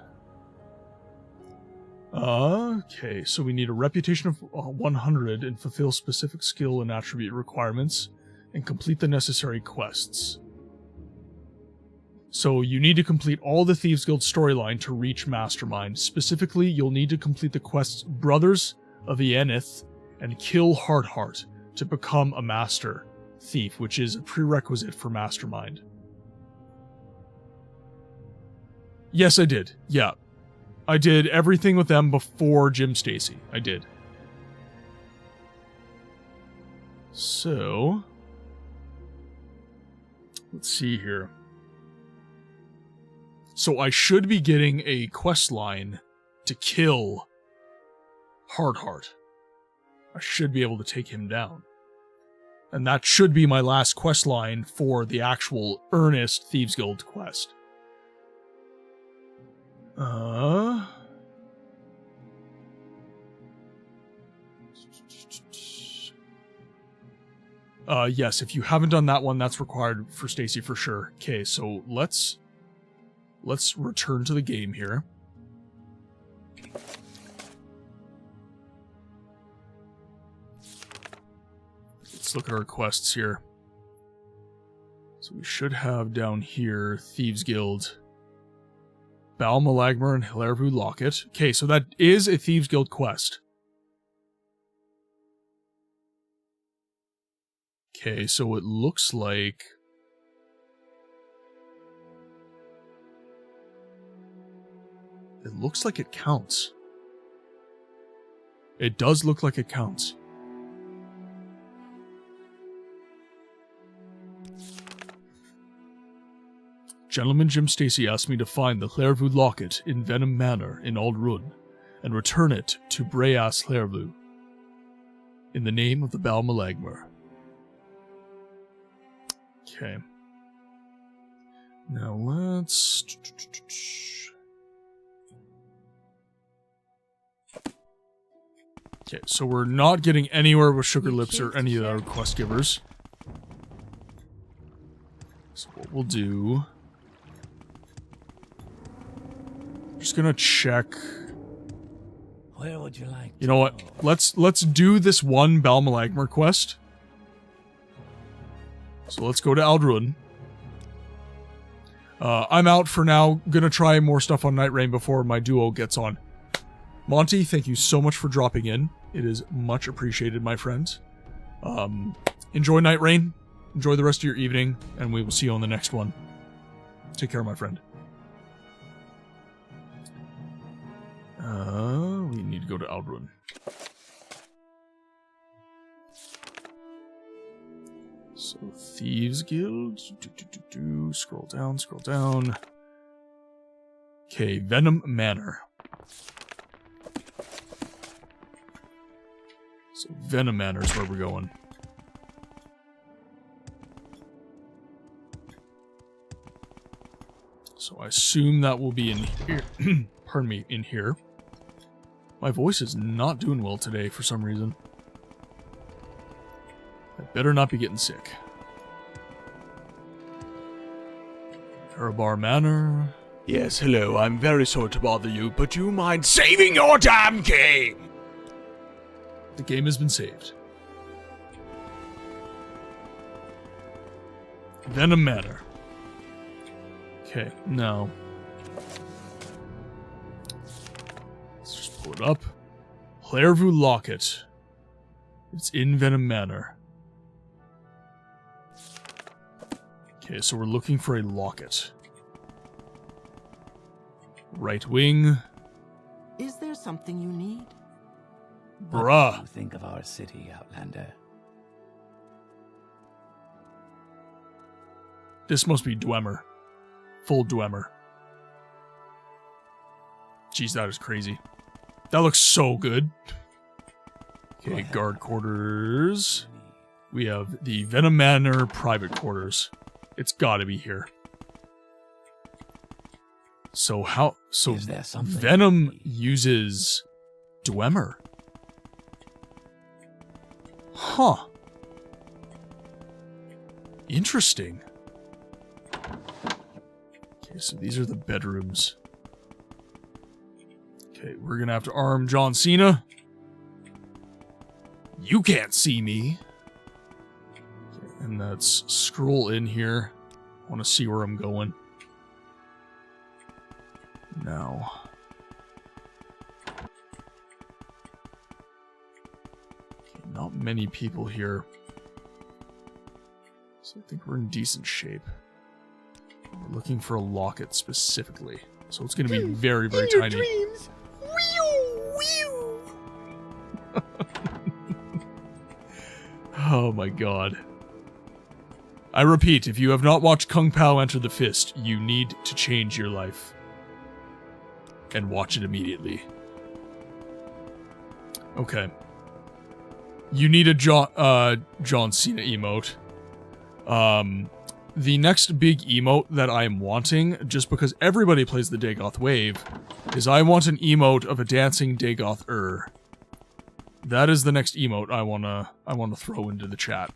Okay, so we need a reputation of 100 and fulfill specific skill and attribute requirements and complete the necessary quests. So you need to complete all the Thieves Guild storyline to reach Mastermind. Specifically, you'll need to complete the quests Brothers of Ienith and kill Hardheart to become a Master Thief, which is a prerequisite for Mastermind. Yes, I did. Yeah. I did everything with them before Jim Stacy. I did. So, let's see here. So I should be getting a quest line to kill Hardheart. I should be able to take him down. And that should be my last quest line for the actual earnest Thieves Guild quest. Yes, if you haven't done that one, that's required for Stacy for sure. Okay, so let's return to the game here. Let's look at our quests here. So we should have down here Thieves Guild, Bal Malagmer and Hilarevu Locket. Okay, so that is a Thieves Guild quest. Okay, so it looks like... It looks like it counts. It does look like it counts. Gentleman Jim Stacy asked me to find the Hilarevu Locket in Venom Manor in Old Run and return it to Breas Hilarevu in the name of the Bal Malagmer. Okay. Now let's... Okay, so we're not getting anywhere with Sugar Lips or any of the other quest givers. So what we'll do... I'm just gonna check Where would you like You know what? Let's do this one Balmalagmar quest. So let's go to Aldruin. I'm out for now. Gonna try more stuff on Night Rain before my duo gets on. Monty, thank you so much for dropping in. It is much appreciated, my friend. Enjoy Night Rain. Enjoy the rest of your evening, and we will see you on the next one. Take care, my friend. We need to go to Aldruin. So, Thieves Guild. Scroll down, scroll down. Okay, Venom Manor. So, Venom Manor is where we're going. So, I assume that will be in here. Pardon me, in here. My voice is not doing well today for some reason. I better not be getting sick. NEREVAR Manor. Yes, hello, I'm very sorry to bother you, but do you mind saving your damn game? The game has been saved. Venom Manor. Okay, now. Let's just pull it up. Clairvaux Locket. It's in Venom Manor. Okay, so we're looking for a locket. Right wing. Is there something you need? Bruh. What do you think of our city, Outlander? This must be Dwemer. Full Dwemer. Jeez, that is crazy. That looks so good. Okay, guard quarters. We have the Venom Manor private quarters. It's gotta be here. So how... So Venom uses Dwemer. Huh. Interesting. Okay, so these are the bedrooms. Okay, we're gonna have to arm John Cena. You can't see me. Okay, and let's scroll in here. I want to see where I'm going. Now. Okay, not many people here. So I think we're in decent shape. We're looking for a locket specifically. So it's going to be very, very in your tiny. Dreams. Whew, whew. Oh my god. I repeat, if you have not watched Kung Pao Enter the Fist, you need to change your life. And watch it immediately. Okay. You need a John Cena emote. The next big emote that I am wanting, just because everybody plays the Dagoth wave, is I want an emote of a dancing Dagoth-er. That is the next emote I wanna throw into the chat.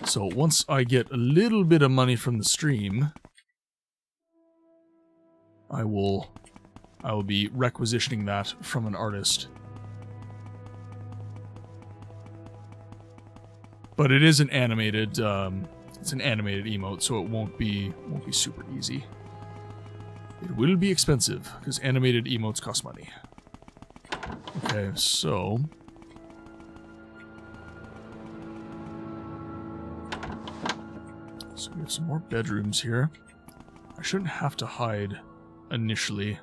So once I get a little bit of money from the stream, I will be requisitioning that from an artist. But it is an animated it's an animated emote, so it won't be super easy. It will be expensive because animated emotes cost money. Okay, so we have some more bedrooms here. I shouldn't have to hide initially.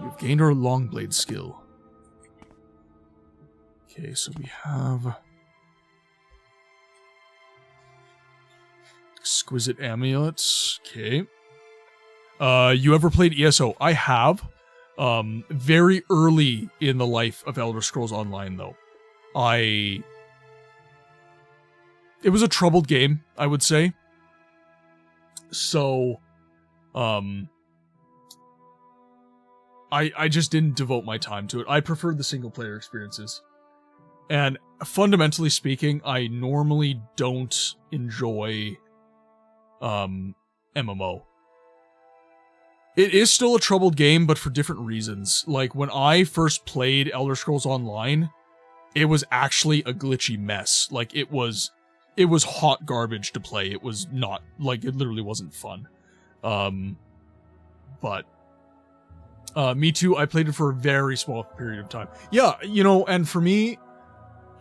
We've gained our Longblade skill. Okay, so we have Exquisite Amulets. Okay. You ever played ESO? I have. Very early in the life of Elder Scrolls Online, though. It was a troubled game, I would say. So, I just didn't devote my time to it. I preferred the single-player experiences. And fundamentally speaking, I normally don't enjoy MMO. It is still a troubled game, but for different reasons. Like, when I first played Elder Scrolls Online, it was actually a glitchy mess. Like, it was hot garbage to play. It was not, like, it literally wasn't fun. But me too, I played it for a very small period of time. Yeah, you know, and for me,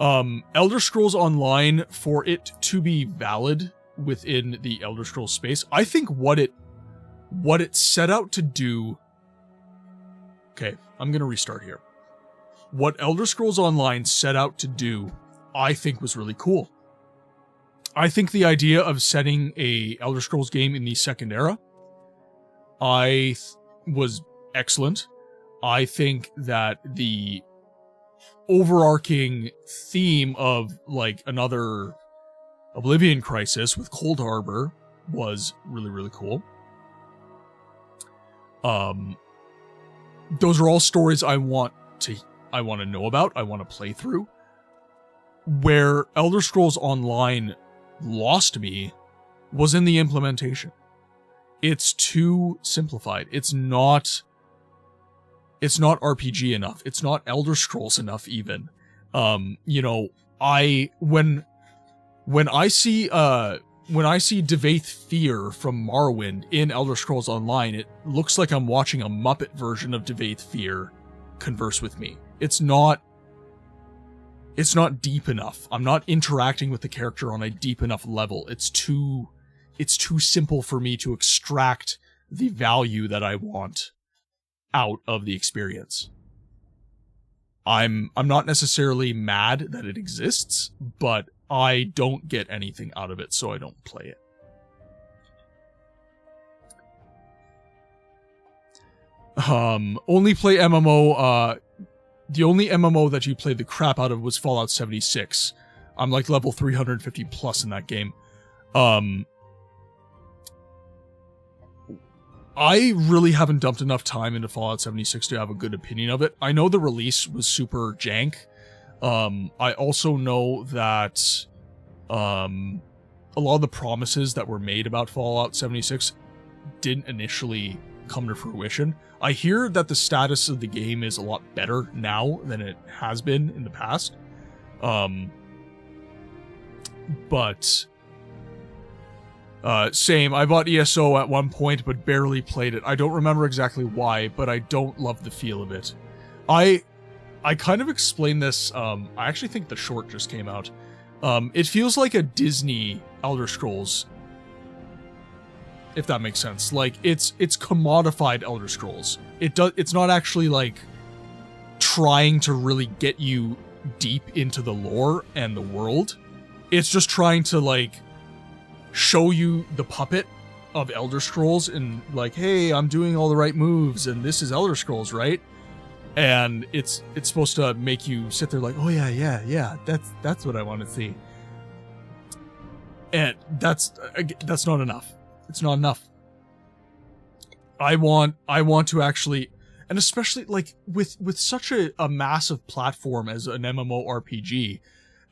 Elder Scrolls Online, for it to be valid within the Elder Scrolls space, I think what it set out to do... Okay, I'm gonna restart here. What Elder Scrolls Online set out to do, I think was really cool. I think the idea of setting a Elder Scrolls game in the Second Era, was excellent. I think that the overarching theme of, like, another Oblivion Crisis with Cold Harbor was really, really cool. Those are all stories I want to know about, I want to play through. Where Elder Scrolls Online lost me was in the implementation. It's too simplified. It's not RPG enough. It's not Elder Scrolls enough even. You know, when I see Devaith Fear from Morrowind in Elder Scrolls Online, it looks like I'm watching a Muppet version of Devaith Fear converse with me. It's not deep enough. I'm not interacting with the character on a deep enough level. It's too simple for me to extract the value that I want out of the experience. I'm not necessarily mad that it exists, but I don't get anything out of it, so I don't play it. Only play MMO, the only MMO that you played the crap out of was Fallout 76. I'm like level 350 plus in that game. I really haven't dumped enough time into Fallout 76 to have a good opinion of it. I know the release was super jank. I also know that a lot of the promises that were made about Fallout 76 didn't initially come to fruition. I hear that the status of the game is a lot better now than it has been in the past. But same, I bought ESO at one point, but barely played it. I don't remember exactly why, but I don't love the feel of it. I kind of explained this, I actually think the short just came out. It feels like a Disney Elder Scrolls, if that makes sense. Like, it's commodified Elder Scrolls. It's not actually, like, trying to really get you deep into the lore and the world. It's just trying to, like, show you the puppet of Elder Scrolls and, like, hey, I'm doing all the right moves and this is Elder Scrolls, right? And it's supposed to make you sit there like, oh yeah, that's what I want to see. And that's not enough. It's not enough. I want to actually, and especially like with such a massive platform as an MMORPG,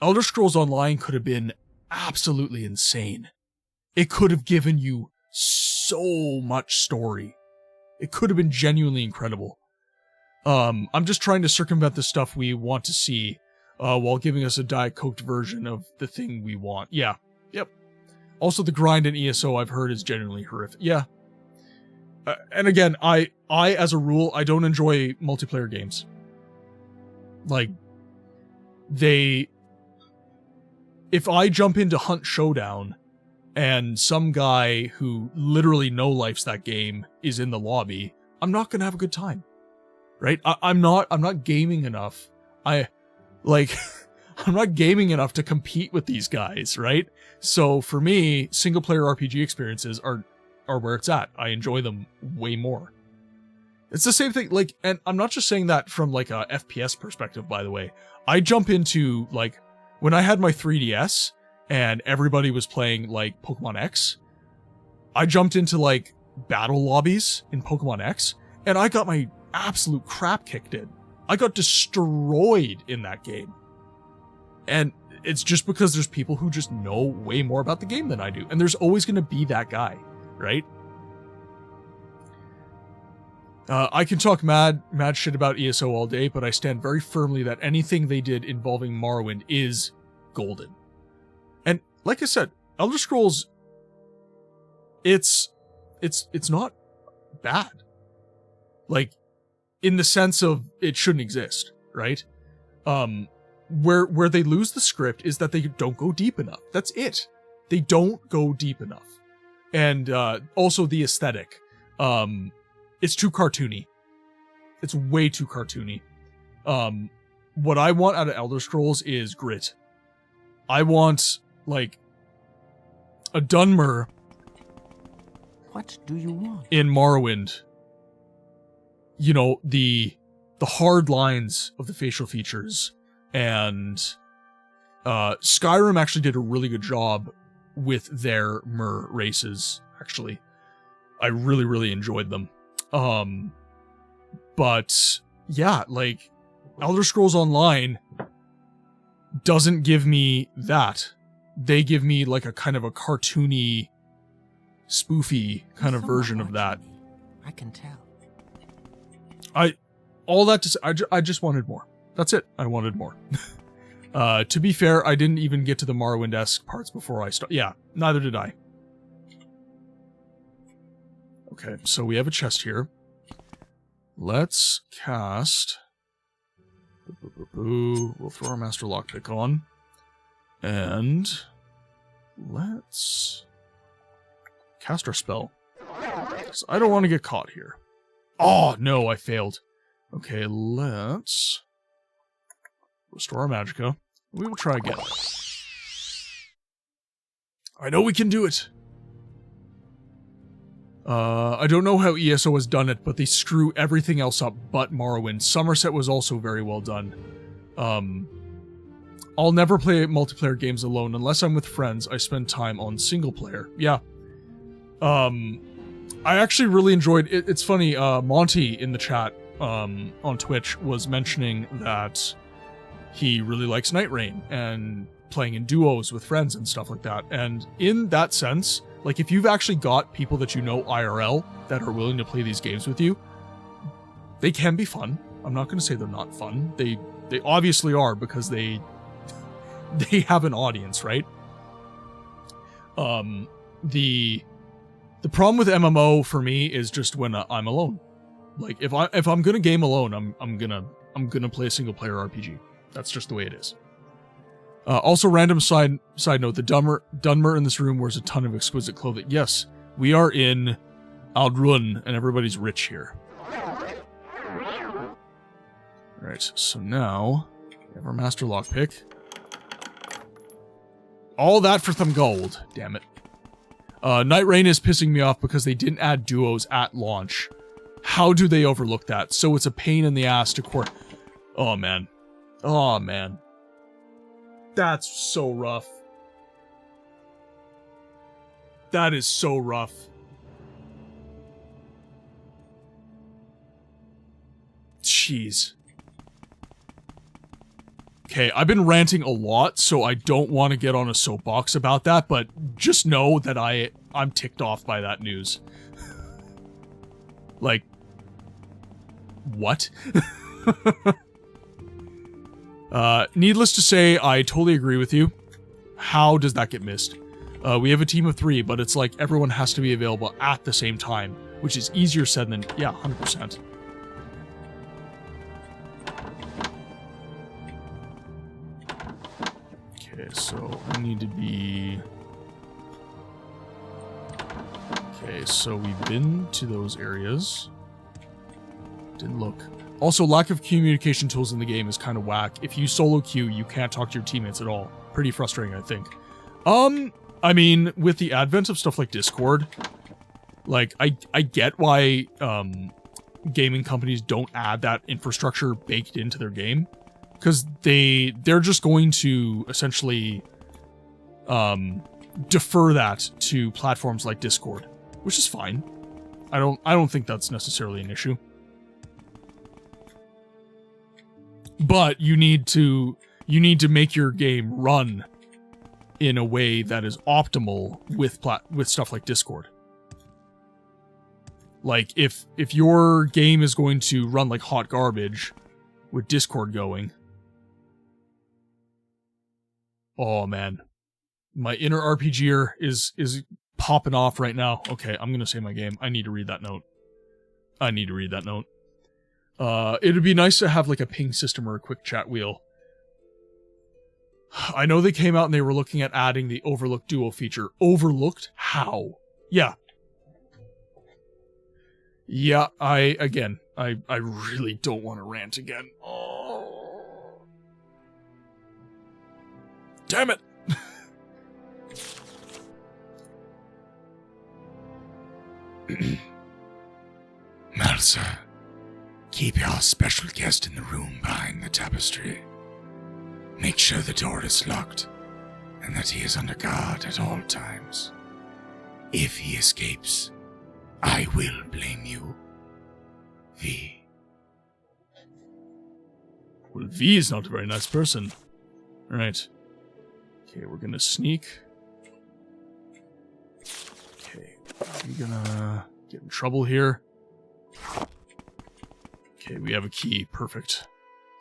Elder Scrolls Online could have been absolutely insane. It could have given you so much story. It could have been genuinely incredible. I'm just trying to circumvent the stuff we want to see, while giving us a Diet Coke version of the thing we want. Yeah. Yep. Also, the grind in ESO I've heard is genuinely horrific. Yeah. And again, I as a rule, I don't enjoy multiplayer games. Like, if I jump into Hunt Showdown and some guy who literally no-lifes that game is in the lobby, I'm not gonna have a good time. Right? I'm not gaming enough. I'm not gaming enough to compete with these guys, right? So for me, single-player RPG experiences are where it's at. I enjoy them way more. It's the same thing, like, and I'm not just saying that from, like, a FPS perspective, by the way. I jump into, like, when I had my 3DS, and everybody was playing, like, Pokemon X, I jumped into, like, battle lobbies in Pokemon X, and I got my absolute crap kicked in. I got destroyed in that game. And it's just because there's people who just know way more about the game than I do. And there's always going to be that guy, right? I can talk mad shit about ESO all day, but I stand very firmly that anything they did involving Morrowind is golden. And like I said, Elder Scrolls, it's not bad. Like, in the sense of it shouldn't exist, right? Where they lose the script is that they don't go deep enough. That's it. They don't go deep enough. And also the aesthetic. It's too cartoony. It's way too cartoony. What I want out of Elder Scrolls is grit. I want, like, a Dunmer. What do you want? In Morrowind. You know, the hard lines of the facial features. And Skyrim actually did a really good job with their Mer races, actually. I really, really enjoyed them. But yeah, like, Elder Scrolls Online doesn't give me that. They give me like a kind of a cartoony, spoofy kind of version of that. I can tell. All that to say, I just wanted more. That's it. I wanted more. To be fair, I didn't even get to the Morrowind-esque parts before I started. Yeah, neither did I. Okay, so we have a chest here. Let's cast... We'll throw our Master Lockpick on. And... let's... cast our spell. So I don't want to get caught here. Oh, no, I failed. Okay, let's... restore our magicka. We will try again. I know we can do it! I don't know how ESO has done it, but they screw everything else up but Morrowind. Somerset was also very well done. I'll never play multiplayer games alone. Unless I'm with friends, I spend time on single player. Yeah. I actually really enjoyed it. It's funny, Monty in the chat on Twitch was mentioning that he really likes Night Rain and playing in duos with friends and stuff like that. And in that sense, like, if you've actually got people that you know IRL that are willing to play these games with you, they can be fun. I'm not going to say they're not fun. They obviously are, because they have an audience, right? The problem with MMO for me is just when I'm alone. Like, if I'm gonna game alone, I'm gonna play a single player RPG. That's just the way it is. Also, random side note: the Dunmer in this room wears a ton of exquisite clothing. Yes, we are in Aldrun, and everybody's rich here. Alright, so now we have our Master Lockpick. All that for some gold, damn it. Night Rain is pissing me off because they didn't add duos at launch. How do they overlook that? So it's a pain in the ass to Oh, man. Oh, man. That's so rough. That is so rough. Jeez. Okay, I've been ranting a lot, so I don't want to get on a soapbox about that, but just know that I'm ticked off by that news. Like, what? Needless to say, I totally agree with you. How does that get missed? We have a team of 3, but it's like everyone has to be available at the same time, which is easier said than, yeah, 100%. Okay, so I need to be... Okay, so we've been to those areas. Didn't look. Also, lack of communication tools in the game is kind of whack. If you solo queue, you can't talk to your teammates at all. Pretty frustrating, I think. I mean, with the advent of stuff like Discord, like, I get why, gaming companies don't add that infrastructure baked into their game. Because they're just going to essentially, defer that to platforms like Discord, which is fine. I don't think that's necessarily an issue. But you need to make your game run in a way that is optimal with stuff like Discord. Like, if your game is going to run like hot garbage with Discord going... Oh, man. My inner RPGer is popping off right now. Okay, I'm gonna save my game. I need to read that note. It'd be nice to have like a ping system or a quick chat wheel. I know they came out and they were looking at adding the Overlooked Duo feature. Overlooked? How? Yeah. Yeah, I really don't want to rant again. Oh. Damn it! Malsa, keep your special guest in the room behind the tapestry. Make sure the door is locked, and that he is under guard at all times. If he escapes, I will blame you. V. Well, V is not a very nice person. Alright. Okay, we're gonna sneak. Okay, we're gonna get in trouble here. Okay, we have a key. Perfect.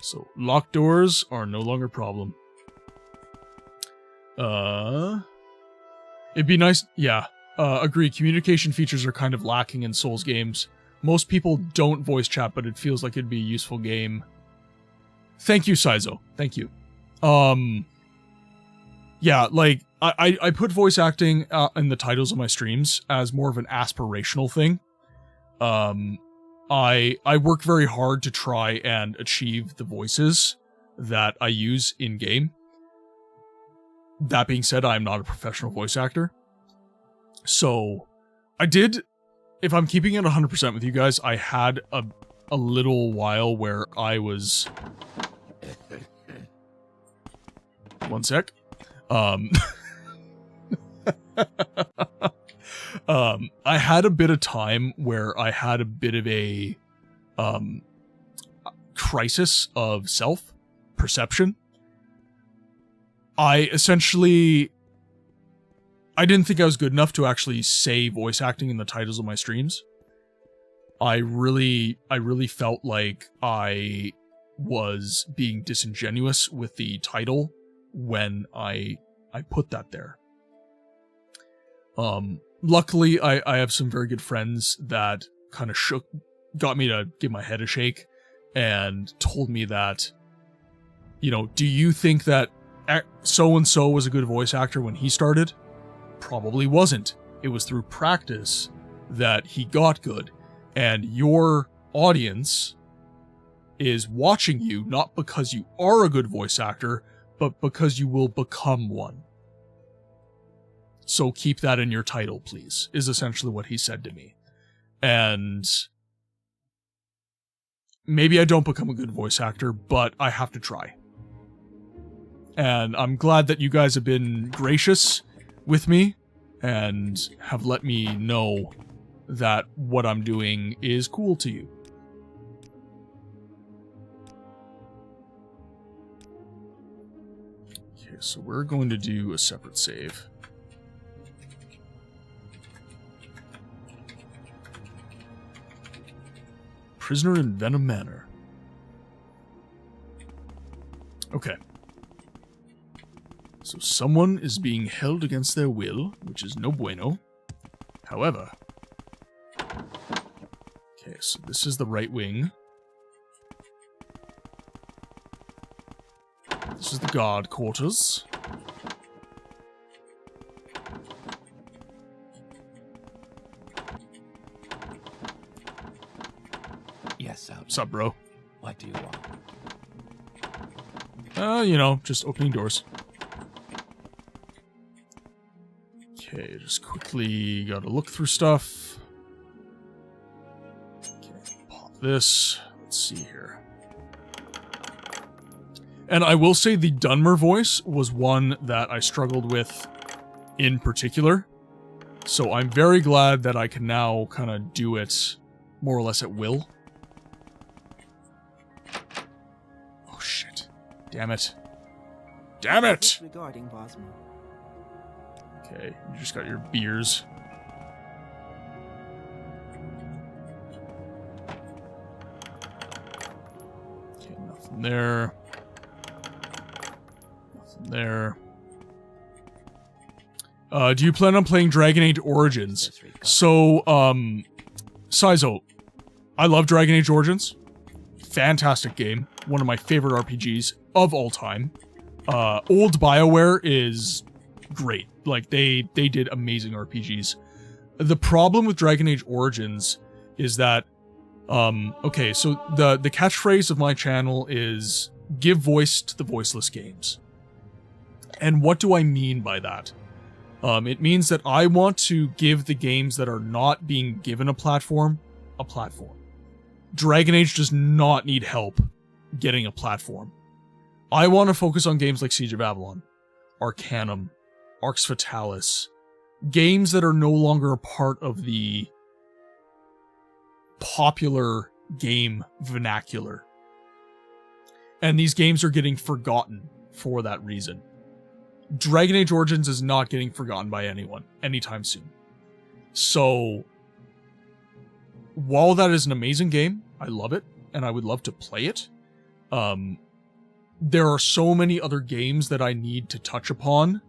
So, locked doors are no longer a problem. It'd be nice... Yeah, agree. Communication features are kind of lacking in Souls games. Most people don't voice chat, but it feels like it'd be a useful game. Thank you, Saizo. Thank you. Yeah, like, I put voice acting in the titles of my streams as more of an aspirational thing. I work very hard to try and achieve the voices that I use in-game. That being said, I'm not a professional voice actor. So, I did, if I'm keeping it 100% with you guys, I had a little while where I was... One sec. I had a bit of time where I had a bit of a crisis of self-perception. I didn't think I was good enough to actually say voice acting in the titles of my streams. I really felt like I was being disingenuous with the title when I put that there. Luckily, I have some very good friends that kind of got me to give my head a shake and told me that, you know, do you think that so-and-so was a good voice actor when he started? Probably wasn't. It was through practice that he got good. And your audience is watching you not because you are a good voice actor, but because you will become one. So keep that in your title, please, is essentially what he said to me. And maybe I don't become a good voice actor, but I have to try. And I'm glad that you guys have been gracious with me and have let me know that what I'm doing is cool to you. Okay, so we're going to do a separate save. Prisoner in Venom Manor. Okay. So someone is being held against their will, which is no bueno. However... Okay, so this is the right wing. This is the guard quarters. Yes, sir. What's up, bro? What do you want? You know, just opening doors. Okay, just quickly gotta look through stuff. Okay, pop this. Let's see here. And I will say the Dunmer voice was one that I struggled with in particular. So I'm very glad that I can now kind of do it more or less at will. Oh shit. Damn it. Damn it! Regarding Bosmo. Okay, you just got your beers. Okay, nothing there. Nothing there. Do you plan on playing Dragon Age Origins? So, Saizo, I love Dragon Age Origins. Fantastic game. One of my favorite RPGs of all time. Old BioWare is great. Like, they did amazing RPGs. The problem with Dragon Age Origins is that, okay, so the catchphrase of my channel is, give voice to the voiceless games. And what do I mean by that? It means that I want to give the games that are not being given a platform. Dragon Age does not need help getting a platform. I want to focus on games like Siege of Avalon, Arcanum, Arx Fatalis, games that are no longer a part of the popular game vernacular. And these games are getting forgotten for that reason. Dragon Age Origins is not getting forgotten by anyone anytime soon. So, while that is an amazing game, I love it, and I would love to play it, there are so many other games that I need to touch upon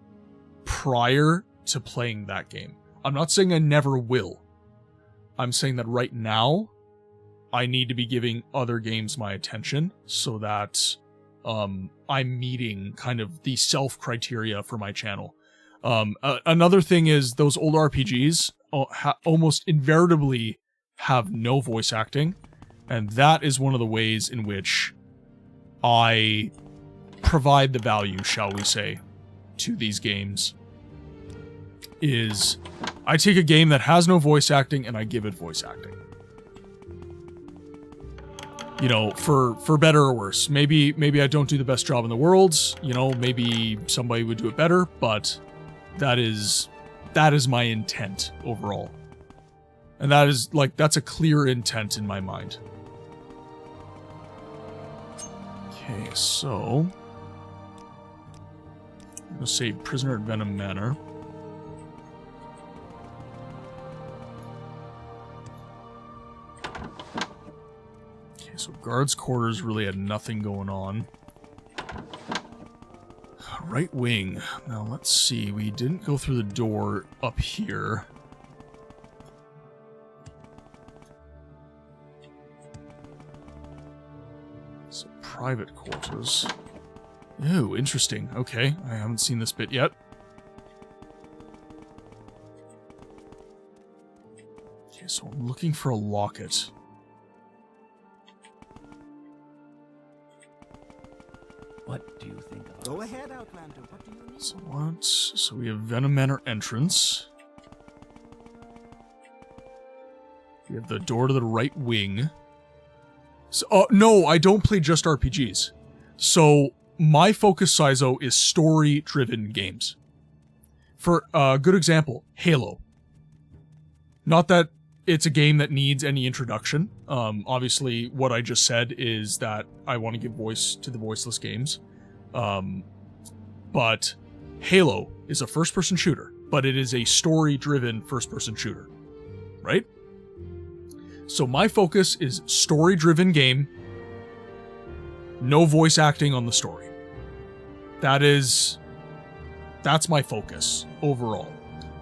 prior to playing that game. I'm not saying I never will. I'm saying that right now, I need to be giving other games my attention so that I'm meeting kind of the self-criteria for my channel. Another thing is those old RPGs almost invariably have no voice acting, and that is one of the ways in which I provide the value, shall we say, to these games. Is I take a game that has no voice acting and I give it voice acting. You know, for better or worse. Maybe I don't do the best job in the world. You know, maybe somebody would do it better, but that is my intent overall. And that is, like, that's a clear intent in my mind. Okay, so I'm gonna say Prisoner at Venom Manor. So guards' quarters really had nothing going on. Right wing. Now let's see. We didn't go through the door up here. So private quarters. Ooh, interesting. Okay, I haven't seen this bit yet. Okay, so I'm looking for a locket. What do you think of Go ahead, Outlander. What do you need? So what? So we have Venom Manor entrance. We have the door to the right wing. So, no, I don't play just RPGs. So my focus, Saizo, is story-driven games. For a good example, Halo. Not that it's a game that needs any introduction. Obviously, what I just said is that I want to give voice to the voiceless games. But Halo is a first-person shooter, but it is a story-driven first-person shooter, right? So my focus is story-driven game, no voice acting on the story. That's my focus overall.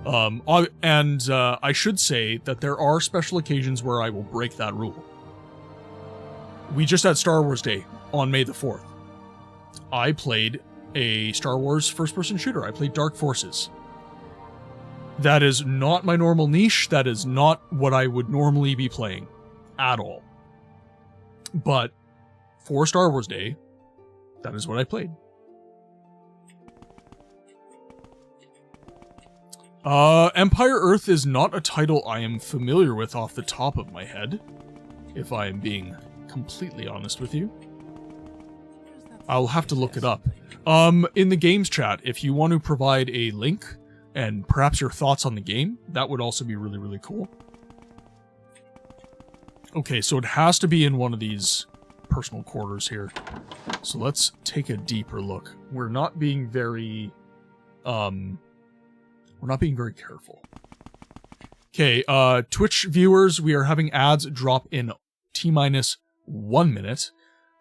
I should say that there are special occasions where I will break that rule. We just had Star Wars Day on May the 4th. I played a Star Wars first-person shooter. I played Dark Forces. That is not my normal niche. That is not what I would normally be playing at all. But for Star Wars Day, that is what I played. Empire Earth is not a title I am familiar with off the top of my head, if I am being completely honest with you. I'll have to look it up. In the games chat, if you want to provide a link and perhaps your thoughts on the game, that would also be really, really cool. Okay, so it has to be in one of these personal quarters here. So let's take a deeper look. We're not being very careful. Okay, Twitch viewers, we are having ads drop in T-minus 1 minute.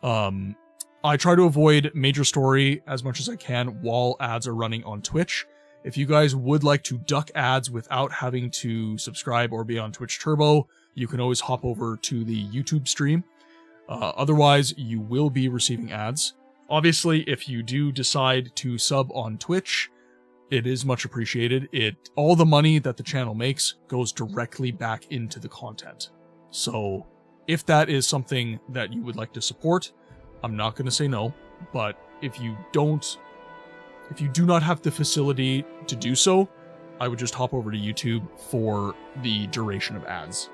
I try to avoid major story as much as I can while ads are running on Twitch. If you guys would like to duck ads without having to subscribe or be on Twitch Turbo, you can always hop over to the YouTube stream. Otherwise, you will be receiving ads. Obviously, if you do decide to sub on Twitch, it is much appreciated. All the money that the channel makes goes directly back into the content. So, if that is something that you would like to support, I'm not going to say no, but if you do not have the facility to do so, I would just hop over to YouTube for the duration of ads.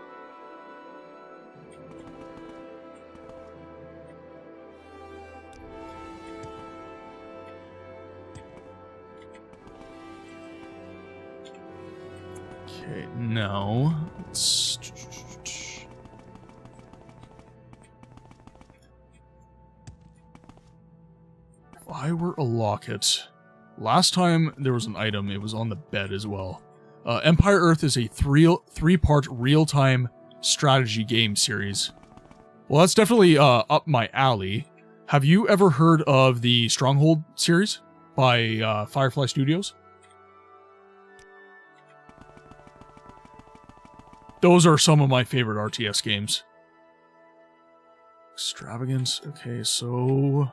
Okay, now let's... If I were a locket... Last time there was an item, it was on the bed as well. Empire Earth is a three-part real-time strategy game series. Well, that's definitely up my alley. Have you ever heard of the Stronghold series by Firefly Studios? Those are some of my favorite RTS games. Extravagance. Okay, so...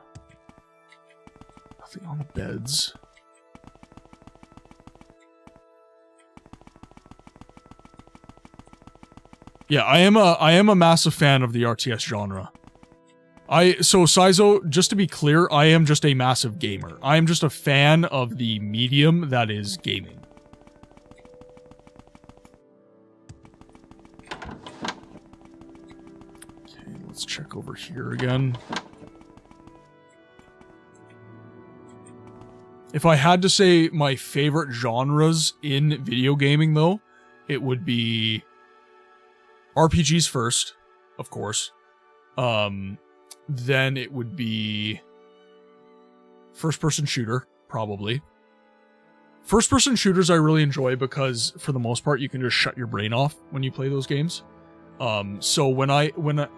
nothing on the beds. Yeah, I am a massive fan of the RTS genre. So Saizo, just to be clear, I am just a massive gamer. I am just a fan of the medium that is gaming. Okay, let's check over here again. If I had to say my favorite genres in video gaming, though, it would be RPGs first, of course. Then it would be first-person shooter, probably. First-person shooters I really enjoy because, for the most part, you can just shut your brain off when you play those games. So when an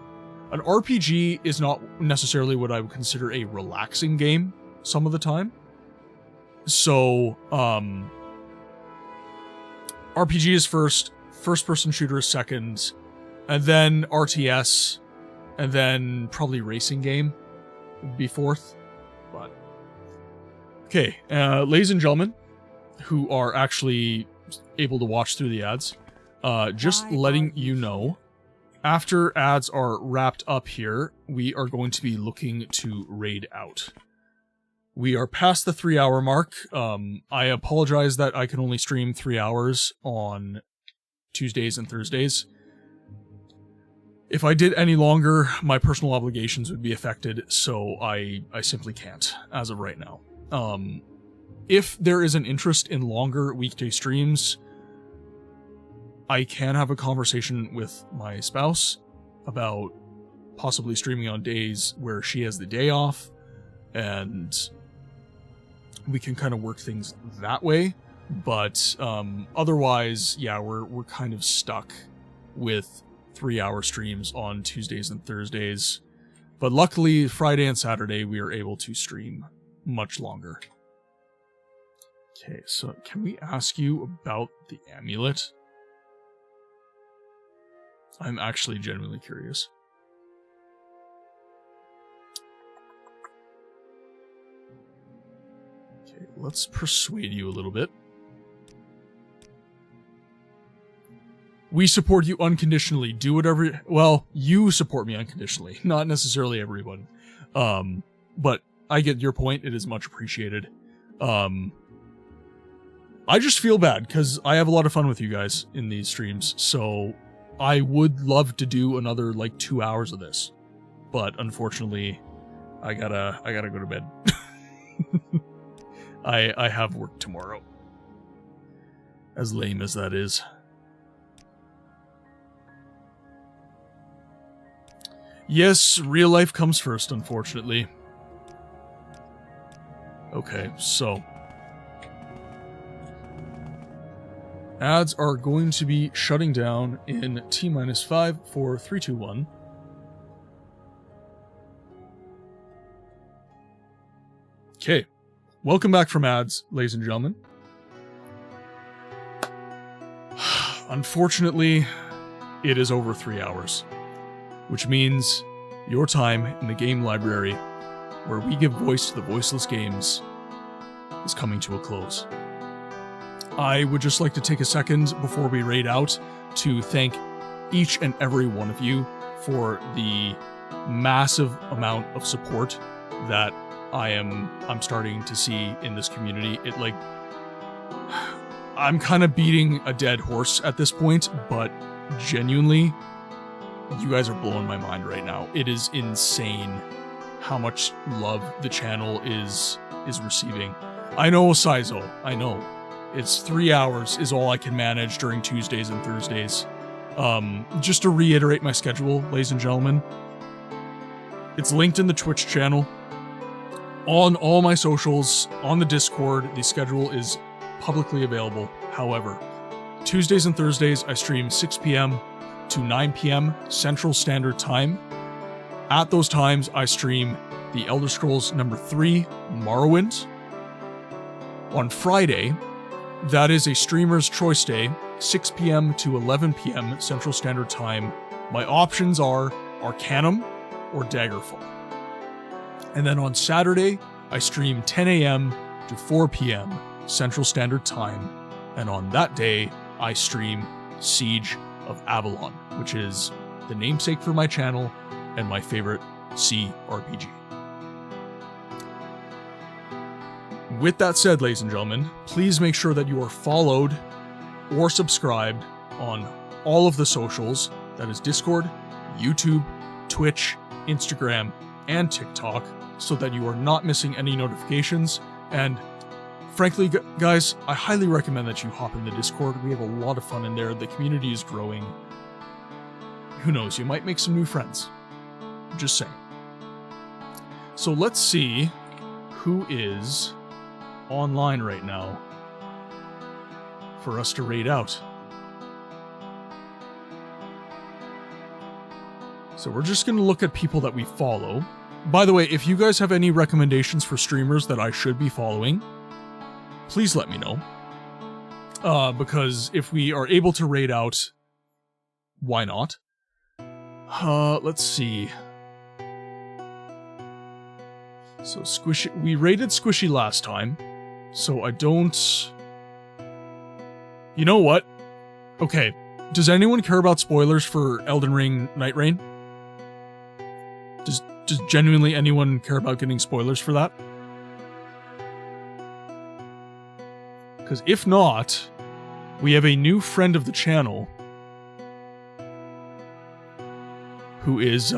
RPG is not necessarily what I would consider a relaxing game some of the time. So, RPG is first, first-person shooter is second, and then RTS, and then probably racing game would be fourth. But okay, ladies and gentlemen, who are actually able to watch through the ads, just letting you know, after ads are wrapped up here, we are going to be looking to raid out. We are past the 3-hour mark. I apologize that I can only stream 3 hours on Tuesdays and Thursdays. If I did any longer, my personal obligations would be affected, so I simply can't, as of right now. If there is an interest in longer weekday streams, I can have a conversation with my spouse about possibly streaming on days where she has the day off, and we can kind of work things that way. But otherwise, yeah, we're kind of stuck with 3-hour streams on Tuesdays and Thursdays. But luckily, Friday and Saturday, we are able to stream much longer. Okay, so can we ask you about the amulet? I'm actually genuinely curious. Okay, let's persuade you a little bit. We support you unconditionally. Do whatever... Well, you support me unconditionally. Not necessarily everyone. But I get your point. It is much appreciated. I just feel bad, because I have a lot of fun with you guys in these streams. So I would love to do another, 2 hours of this. But unfortunately, I gotta go to bed. I have work tomorrow. As lame as that is. Yes, real life comes first, unfortunately. Okay, so. Ads are going to be shutting down in T-5, 4, 3, 2, 1. Okay. Welcome back from ads, ladies and gentlemen. Unfortunately, it is over 3 hours, which means your time in the game library, where we give voice to the voiceless games, is coming to a close. I would just like to take a second before we raid out to thank each and every one of you for the massive amount of support that I'm starting to see in this community. I'm kind of beating a dead horse at this point, but genuinely, you guys are blowing my mind right now. It is insane how much love the channel is receiving. I know, Saizo, I know. It's 3 hours is all I can manage during Tuesdays and Thursdays. Just to reiterate my schedule, ladies and gentlemen, it's linked in the Twitch channel. On all my socials, on the Discord, the schedule is publicly available. However, Tuesdays and Thursdays, I stream 6 p.m. to 9 p.m. Central Standard Time. At those times, I stream the Elder Scrolls number 3, Morrowind. On Friday, that is a streamer's choice day, 6 p.m. to 11 p.m. Central Standard Time. My options are Arcanum or Daggerfall. And then on Saturday, I stream 10 a.m. to 4 p.m. Central Standard Time. And on that day, I stream Siege of Avalon, which is the namesake for my channel and my favorite C RPG. With that said, ladies and gentlemen, please make sure that you are followed or subscribed on all of the socials. That is Discord, YouTube, Twitch, Instagram, and TikTok, so that you are not missing any notifications. And frankly, guys, I highly recommend that you hop in the Discord. We have a lot of fun in there. The community is growing. Who knows, you might make some new friends. Just saying. So let's see who is online right now for us to raid out. So we're just going to look at people that we follow. By the way, if you guys have any recommendations for streamers that I should be following, please let me know. Because if we are able to raid out, why not? Let's see. So Squishy, we raided Squishy last time, so I don't... You know what? Okay, does anyone care about spoilers for Elden Ring Night Rain? Does genuinely anyone care about getting spoilers for that? Because if not, we have a new friend of the channel who is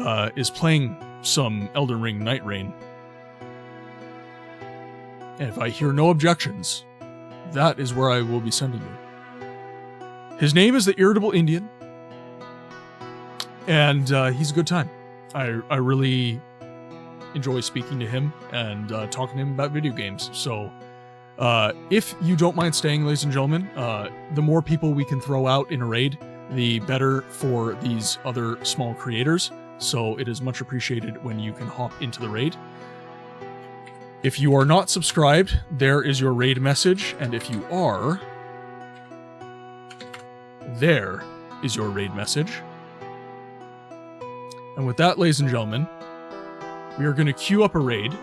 playing some Elden Ring Night Rain. And if I hear no objections, that is where I will be sending you. His name is the Irritable Indian, and he's a good time. I really enjoy speaking to him and talking to him about video games. So if you don't mind staying, ladies and gentlemen, the more people we can throw out in a raid, the better for these other small creators. So it is much appreciated when you can hop into the raid. If you are not subscribed, there is your raid message, and if you are, there is your raid message. And with that, ladies and gentlemen, we are going to queue up a raid.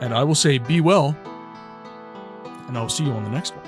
And I will say be well, and I will see you on the next one.